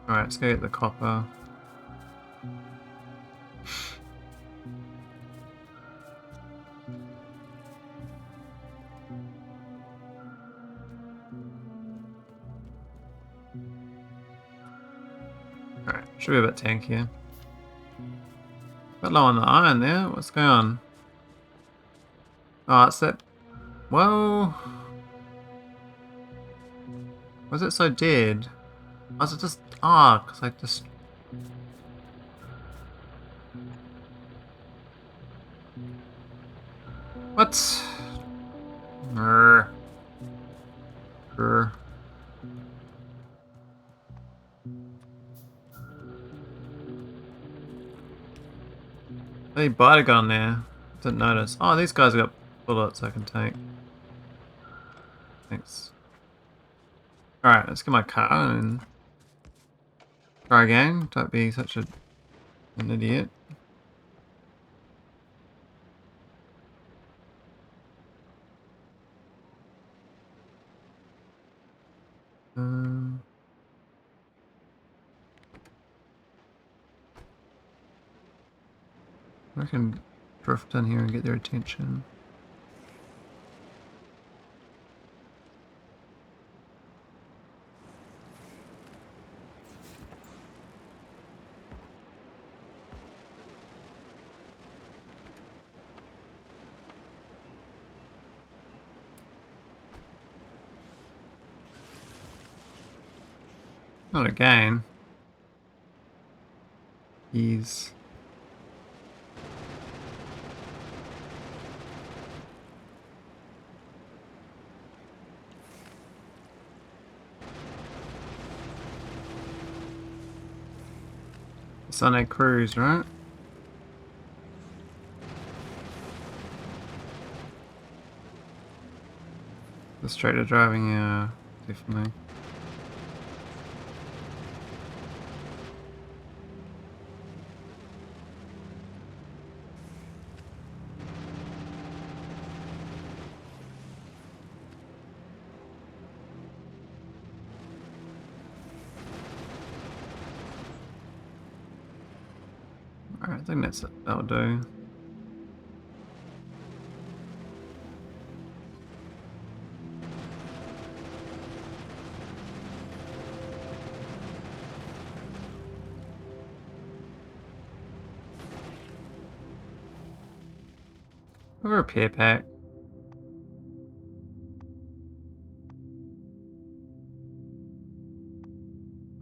Alright, let's go get the copper. Alright, should be a bit tankier. Bit low on the iron there. What's going on? Oh, it's that. Well. Was it so dead? Was it just. Ah, because I just. What? Grr. Grr. Hey, bodygun there. Didn't notice. Oh, these guys got bullets I can take. Thanks. Alright, let's get my car and try again. Don't be such an idiot. I can drift in here and get their attention. Not again. He's... Sunday cruise, right? The straighter driving, yeah, definitely. Alright, I think that'll do. A repair pack.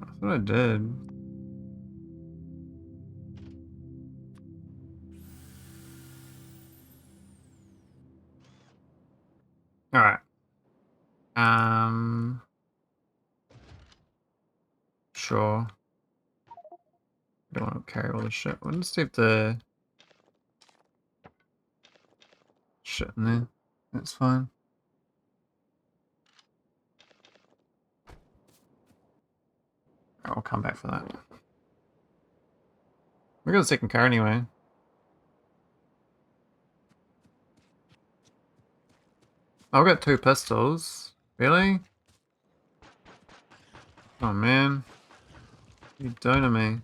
I thought I did. Alright. Sure. Don't want to carry all the shit. We'll just leave the shit in there. That's fine. I'll come back for that. We got a second car anyway. I've got 2 pistols. Really? Oh man. What are you doing to me?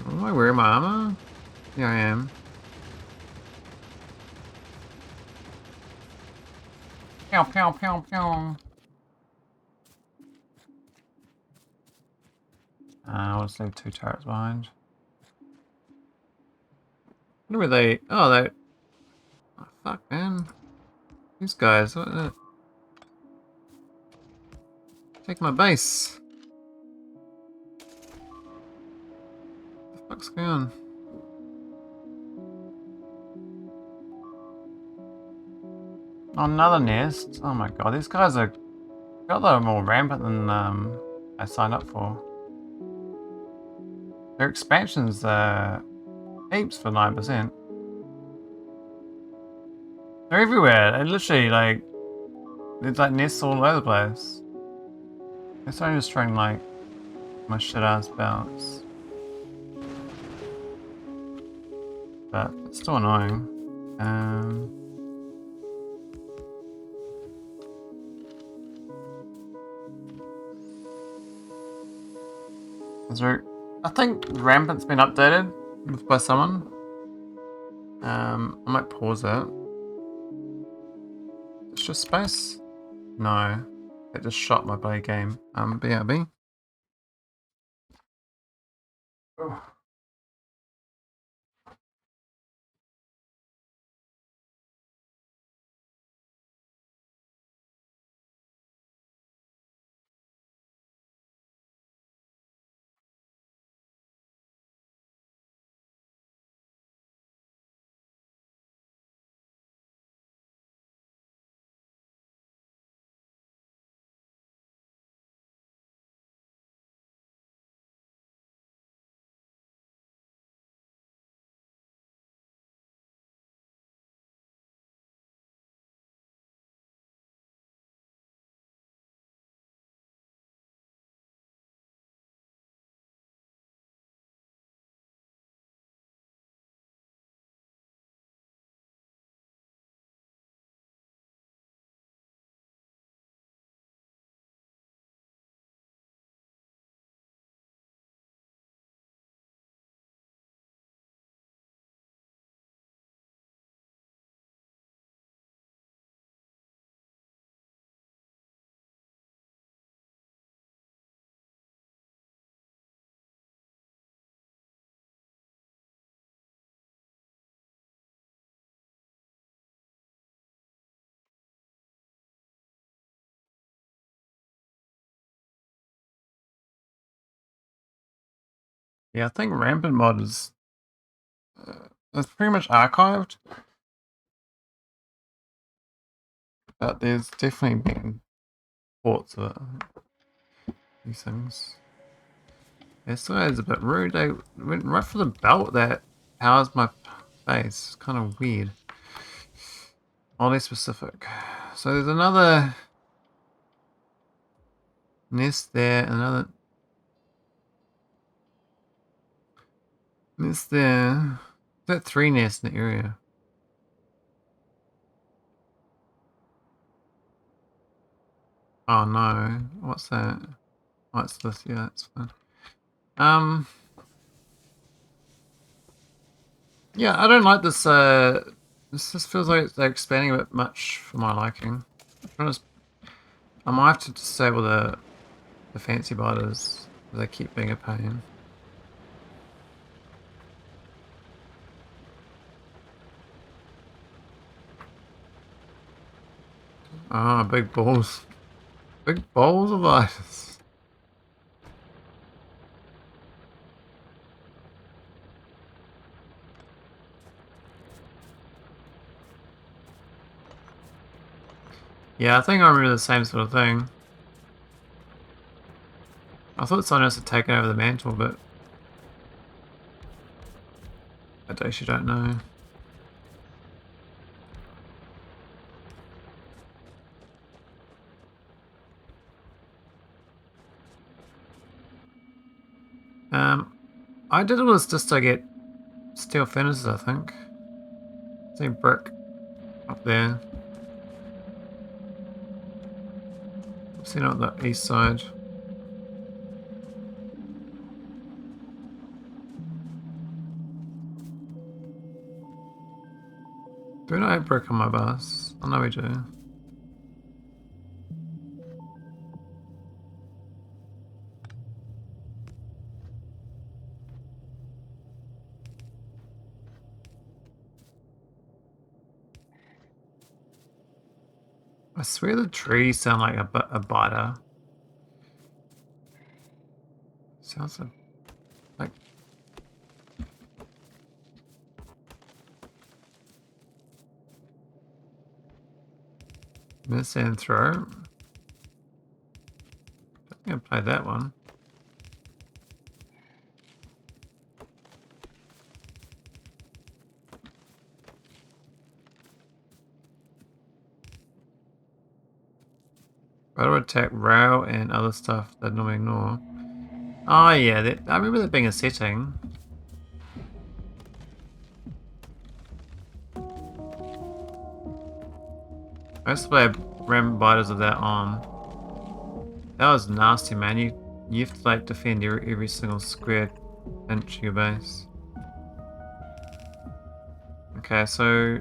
Am I wearing my armor? Yeah, I am. Pew, pew, pew, pew. I'll just leave 2 turrets behind. Where were they? Oh, they... Oh, fuck, man. These guys, what take my base. What the fuck's going on? Oh, another nest. Oh my god, these guys are... I feel they're more rampant than I signed up for. Their expansions are heaps for 9%. They're everywhere. They're literally like... There's like nests all over the place. They're starting to string like my shit ass bounce. But it's still annoying. Is there... I think Rampant's been updated by someone. I might pause it. It's just space? No. It just shot my play game. BRB. Yeah, I think Rampant mod is it's pretty much archived, but there's definitely been ports of it. These things. This guy is a bit rude. They went right for the belt that powers my face. Kind of weird. Oddly specific. So there's another nest there, another nest there. Is that 3 nests in the area? Oh no. What's that? Oh, it's this. Yeah, that's fine. Yeah, I don't like this. This just feels like they're expanding a bit much for my liking. I might have to disable the fancy biters. They keep being a pain. Ah, big balls. Big balls of ice. Yeah, I think I remember the same sort of thing. I thought someone else had taken over the mantle, but I actually don't know. I did all this just to get steel furnaces, I think. See brick up there. I've seen it on the east side. Do we not have brick on my bus? I know we do. I swear the trees sound like a biter. Sounds like miss and throw. I think I played that one. Auto attack, rail, and other stuff that normally ignore. Oh yeah, I remember that being a setting. I used to play Ram Biters of that on. That was nasty, man. You have to like defend every single square inch of your base. Okay, so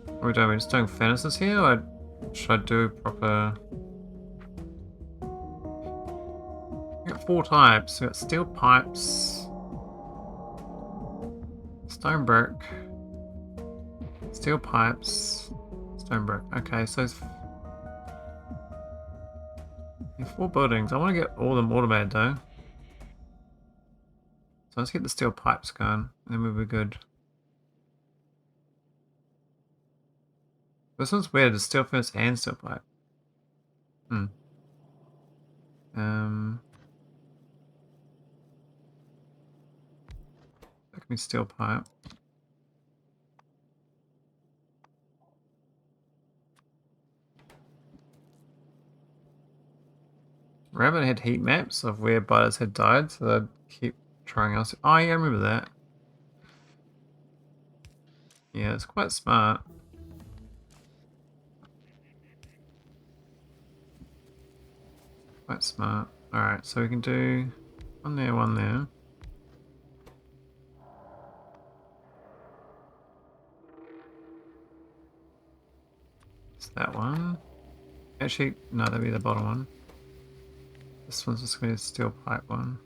what are we doing? We're just doing furnaces here, or should I do proper? We got 4 types. We got steel pipes, stone brick, steel pipes, stone brick. Okay, so it's 4 buildings. I want to get all of them automated though. So let's get the steel pipes going, and then we'll be good. This one's weird. It's steel furnace and steel pipe. That can be steel pipe. Rabbit had heat maps of where biters had died, so they'd keep trying us. Oh yeah, I remember that. Yeah, it's quite smart. Quite smart. Alright, so we can do one there, one there. It's that one. Actually, no, that'd be the bottom one. This one's just going to be a steel pipe one.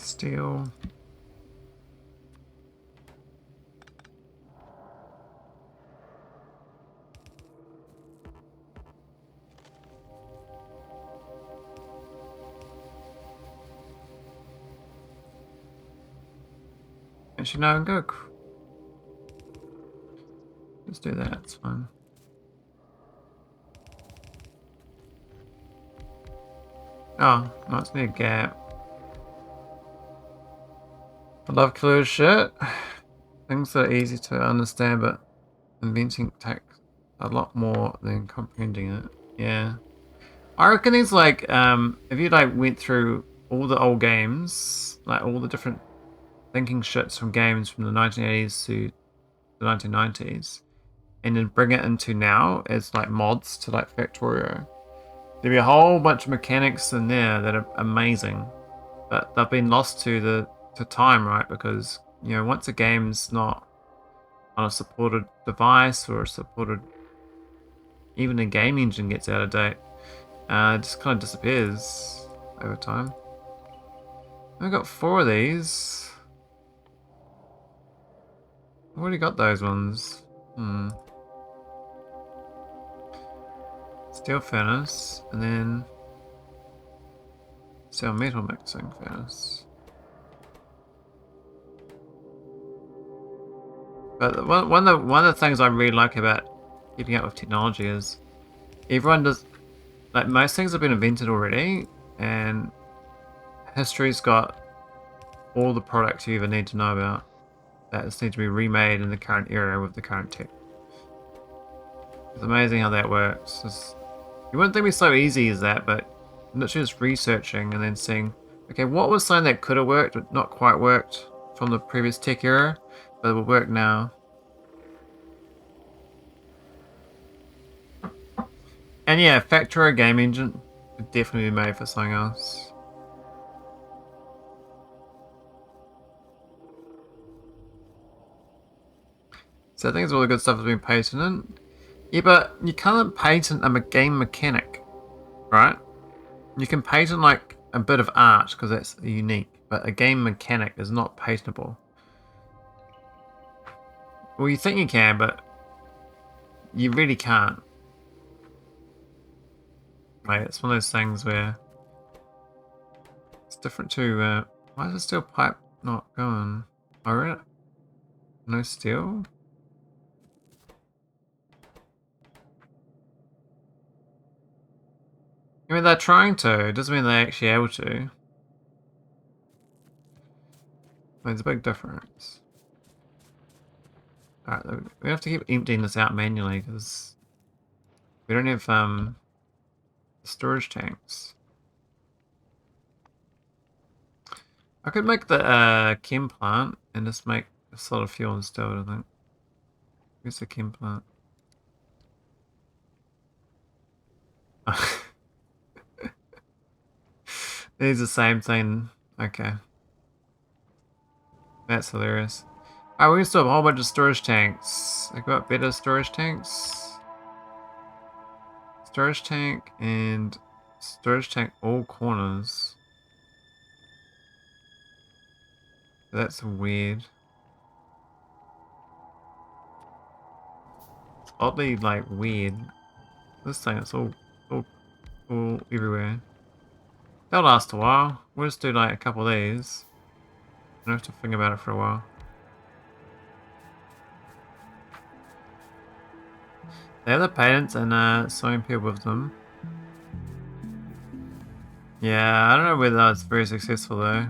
Steel. Actually, no, go. Let's do that. It's fine. Oh, no, it's near gap. I love clear shit. Things that are easy to understand, but inventing takes a lot more than comprehending it. Yeah. I reckon it's like, if you like went through all the old games, like all the different thinking shits from games from the 1980s to the 1990s, and then bring it into now as like mods to like Factorio, there'd be a whole bunch of mechanics in there that are amazing, but they've been lost to time, right? Because you know, once a game's not on a supported device or a supported, even a game engine gets out of date, it just kind of disappears over time. I've got 4 of these. I've already got those ones. Steel furnace, and then steel metal mixing furnace. But one of the things I really like about keeping up with technology is everyone does, like most things have been invented already, and history's got all the products you even need to know about that just need to be remade in the current era with the current tech. It's amazing how that works. You wouldn't think it'd be so easy as that, but literally just researching and then seeing, okay, what was something that could have worked but not quite worked from the previous tech era, but it will work now. And yeah, Factorio game engine would definitely be made for something else. So I think it's all the good stuff has been patented. Yeah, but you can't patent a game mechanic, right? You can patent like a bit of art because that's unique, but a game mechanic is not patentable. Well, you think you can, but you really can't. Like, it's one of those things where it's different to, why is the steel pipe not going? Oh, really? No steel? I mean, they're trying to. It doesn't mean they're actually able to. There's a big difference. Alright, we have to keep emptying this out manually because we don't have storage tanks. I could make the chem plant and just make a solid fuel instead, I think. Where's the chem plant? It's the same thing. Okay. That's hilarious. Alright, we can still have a whole bunch of storage tanks. I got better storage tanks. Storage tank and storage tank all corners. That's weird. It's oddly like weird. This thing, it's all everywhere. That'll last a while. We'll just do like a couple of these. I don't have to think about it for a while. They have the patents and sewing people with them. Yeah, I don't know whether it's very successful though.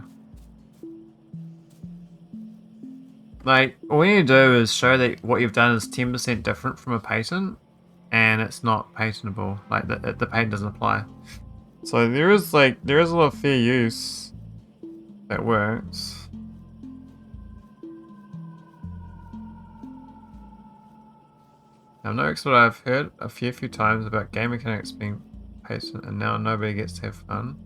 Like, all you need to do is show that what you've done is 10% different from a patent, and it's not patentable. Like, the patent doesn't apply. So there is a lot of fair use that works. Now, notice what I've heard a few times about game mechanics being patented, and now nobody gets to have fun.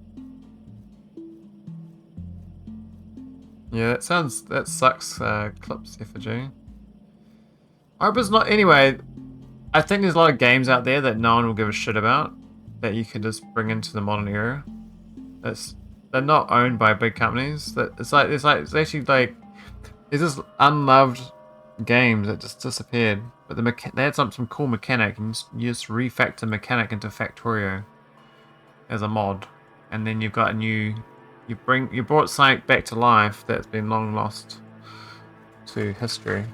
Yeah, that sucks, Clips Effigy. I hope it's not, anyway, I think there's a lot of games out there that no one will give a shit about, that you can just bring into the modern era. That's they're not owned by big companies. It's actually like it's just unloved games that just disappeared. But they had some cool mechanic, and you just refactor mechanic into Factorio as a mod, and then you've got a new. You brought something back to life that's been long lost to history.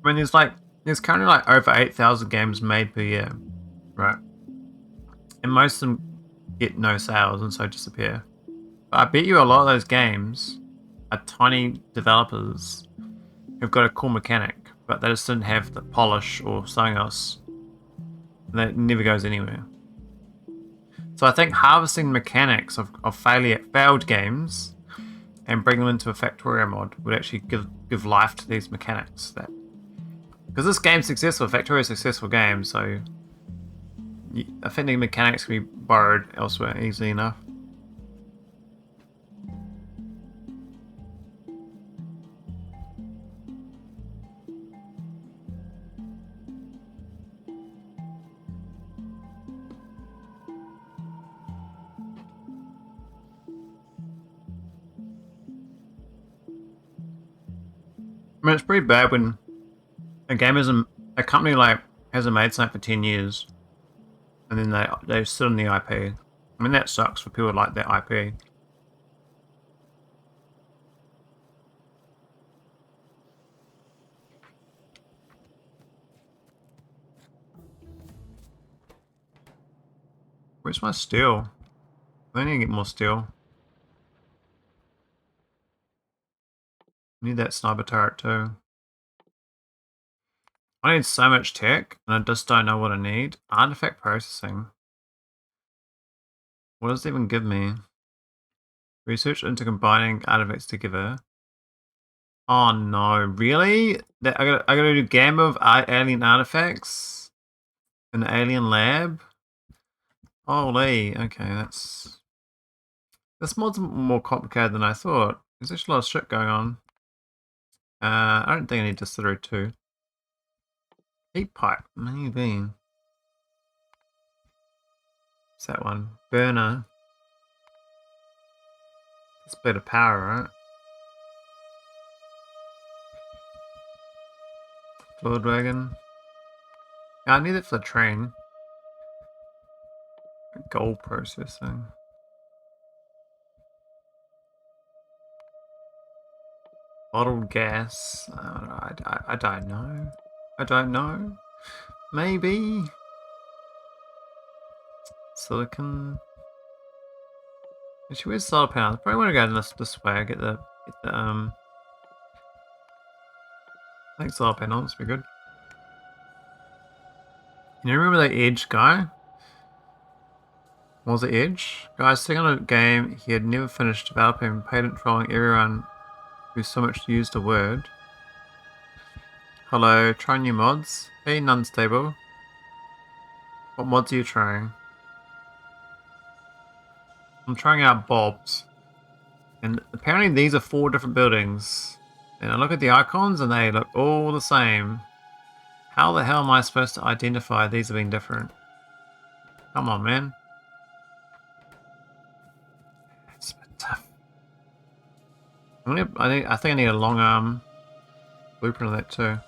I mean, there's currently like over 8,000 games made per year, right? And most of them get no sales and so disappear. But I bet you a lot of those games are tiny developers who've got a cool mechanic, but they just didn't have the polish or something else. And that never goes anywhere. So I think harvesting mechanics of failed games and bring them into a Factorio mod would actually give life to these mechanics. Because this game's successful, Factorio's a successful game, so I think the mechanics can be borrowed elsewhere easily enough. I mean, it's pretty bad when a company like hasn't made something for 10 years, and then they sit on the IP. I mean, that sucks for people like that IP. Where's my steel? I need to get more steel. I need that sniper turret too. I need so much tech, and I just don't know what I need. Artifact processing. What does it even give me? Research into combining artifacts together. Oh no, really? I gotta do gamma of alien artifacts? An alien lab? Holy, okay, this mod's more complicated than I thought. There's actually a lot of shit going on. I don't think I need distillery 2. Heat pipe, maybe. What's that one? Burner. It's a bit of power, right? Fluid wagon. Yeah, I need it for the train. Gold processing. Bottled gas. I don't know. I don't know. Maybe. Silicon. Actually, where's solar panels? Probably want to go this way. Get the I think solar panels would be good. You remember the Edge guy? What was it Edge? Guy sitting on a game he had never finished developing, patent trolling everyone who so much used the word. Hello, try new mods. Hey, non-stable. What mods are you trying? I'm trying out Bob's. And apparently these are 4 different buildings. And I look at the icons and they look all the same. How the hell am I supposed to identify these are being different? Come on, man. It's a bit tough. I think I need a long arm blueprint of that too.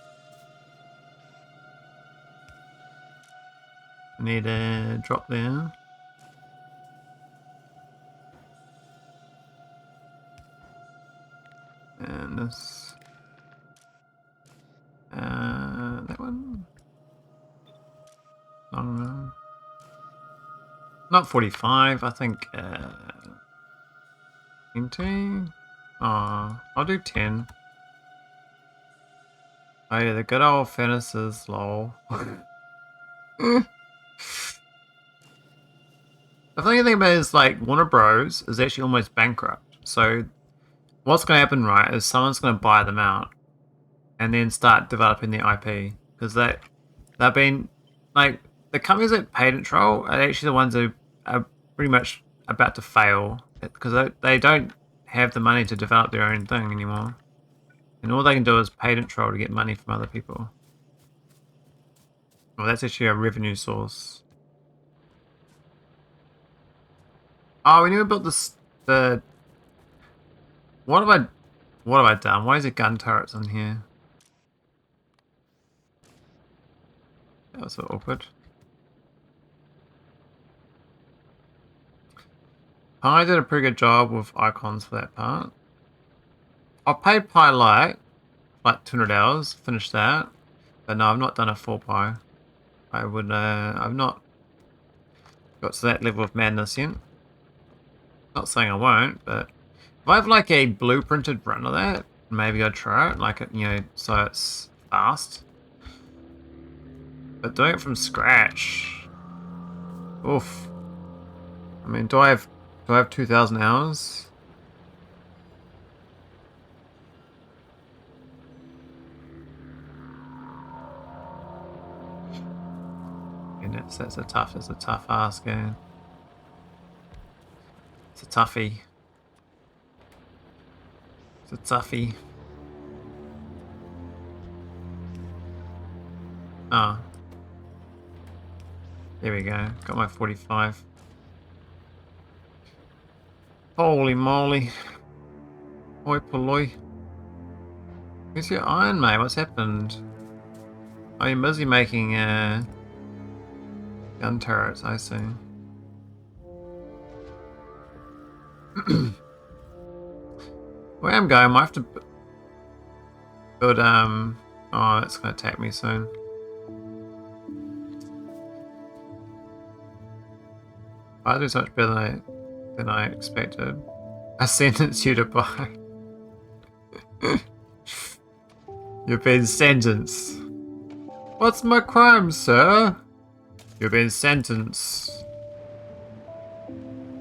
I need a drop there. And this. That one. Long arm. Not 45, I think 20. I'll do 10. Oh yeah, the good old furnaces, lol. The funny thing about it is, like, Warner Bros. Is actually almost bankrupt. So what's going to happen, right, is someone's going to buy them out. and then start developing the IP, because they've been like the companies that patent troll are actually the ones who are pretty much about to fail because they don't have the money to develop their own thing anymore, and all they can do is patent troll to get money from other people. Well, that's actually a revenue source. Oh, we never built this. What have I done? Why is there gun turrets in here? That was so awkward. I did a pretty good job with icons for that part. I paid Pi Light like 200 hours, finished that. But no, I've not done a 4 Pi. I've not got to that level of madness yet. Not saying I won't, but if I have like a blueprinted run of that, maybe I'd try it, like, you know, so it's fast. But doing it from scratch, oof. I mean, do I have 2,000 hours? And that's a tough ask game. It's a toughie. It's a toughie. Ah. Oh. There we go. Got my 45. Holy moly. Hoi polloi. Where's your iron, mate? What's happened? Oh, you're busy making gun turrets, I see. Where I'm going, I might have to build, oh, it's going to attack me soon. I do so much better than I expected. I sentence you to buy. You've been sentenced. What's my crime, sir? You've been sentenced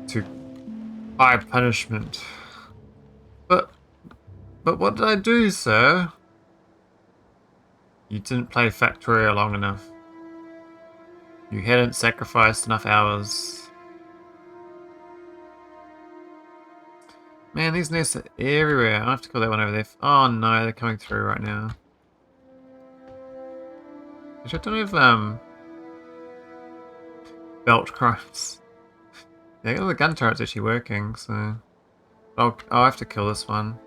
to high punishment. But what did I do, sir? You didn't play Factorio long enough. You hadn't sacrificed enough hours. Man, these nests are everywhere. I have to kill that one over there. Oh no, they're coming through right now. I don't have belt crimes. Yeah, the gun turret's actually working, so I'll have to kill this one.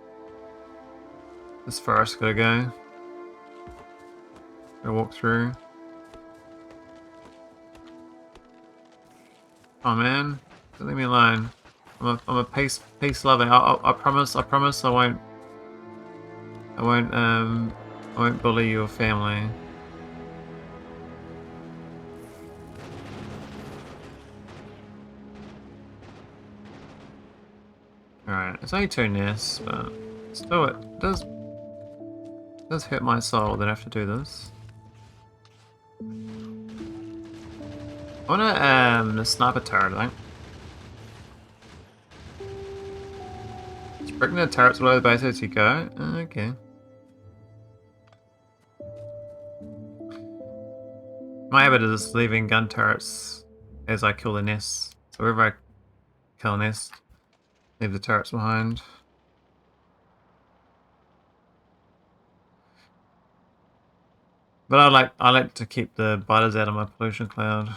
This forest gotta go. Gotta walk through. Oh man, don't leave me alone. I'm a peace loving. I promise I won't bully your family. Alright, it's only 2 nests, but still it does hurt my soul that I have to do this. I want a sniper turret, I think. Just breaking the turrets below the base as you go. Okay. My habit is leaving gun turrets as I kill the nests. So wherever I kill a nest, leave the turrets behind. But I like to keep the biters out of my pollution cloud.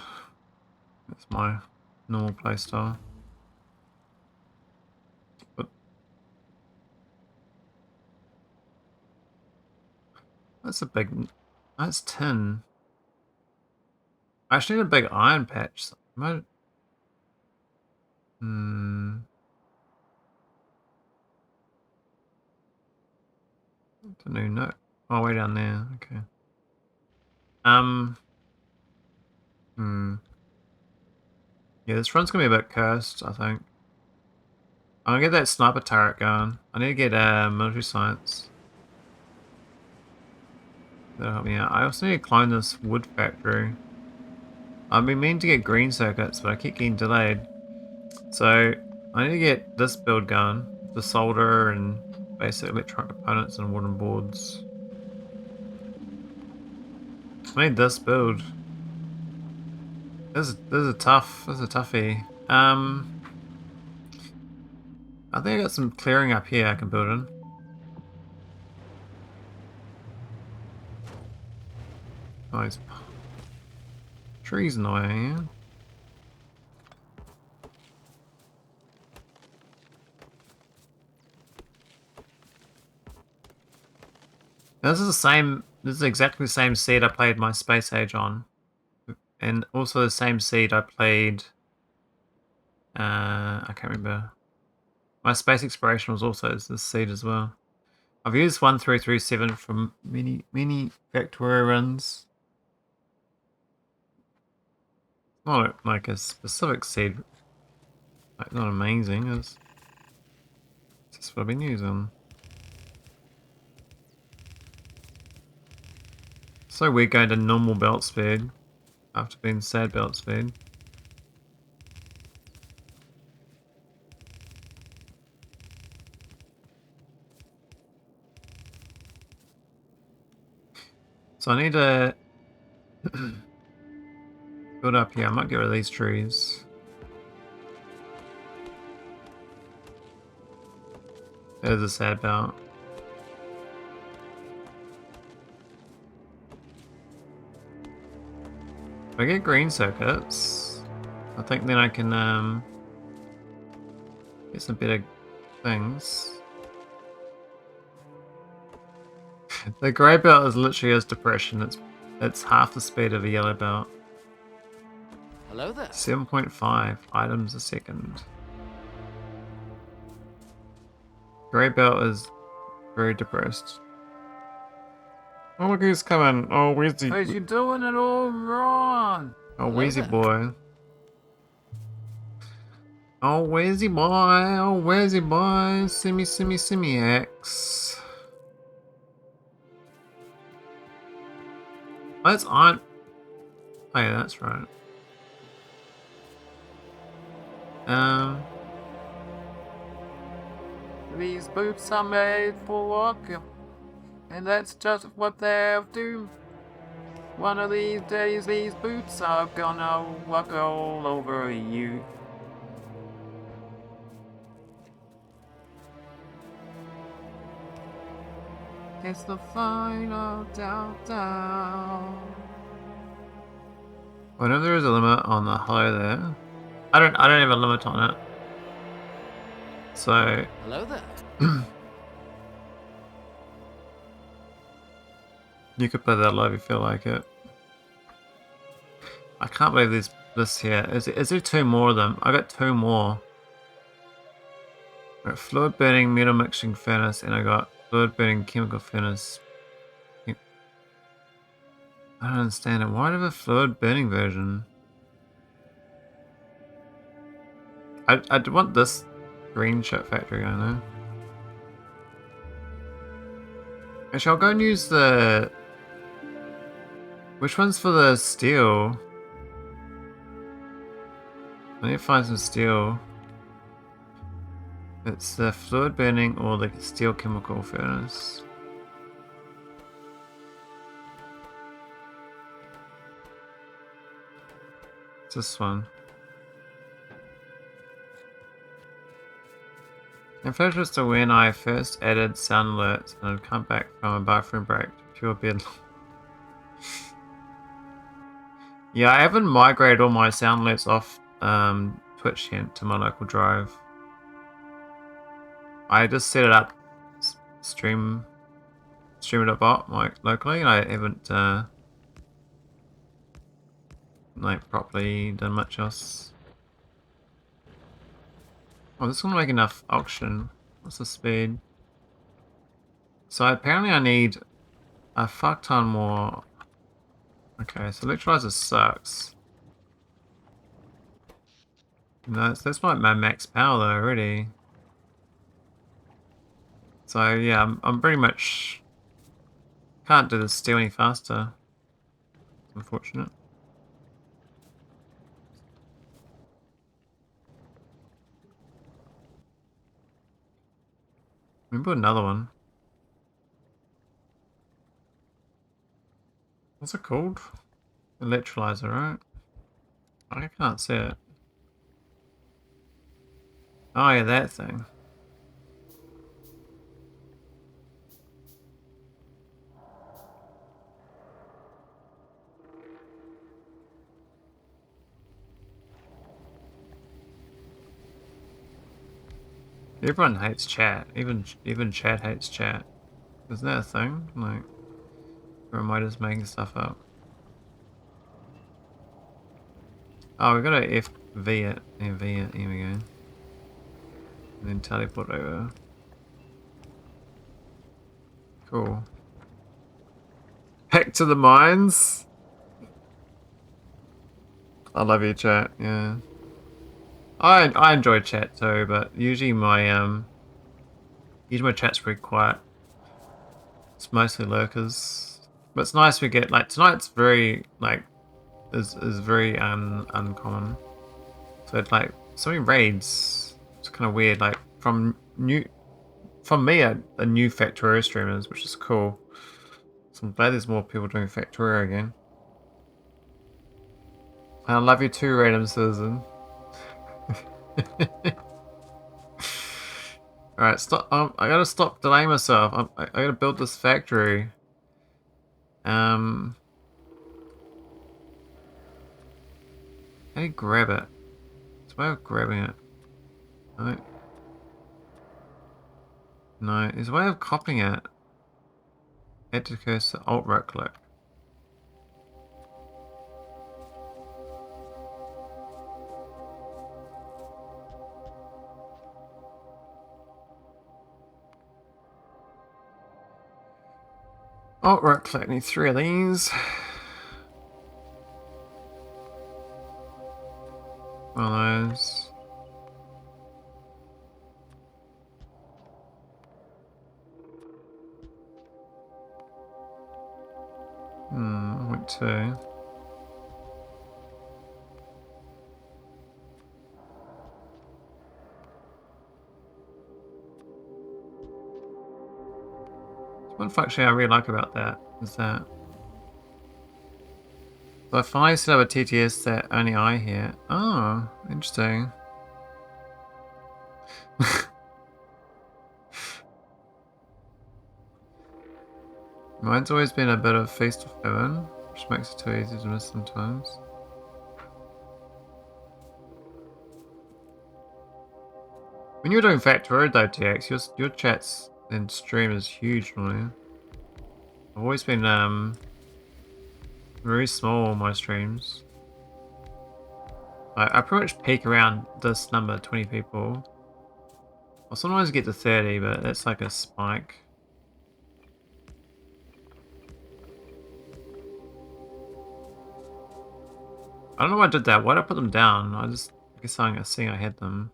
That's my normal playstyle. But that's a big. That's tin. I actually need a big iron patch. I don't know. No. Oh, way down there. Okay. Yeah, this run's gonna be a bit cursed, I think. I'm gonna get that sniper turret going. I need to get military science. That'll help me out. I also need to clone this wood factory. I've been meaning to get green circuits, but I keep getting delayed. So I need to get this build going. The solder and basic electronic components and wooden boards. I need this build. This is a toughie. I think I got some clearing up here I can build in. Oh, these trees in the way, yeah. This is the same. This is exactly the same seed I played my Space Age on, and also the same seed I played. I can't remember. My Space Exploration was also this seed as well. I've used 1337 from many Factorio runs. Not like a specific seed. Like not amazing. It's just what I've been using. So we're going to normal belt speed after being sad belt speed. So I need to build up here. I might get rid of these trees. There's a sad belt. If I get green circuits, I think then I can get some better things. The grey belt is literally as depression. It's half the speed of a yellow belt. Hello there. 7.5 items a second. Grey belt is very depressed. Oh look who's coming. Oh Wheezy. Hey, you doing it all wrong. Oh Wheezy boy. Oh Wheezy boy. Oh Wheezy boy. Simmy X. Oh, that's on. Oh yeah, that's right. These boots are made for walking, and that's just what they'll do. One of these days, these boots are gonna walk all over you. It's the final countdown. I know there is a limit on the hello there. I don't have a limit on it. So Hello there. you could play that live if you feel like it. I can't believe this here. Is there two more of them? I got two more. I got fluid burning metal mixing furnace and I got fluid burning chemical furnace. I don't understand it. Why do I have a fluid burning version? I want this green shit factory, I know. Actually, I'll go and use the... Which one's for the steel? I need to find some steel. It's the fluid burning or the steel chemical furnace. It's this one. In fact, was to when I first added sound alerts and I'd come back from a bathroom break to pure bed. Yeah, I haven't migrated all my sound alerts off Twitch yet to my local drive. I just set it up, stream it up locally, and I haven't like properly done much else. Oh, this will make enough oxygen. What's the speed? So apparently I need a fuck ton more. Okay, so electrolyzer sucks. No, that's like my max power though already. So yeah, I'm pretty much can't do this steel any faster. It's unfortunate. We can put another one. What's it called? Electrolyzer, right? I can't see it. Oh yeah, that thing. Everyone hates chat. Even chat hates chat. Isn't that a thing? Like, or am I just making stuff up? Oh, we gotta FV it. FV it. Here we go. And then teleport over. Cool. Back to the mines. I love you, chat. Yeah. I enjoy chat too, but usually my chat's pretty quiet. It's mostly lurkers. But it's nice we get like tonight's very like is very uncommon. So it's like so many raids. It's kind of weird. Like from me a new Factorio streamers, which is cool. So I'm glad there's more people doing Factorio again. I love you too, random citizen. Alright, stop. I gotta stop delaying myself. I gotta build this factory. How do you grab it? It's a way of grabbing it. No. No, there's a way of copying it. Add to cursor, alt right click. Alt right click, need 3 of these. One of those. Went 2. One function I really like about that is that so I finally set up a TTS that only I hear. Oh, interesting. Mine's always been a bit of feast of heaven, which makes it too easy to miss sometimes. When you're doing Factorio though, TX, your chats and stream is huge normally. I've always been very small on my streams. I pretty much peak around this number, 20 people. I'll sometimes get to 30, but that's like a spike. I don't know why I did that. Why did I put them down? I guess I'm seeing I had them.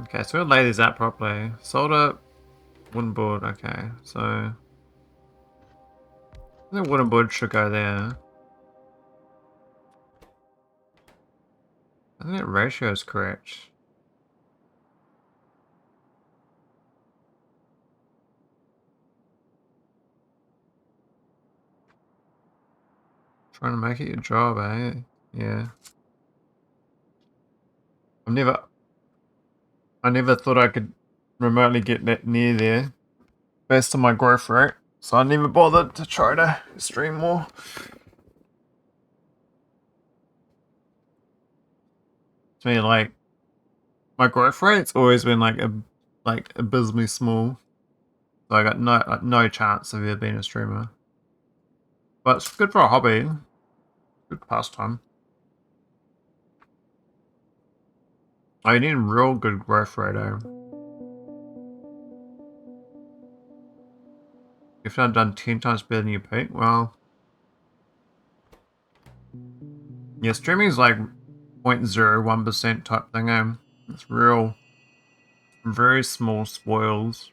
Okay, so we'll lay these out properly. Solder, wooden board. Okay, so I think wooden board should go there. I think that ratio is correct. Trying to make it your job, eh? Yeah. I never thought I could remotely get that near there based on my growth rate. So I never bothered to try to stream more. To me, like, my growth rate's always been like abysmally small. So I got no chance of ever being a streamer. But it's good for a hobby. Good pastime. I need real good growth rate, eh? If I'd done 10 times better than your peak, well... Yeah, streaming is like 0.01% type thing, eh? It's real... Very small spoils.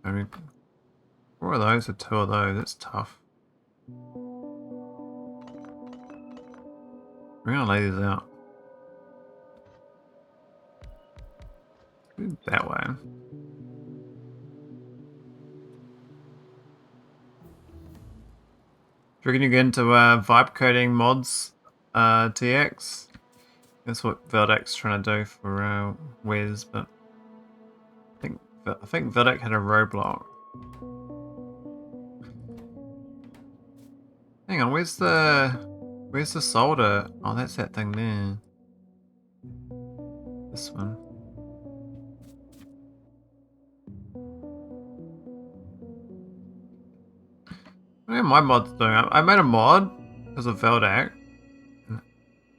I mean... 4 of those or 2 of those. That's tough. We're gonna lay these out. That way. Do you reckon you get into vibe coding mods, TX? That's what Vildek's trying to do for Wes, but I think Vildek had a roadblock. Hang on, where's the solder? Oh, that's that thing there. This one. What are my mods doing? I made a mod because of Vildek.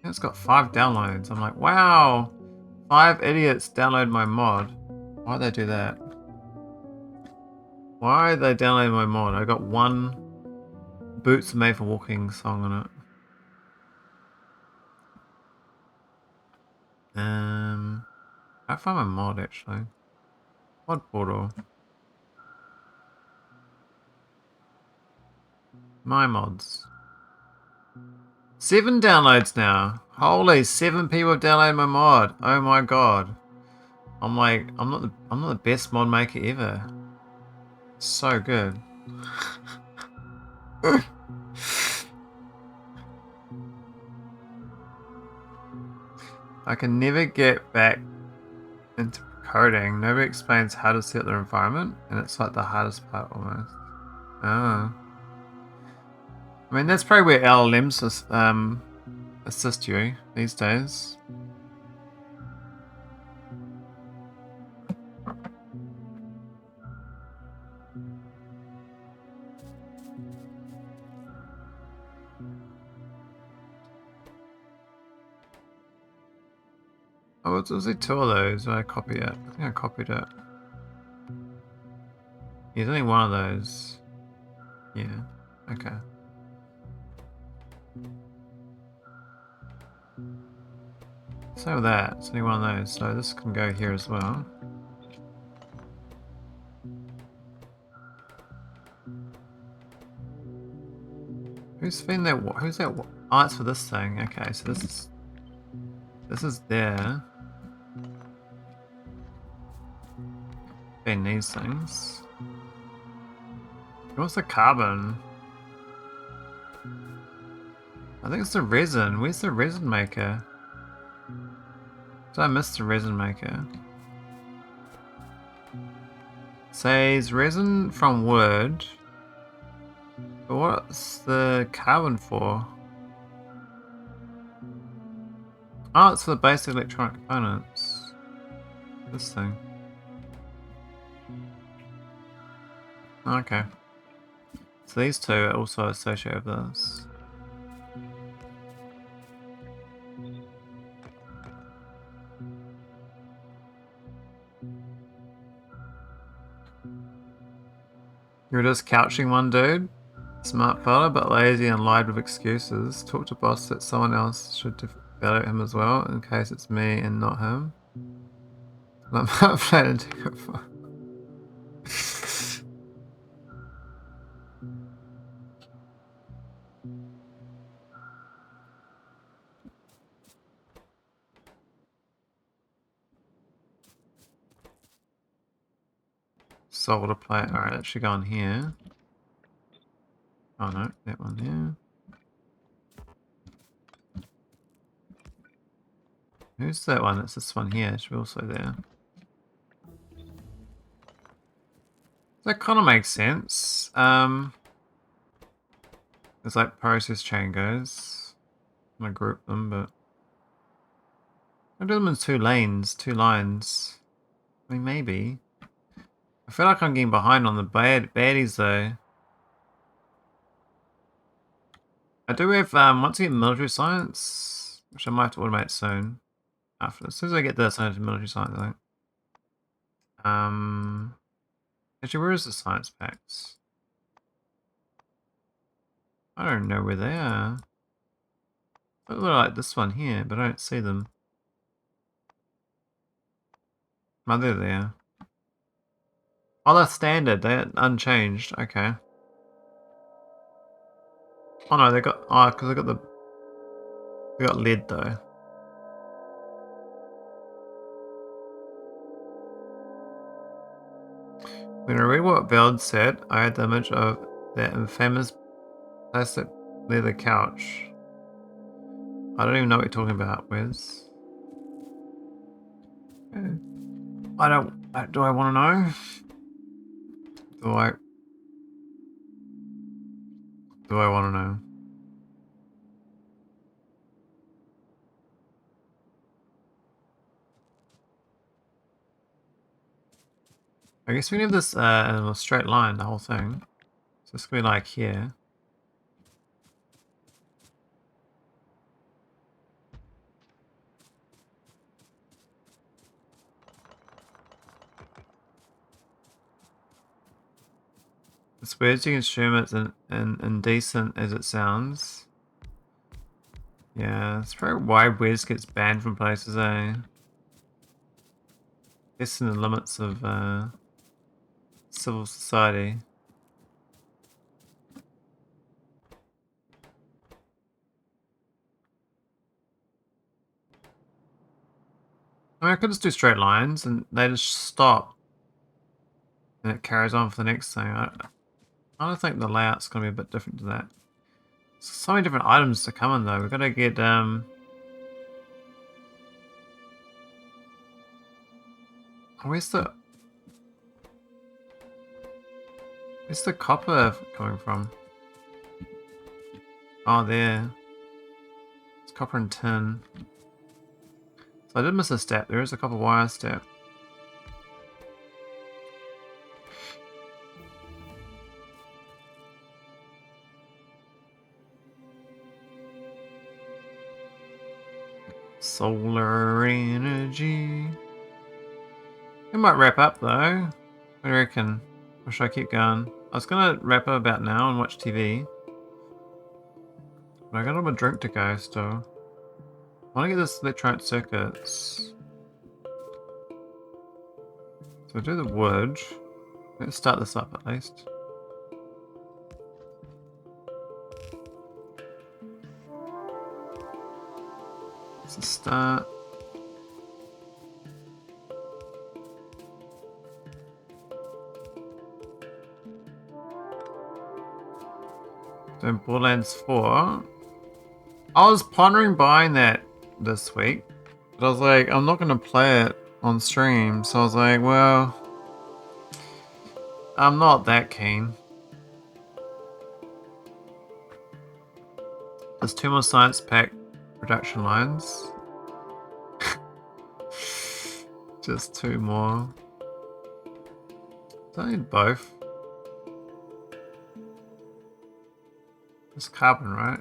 It's got 5 downloads. I'm like, wow, 5 idiots download my mod. Why'd they do that? Why they download my mod? I got 1 Boots Made for Walking song on it. I found my mod actually. Mod portal. My mods. 7 downloads now. Holy, 7 people have downloaded my mod. Oh my god. I'm like, I'm not the best mod maker ever. So good. I can never get back into coding. Nobody explains how to set their environment, and it's like the hardest part almost. Oh. I mean, that's probably where LLMs assist you these days. Oh, was it 2 of those? Did I copy it? I think I copied it. Yeah, there's only 1 of those. Yeah, okay. So that, it's only 1 of those, so this can go here as well. Who's been there? Who's that? Oh, it's for this thing. Okay, so this is there. Been these things. What's the carbon? I think it's the resin. Where's the resin maker? Did I miss the resin maker? Says resin from wood. But what's the carbon for? Oh, it's for the basic electronic components. This thing. Okay. So these 2 are also associated with this. You're just couching one dude? Smart fella, but lazy and lied with excuses. Talk to boss that someone else should develop him as well, in case it's me and not him. I'm not planning to go far. Solder plate. Alright, that should go on here. Oh no, that one there. Who's that one? It's this one here. It should be also there. That kind of makes sense. It's like process chain goes. I'm gonna group them, but I do them in 2 lanes, 2 lines. I mean, maybe. I feel like I'm getting behind on the baddies though. I do have, once I get military science, which I might have to automate soon. After, as soon as I get this, I have military science, I think. Actually, where is the science packs? I don't know where they are. They look like this one here, but I don't see them. Oh, they're there. Oh, they're standard. They're unchanged. Okay. Oh no, they got. Oh, because they got the. They got lead though. When I read what Veld said, I had the image of that infamous plastic leather couch. I don't even know what you're talking about, Wes. I don't. Do I want to know? Do I? Do I want to know? I guess we need this in a straight line, the whole thing. So it's gonna be like here. It's weird you can assume it's indecent as it sounds. Yeah, it's very why Wes gets banned from places, eh? Guess in the limits of civil society. I mean, I could just do straight lines and they just stop. And it carries on for the next thing. I don't think the layout's going to be a bit different to that. So many different items to come in though. We've got to get... Where's the copper coming from? Oh, there. It's copper and tin. So I did miss a step. There is a copper wire step. Solar energy. It might wrap up though. What do you reckon? Or should I keep going? I was gonna wrap up about now and watch TV. But I got a drink to go still. I wanna get this electronic circuits. So we'll do the wood. Let's start this up at least. Let's start. Doing Borderlands 4. I was pondering buying that this week, but I was like, I'm not going to play it on stream, so I was like, well, I'm not that keen. There's 2 more science pack production lines. Just 2 more. Don't need both. It's carbon, right?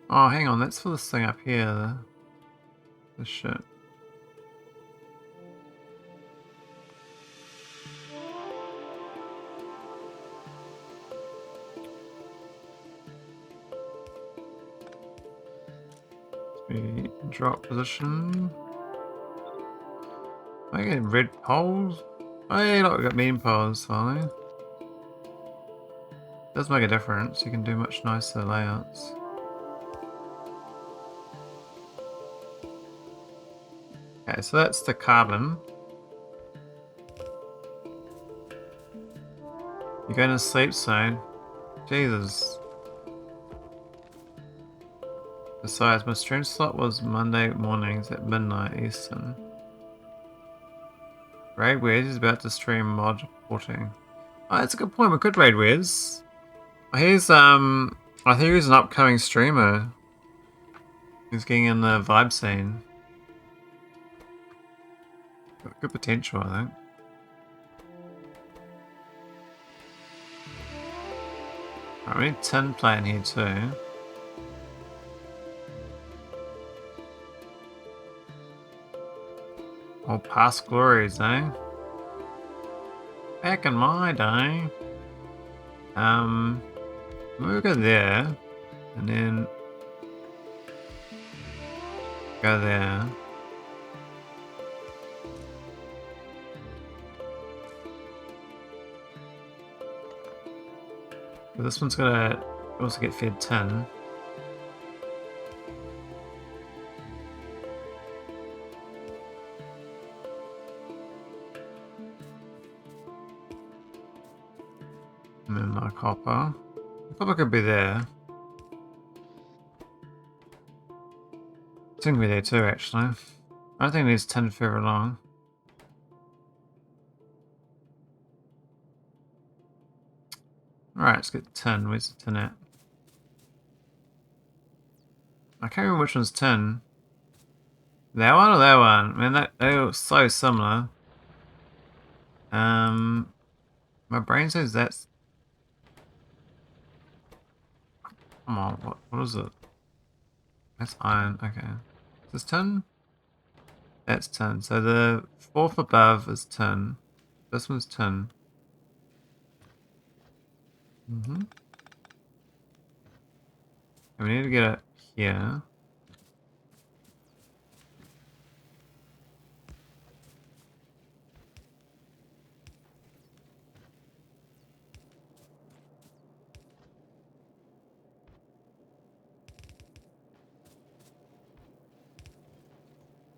Oh, hang on, that's for this thing up here. This shit. We drop position. I get red poles. Oh yeah, look, we got medium poles finally. Does make a difference. You can do much nicer layouts. Okay, so that's the carbon. You're going to sleep soon. Jesus. Besides, my stream slot was Monday mornings at midnight Eastern. Raid Wears is about to stream mod porting. Oh, that's a good point. We could raid Wears. He's I think he's an upcoming streamer. He's getting in the vibe scene. Got good potential, I think. Right, we need tin plate in here too. Oh, past glories, eh? Back in my day. We'll go there. And then go there. But this one's gonna also get fed tin. And then my copper. The copper could be there. Tin can be there too, actually. I don't think it needs tin for very long. Alright, let's get tin. Where's the tin at? I can't remember which one's tin. That one or that one? Man, they look so similar. My brain says that's... Come on, what is it? That's iron, okay. Is this tin? That's tin. So the fourth above is tin. This one's tin. And we need to get it here.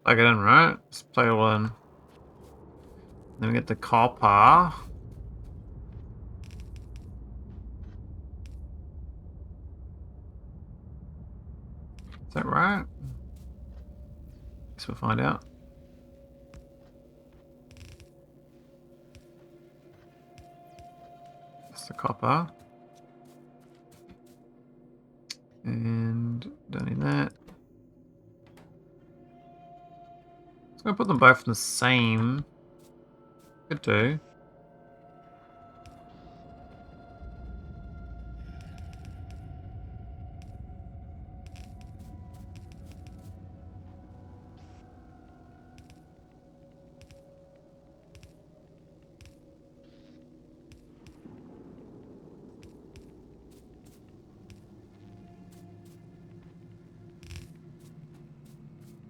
Plug it in, right? Let's plug it all in. Then we get the copper. Is that right? Guess we'll find out. That's the copper. And don't need that. Just gonna put them both in the same. Could do.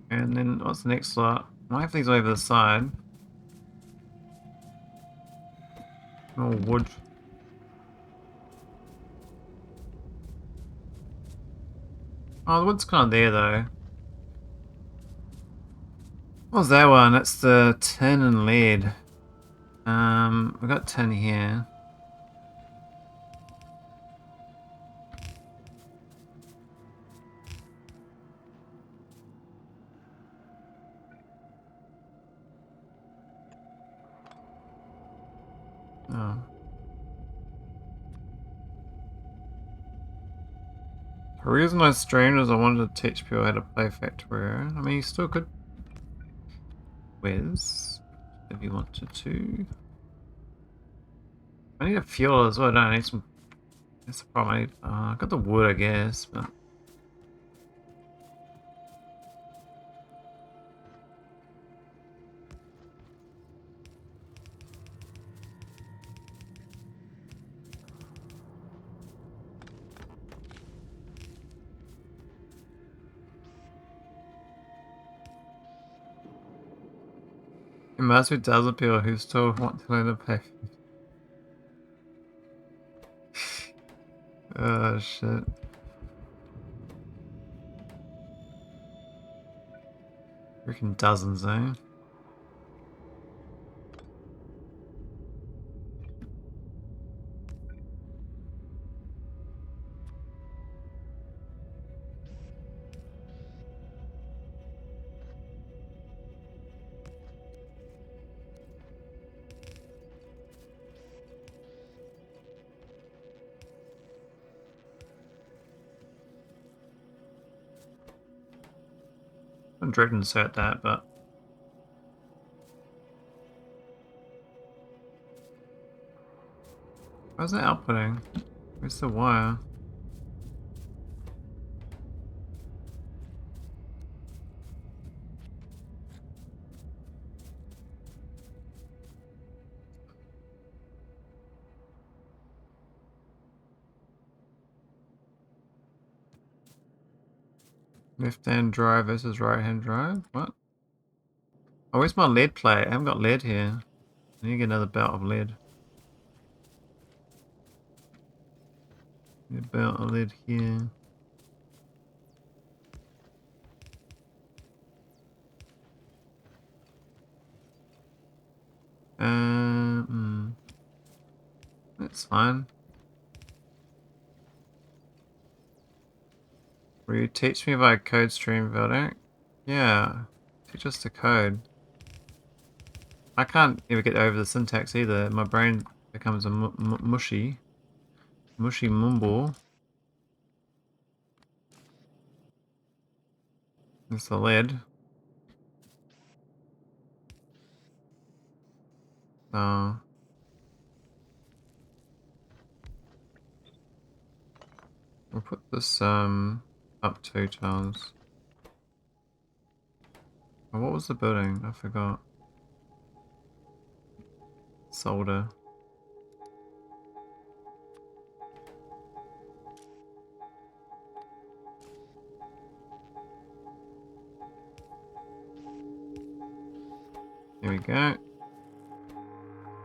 And then what's the next slot? I have these over the side. More wood. Oh, the wood's kind of there though. What was that one? That's the tin and lead. We got tin here. Oh. The reason I streamed is I wanted to teach people how to play Factorio. I mean, you still could whiz if you wanted to. I need a fuel as well, don't I? Need some. That's the problem. I need. I got the wood, I guess, but. It must be dozen people who still want to learn to play. Oh shit. Freaking dozens, eh? I'm dreading to insert that, but. How's that outputting? Where's the wire? Left-hand drive versus right-hand drive? What? Oh, where's my lead plate? I haven't got lead here. I need to get another belt of lead. Get a belt of lead here. That's fine. Will you teach me by code stream, Veldak? Yeah, teach us the code. I can't ever get over the syntax either. My brain becomes a mushy mumble. It's the lead. Oh. We'll put this up 2 times. Oh, what was the building? I forgot. Solder. Here we go.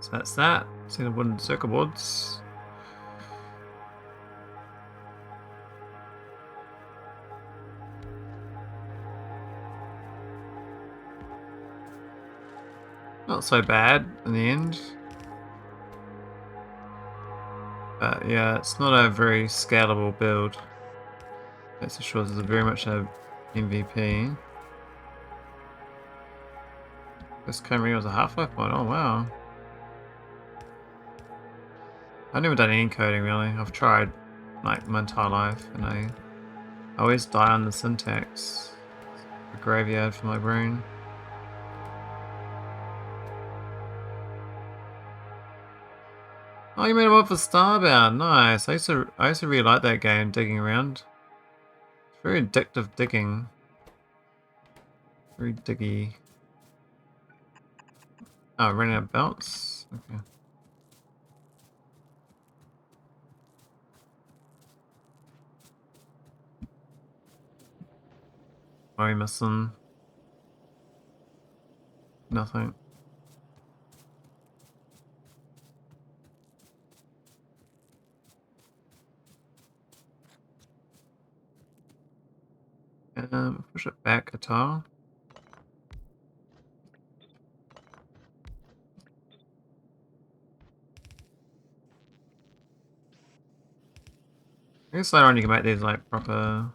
So that's that. See the wooden circuit boards. Not so bad in the end. But yeah, it's not a very scalable build. That's for sure. This is very much a MVP. This camera was a half-life point. Oh wow. I've never done any coding really. I've tried like my entire life and I always die on the syntax. It's a graveyard for my brain. Oh, you made it up for Starbound. Nice. I used to really like that game, digging around. It's very addictive digging. Very diggy. Oh, running out of belts? Okay. Are we missing? Nothing. Push it back a tile. I guess later on you can make these like proper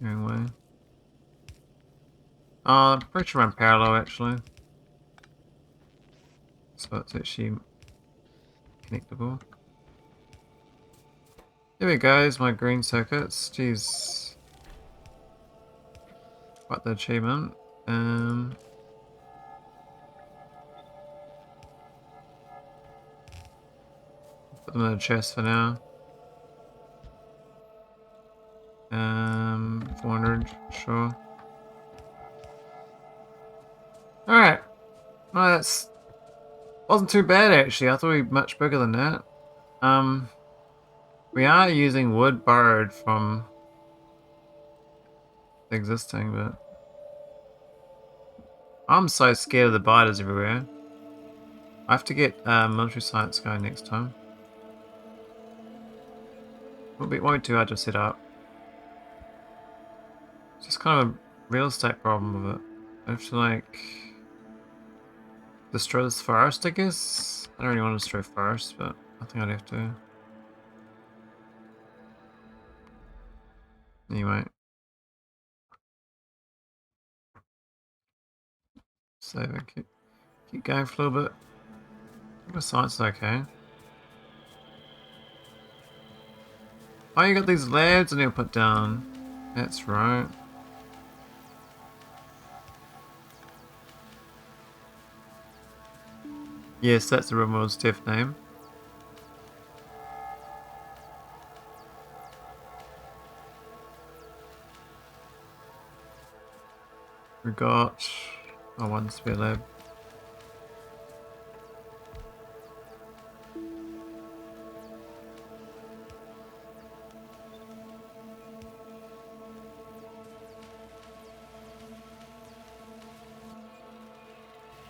going way. I'm pretty sure I'm parallel actually. So it's actually connectable. There we go, is my green circuits. Jeez. Quite the achievement. Put them in the chest for now. 400, sure. Alright. No, that's wasn't too bad actually. I thought we'd be much bigger than that. We are using wood borrowed from the existing, but I'm so scared of the biters everywhere. I have to get military science going next time. Won't be too hard to set up. It's just kind of a real estate problem with it. I have to like destroy this forest, I guess. I don't really want to destroy forest, but I think I'd have to. Anyway. Save it. Keep going for a little bit. I think the science is okay. Oh, you got these labs I need to put down. That's right. Yes, that's the real Steph name. We got one spare lab.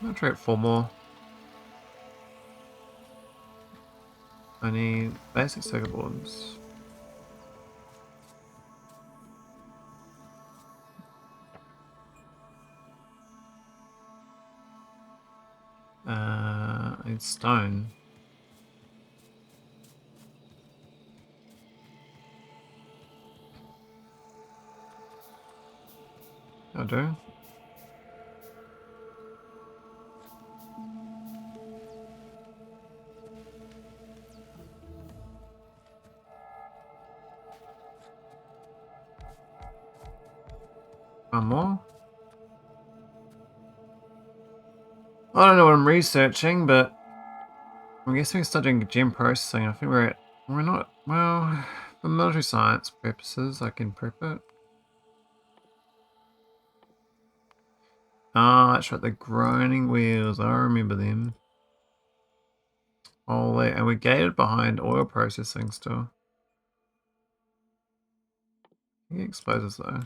I'll try it 4 more. I need basic circuit boards. I need stone. I do. One more. I don't know what I'm researching, but I'm guessing we're studying gem processing. I think we're not, well, for military science purposes, I can prep it. Ah, that's right, the grinding wheels. I remember them. Holy, and we're gated behind oil processing still. He exposes though.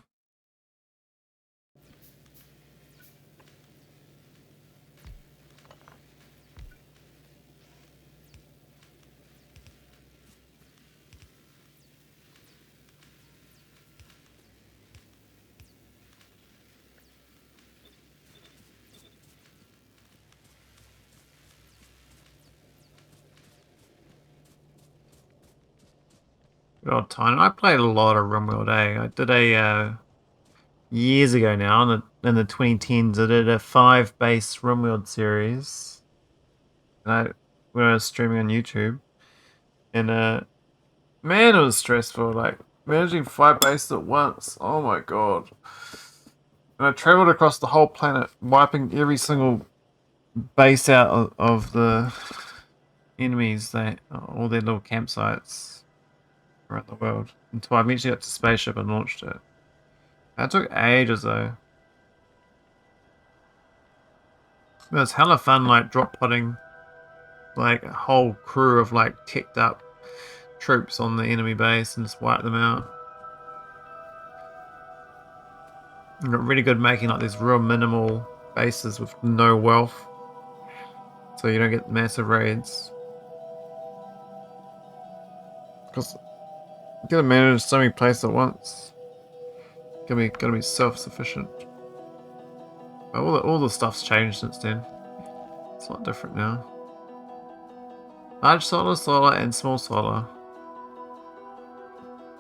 Good old time. I played a lot of RimWorld, eh? I did a years ago now in the 2010s. I did a 5-base RimWorld series. And when I was streaming on YouTube, and man, it was stressful. Like managing 5 bases at once. Oh my god! And I traveled across the whole planet, wiping every single base out of the enemies. All their little campsites around the world until I eventually got to spaceship and launched it. That took ages though. It was hella fun, like drop potting, like a whole crew of like teched up troops on the enemy base and just wipe them out. I got really good making like these real minimal bases with no wealth, so you don't get massive raids. Because you gotta manage so many places at once. Gotta be self-sufficient. All the stuff's changed since then. It's a lot different now. Large solar, solar, and small solar.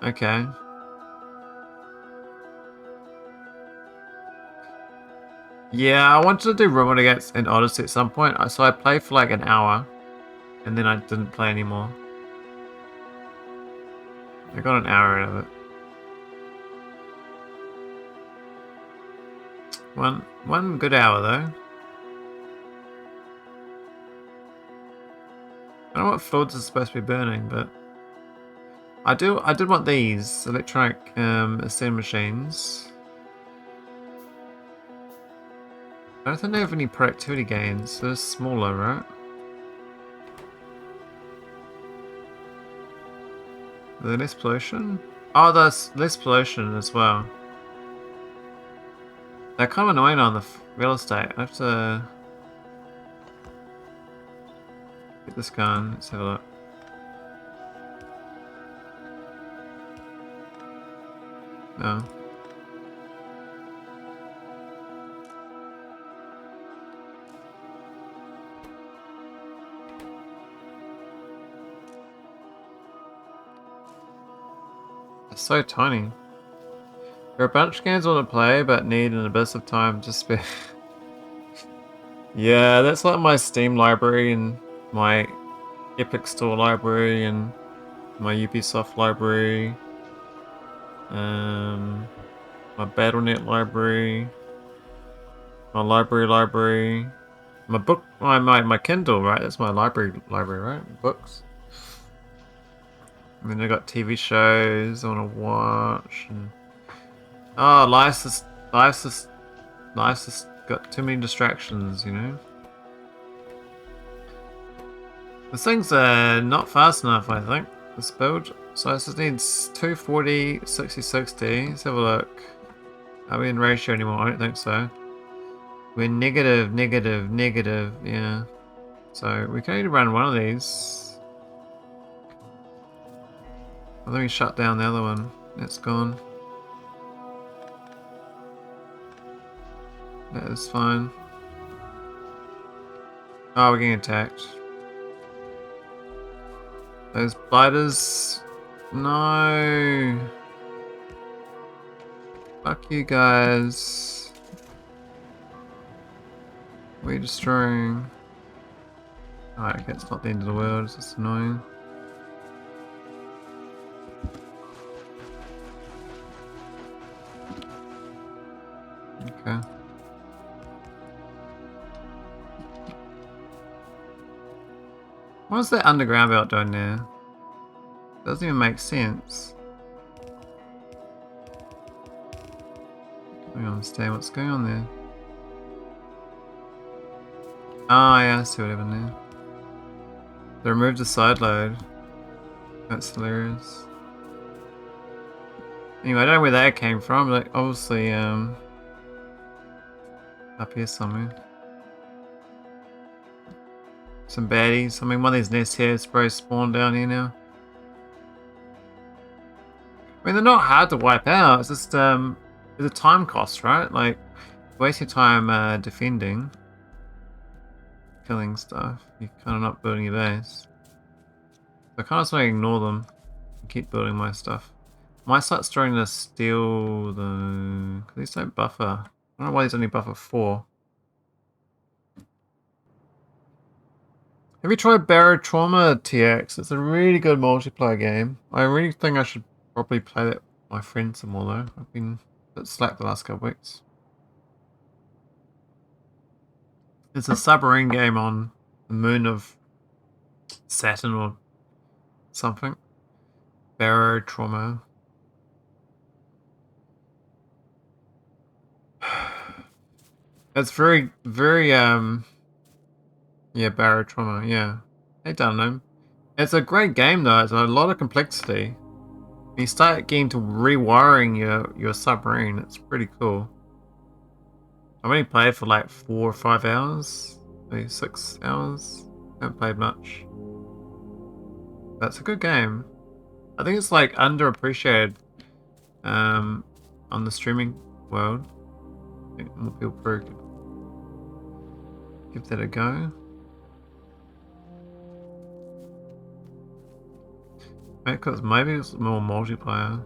Okay. Yeah, I wanted to do Rumble against an Odyssey at some point, so I played for like an hour, and then I didn't play anymore. I got an hour out of it. One good hour though. I don't know what fluids are supposed to be burning, but I did want these electronic assembly machines. I don't think they have any productivity gains. They're smaller, right? Are there less pollution? Oh, there's less pollution as well. They're kind of annoying on the real estate. I have to get this going. Let's have a look. No. It's so tiny. There are a bunch of games I want to play, but need an abyss of time to spare. Yeah, that's like my Steam library and my Epic Store library and my Ubisoft library. My Battle.net library. My library. My book, my Kindle, right? That's my library, right? Books. And then I got TV shows I want to watch. And oh, life's just got too many distractions, you know. This thing's not fast enough, I think. This build, so it just needs 240, 60, 60. Let's have a look. Are we in ratio anymore? I don't think so. We're negative, negative, negative, yeah. So we can only run one of these. Well, let me shut down the other one. That's gone. That is fine. Oh, we're getting attacked. Those biters. No. Fuck you guys. We're destroying. Alright, okay, it's not the end of the world, it's just annoying. Okay. What's that underground belt doing there? Doesn't even make sense. I don't understand what's going on there. Oh yeah, I see what happened there. They removed the side load. That's hilarious. Anyway, I don't know where that came from, but obviously up here somewhere. Some baddies. I mean, one of these nests here is probably spawned down here now. I mean, they're not hard to wipe out. It's just there's a time cost, right? Like, waste your time defending, killing stuff. You're kind of not building your base. So I kind of just want to ignore them and keep building my stuff. Might start starting to steal the... Because these don't buffer. I don't know why these only buffer 4. Have you tried Barotrauma TX? It's a really good multiplayer game. I really think I should probably play that with my friends some more though. I've been a bit slack the last couple weeks. It's a submarine game on the moon of Saturn or something. Barotrauma. It's very, very, yeah, Barotrauma, yeah. Hey, Dunham. It's a great game though, it's a lot of complexity. You start getting to rewiring your submarine, it's pretty cool. I've only played for like 4 or 5 hours, maybe 6 hours. Haven't played much. But it's a good game. I think it's like underappreciated on the streaming world. I think more people probably could give that a go. Maybe it's more multiplayer.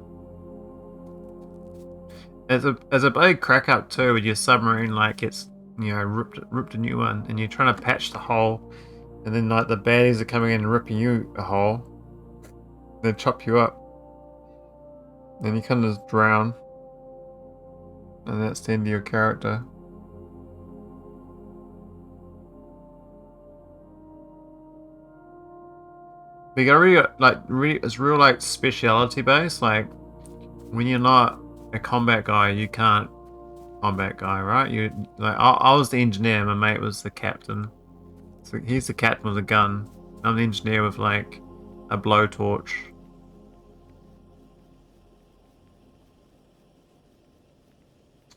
There's a big crack up too with your submarine, like it's, you know, ripped a new one, and you're trying to patch the hole, and then like the baddies are coming in and ripping you a hole, they chop you up, and you kind of just drown, and that's the end of your character. But you gotta really, it's real like speciality based. Like when you're not a combat guy, you can't combat guy, right? I was the engineer, my mate was the captain. So he's the captain with a gun. I'm the engineer with like a blowtorch.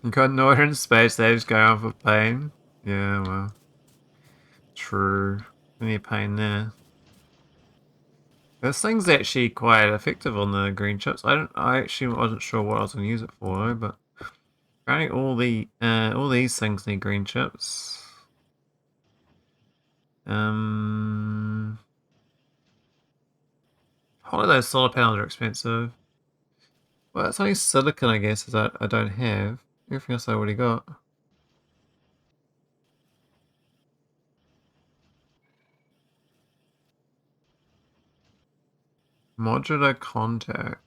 You got no in space, they just go on for pain. Yeah, well, true. Plenty of pain there. This thing's actually quite effective on the green chips. I actually wasn't sure what I was going to use it for though, but apparently all these things need green chips. All of those solar panels are expensive. Well, it's only silicon, I guess, that I don't have. Everything else I already got. Modular contact.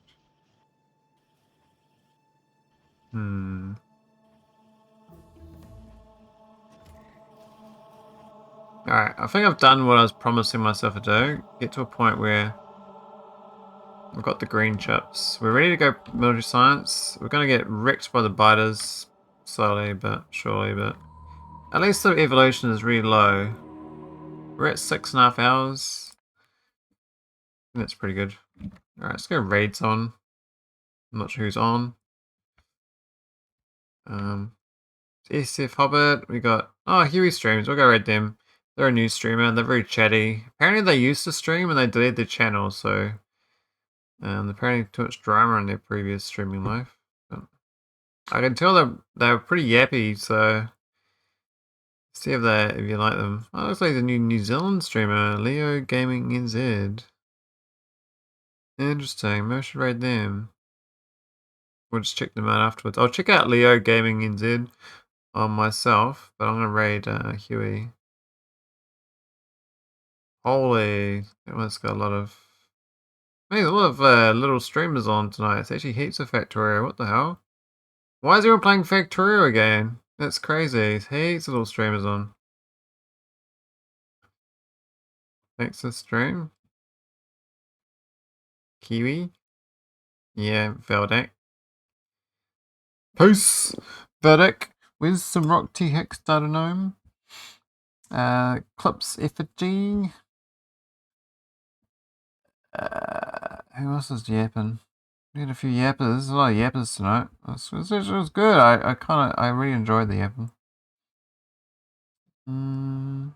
Alright, I think I've done what I was promising myself to do. Get to a point where I've got the green chips. We're ready to go military science. We're going to get wrecked by the biters slowly but surely, but at least the evolution is really low. We're at 6.5 hours. That's pretty good. Alright, let's go raids on. I'm not sure who's on. SF Hobbit. We got Huey streams. We'll go raid them. They're a new streamer. They're very chatty. Apparently they used to stream and they deleted their channel, so apparently too much drama in their previous streaming life. But I can tell they were pretty yappy, so see if you like them. Oh, looks like the New Zealand streamer, Leo Gaming NZ. Interesting. Maybe I should raid them. We'll just check them out afterwards. I'll check out Leo Gaming NZ on myself, but I'm gonna raid Huey. Holy, that one's got a lot of little streamers on tonight. It's actually heaps of Factorio. What the hell? Why is everyone playing Factorio again? That's crazy. Heaps of little streamers on. Thanks for the stream. Kiwi. Yeah, Veldak. Peace. Veldak. Where's some Rock T Hicks Data Gnome? Clips Effigy. Who else is yapping? We had a few yappers. There's a lot of yappers tonight. It was good. I really enjoyed the yapping. None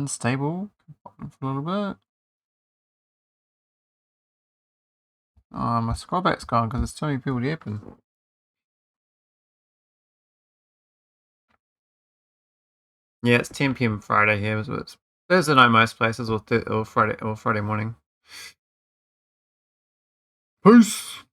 stable. For a little bit. Oh, my scroll back's gone because there's too many people yapping. Yeah, it's 10 PM Friday here. So it's Thursday night most places, or Friday morning. Peace.